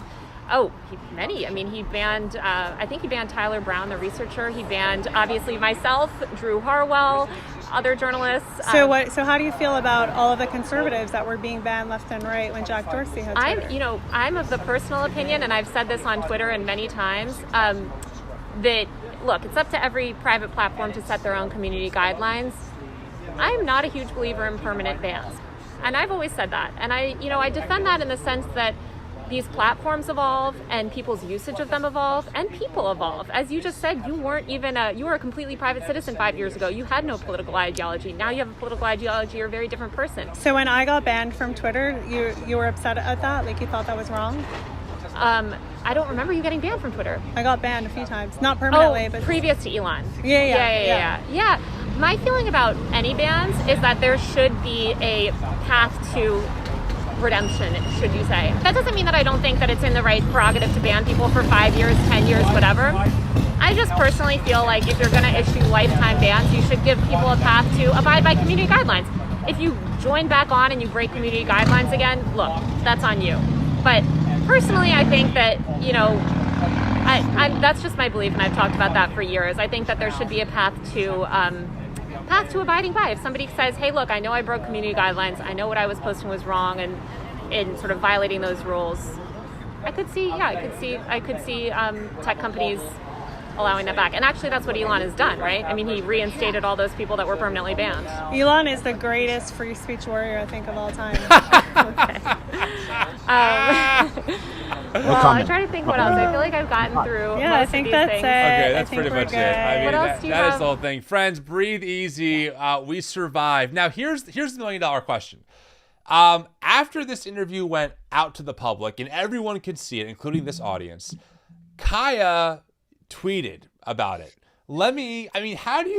Oh, many. I mean, he banned, I think he banned Tyler Brown, the researcher. He banned, obviously, myself, Drew Harwell, other journalists. So how do you feel about all of the conservatives that were being banned left and right when Jack Dorsey had Twitter? I'm of the personal opinion, and I've said this on Twitter and many times, that, look, it's up to every private platform to set their own community guidelines. I'm not a huge believer in permanent bans. And I've always said that. And I defend that in the sense that these platforms evolve and people's usage of them evolve and people evolve. As you just said, you were a completely private citizen 5 years ago. You had no political ideology. Now you have a political ideology. You're a very different person. So when I got banned from Twitter, you were upset at that? Like you thought that was wrong? I don't remember you getting banned from Twitter. I got banned a few times. Not permanently, but previous to Elon. Yeah. My feeling about any bans is that there should be a path to redemption, should you say. That doesn't mean that I don't think that it's in the right prerogative to ban people for 5 years, 10 years, whatever. I just personally feel like if you're going to issue lifetime bans, you should give people a path to abide by community guidelines. If you join back on and you break community guidelines again, look, that's on you. But personally, I think that, that's just my belief, and I've talked about that for years. I think that there should be a path to abiding by. If somebody says, hey, look, I know I broke community guidelines, I know what I was posting was wrong, and in sort of violating those rules, I could see tech companies allowing that back. And actually, that's what Elon has done, right? I mean, he reinstated all those people that were permanently banned. Elon is the greatest free speech warrior, I think, of all time. Well, I'm trying to think what else. I feel like I've gotten through most I think of these that's things. it. Okay, that's pretty much it. I mean, what else do you that have? is the whole thing. Friends, breathe easy. We survived. Now, here's the $1 million question. After this interview went out to the public and everyone could see it, including this audience, Kaia tweeted about it. How do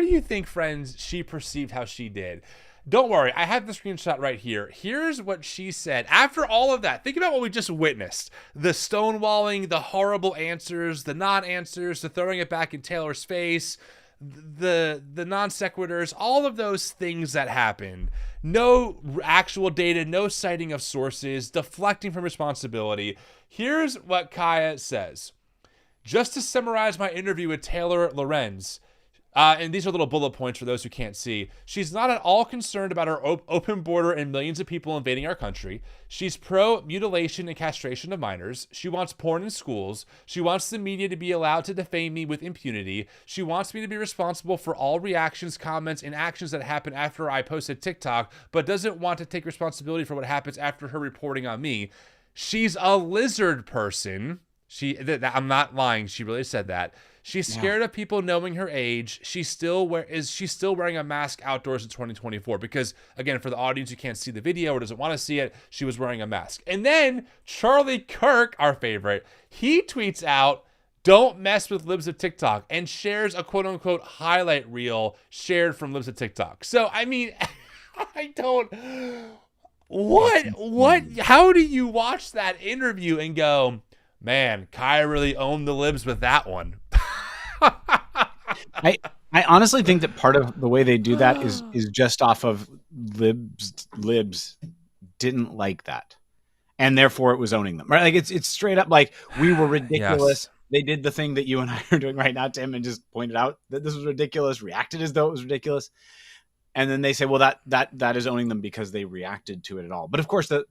you think, friends, she perceived how she did? Don't worry, I have the screenshot right here. Here's what she said. After all of that, think about what we just witnessed. The stonewalling, the horrible answers, the non-answers, the throwing it back in Taylor's face, the non sequiturs, all of those things that happened. No actual data, no citing of sources, deflecting from responsibility. Here's what Kaia says. Just to summarize my interview with Taylor Lorenz, and these are little bullet points for those who can't see. She's not at all concerned about our open border and millions of people invading our country. She's pro-mutilation and castration of minors. She wants porn in schools. She wants the media to be allowed to defame me with impunity. She wants me to be responsible for all reactions, comments, and actions that happen after I posted TikTok, but doesn't want to take responsibility for what happens after her reporting on me. She's a lizard person. I'm not lying. She really said that. She's scared of people knowing her age. She's still wearing a mask outdoors in 2024 because, again, for the audience who can't see the video or doesn't want to see it, she was wearing a mask. And then Charlie Kirk, our favorite, he tweets out, "Don't mess with Libs of TikTok," and shares a quote-unquote highlight reel shared from Libs of TikTok. So, I mean, I don't... What? How do you watch that interview and go, man, Kaia really owned the Libs with that one? I honestly think that part of the way they do that is just off of Libs didn't like that, and therefore it was owning them. Right? Like it's straight up like, we were ridiculous. Yes. They did the thing that you and I are doing right now, Tim, and just pointed out that this was ridiculous, reacted as though it was ridiculous, and then they say, well, that is owning them because they reacted to it at all. But of course, the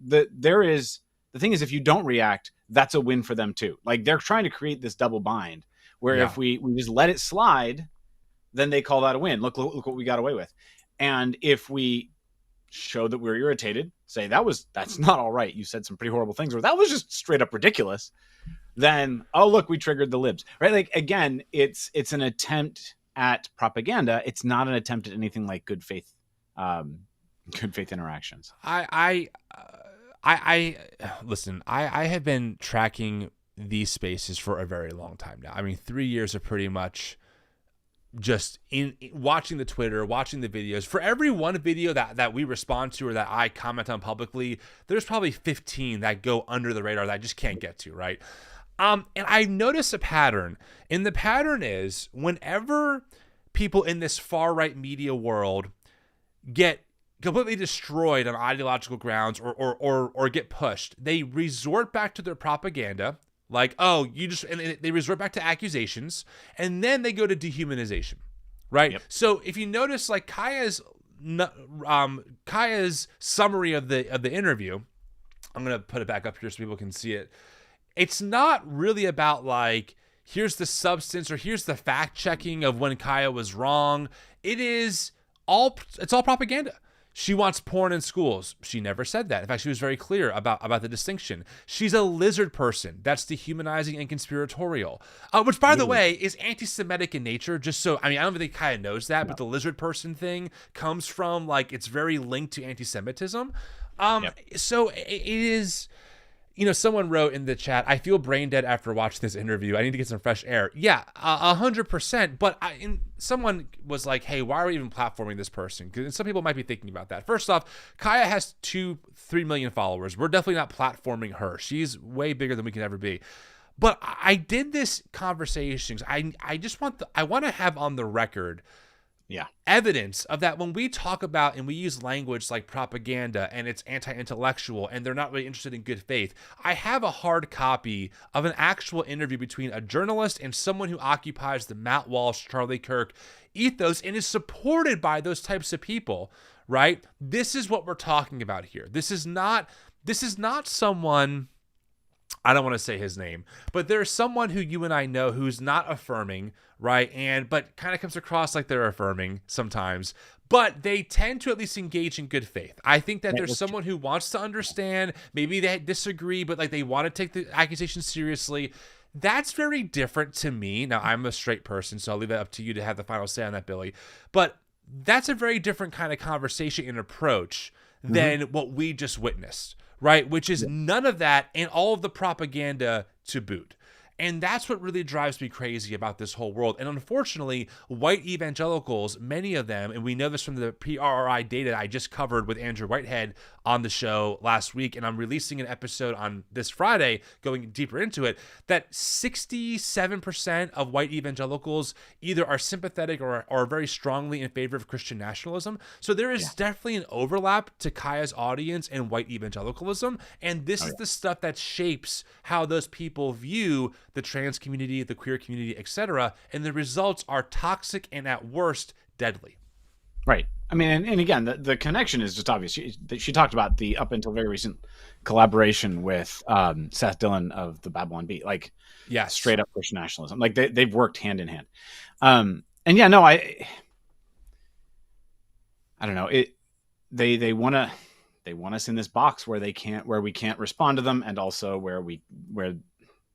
thing is, if you don't react, that's a win for them too. Like, they're trying to create this double bind where if we just let it slide, then they call that a win. Look what we got away with. And if we show that we're irritated, say that's not all right, you said some pretty horrible things, or that was just straight up ridiculous, then, oh, look, we triggered the Libs, right? Like, again, it's an attempt at propaganda. It's not an attempt at anything like good faith interactions. Listen, I have been tracking these spaces for a very long time now. I mean, 3 years are pretty much just in watching the Twitter, watching the videos. For every one video that we respond to or that I comment on publicly, there's probably 15 that go under the radar that I just can't get to, right? And I notice a pattern. And the pattern is, whenever people in this far-right media world get completely destroyed on ideological grounds or get pushed, they resort back to their propaganda, like, and they resort back to accusations, and then they go to dehumanization, right? Yep. So if you notice, like, Kaia's summary of the interview, I'm gonna put it back up here so people can see it. It's not really about, like, here's the substance or here's the fact checking of when Kaia was wrong. It's all propaganda. She wants porn in schools. She never said that. In fact, she was very clear about the distinction. She's a lizard person. That's dehumanizing and conspiratorial, which, by the way, is anti-Semitic in nature. Just so, I mean, I don't think Kaia knows that, but the lizard person thing comes from, like, it's very linked to anti-Semitism. So it is... You know, someone wrote in the chat, I feel brain dead after watching this interview. I need to get some fresh air. Yeah, 100%. But someone was like, hey, why are we even platforming this person? Because some people might be thinking about that. First off, Kaia has 2-3 million followers. We're definitely not platforming her. She's way bigger than we can ever be. But I did this conversation. I want to have on the record evidence of that when we talk about and we use language like propaganda and it's anti-intellectual and they're not really interested in good faith. I have a hard copy of an actual interview between a journalist and someone who occupies the Matt Walsh, Charlie Kirk ethos and is supported by those types of people, right? This is what we're talking about here. This is not someone... I don't want to say his name, but there's someone who you and I know who's not affirming, right? But kind of comes across like they're affirming sometimes, but they tend to at least engage in good faith. I think that there's someone who wants to understand, maybe they disagree, but like they want to take the accusation seriously. That's very different to me. Now, I'm a straight person, so I'll leave it up to you to have the final say on that, Billy. But that's a very different kind of conversation and approach than what we just witnessed. Right, which is none of that and all of the propaganda to boot. And that's what really drives me crazy about this whole world. And unfortunately, white evangelicals, many of them, and we know this from the PRRI data I just covered with Andrew Whitehead on the show last week, and I'm releasing an episode on this Friday going deeper into it, that 67% of white evangelicals either are sympathetic or are very strongly in favor of Christian nationalism. So there is definitely an overlap to Kaia's audience and white evangelicalism, and this is the stuff that shapes how those people view the trans community, the queer community, etc., and the results are toxic and at worst deadly. Right. I mean, and again, the connection is just obvious. She talked about the up until very recent collaboration with Seth Dillon of the Babylon Bee, like straight up Christian nationalism. Like they've worked hand in hand. And yeah, no, I don't know. They want us in this box where we can't respond to them, and also where we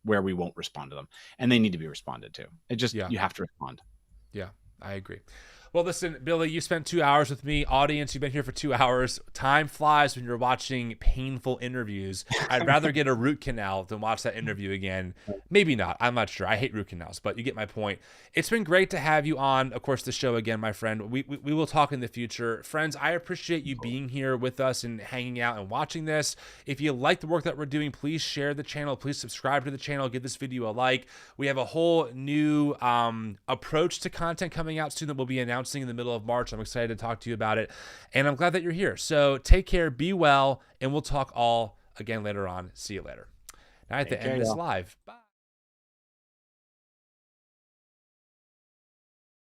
won't respond to them, and they need to be responded to. It just you have to respond. Yeah, I agree. Well, listen, Billy, you spent 2 hours with me. Audience, you've been here for 2 hours. Time flies when you're watching painful interviews. I'd rather get a root canal than watch that interview again. Maybe not. I'm not sure. I hate root canals, but you get my point. It's been great to have you on, of course, the show again, my friend. We will talk in the future. Friends, I appreciate you being here with us and hanging out and watching this. If you like the work that we're doing, please share the channel. Please subscribe to the channel. Give this video a like. We have a whole new approach to content coming out soon that we'll be announcing in the middle of March. I'm excited to talk to you about it, and I'm glad that you're here. So take care, be well, and we'll talk all again later on. See you later. Now I have to end this live. Bye.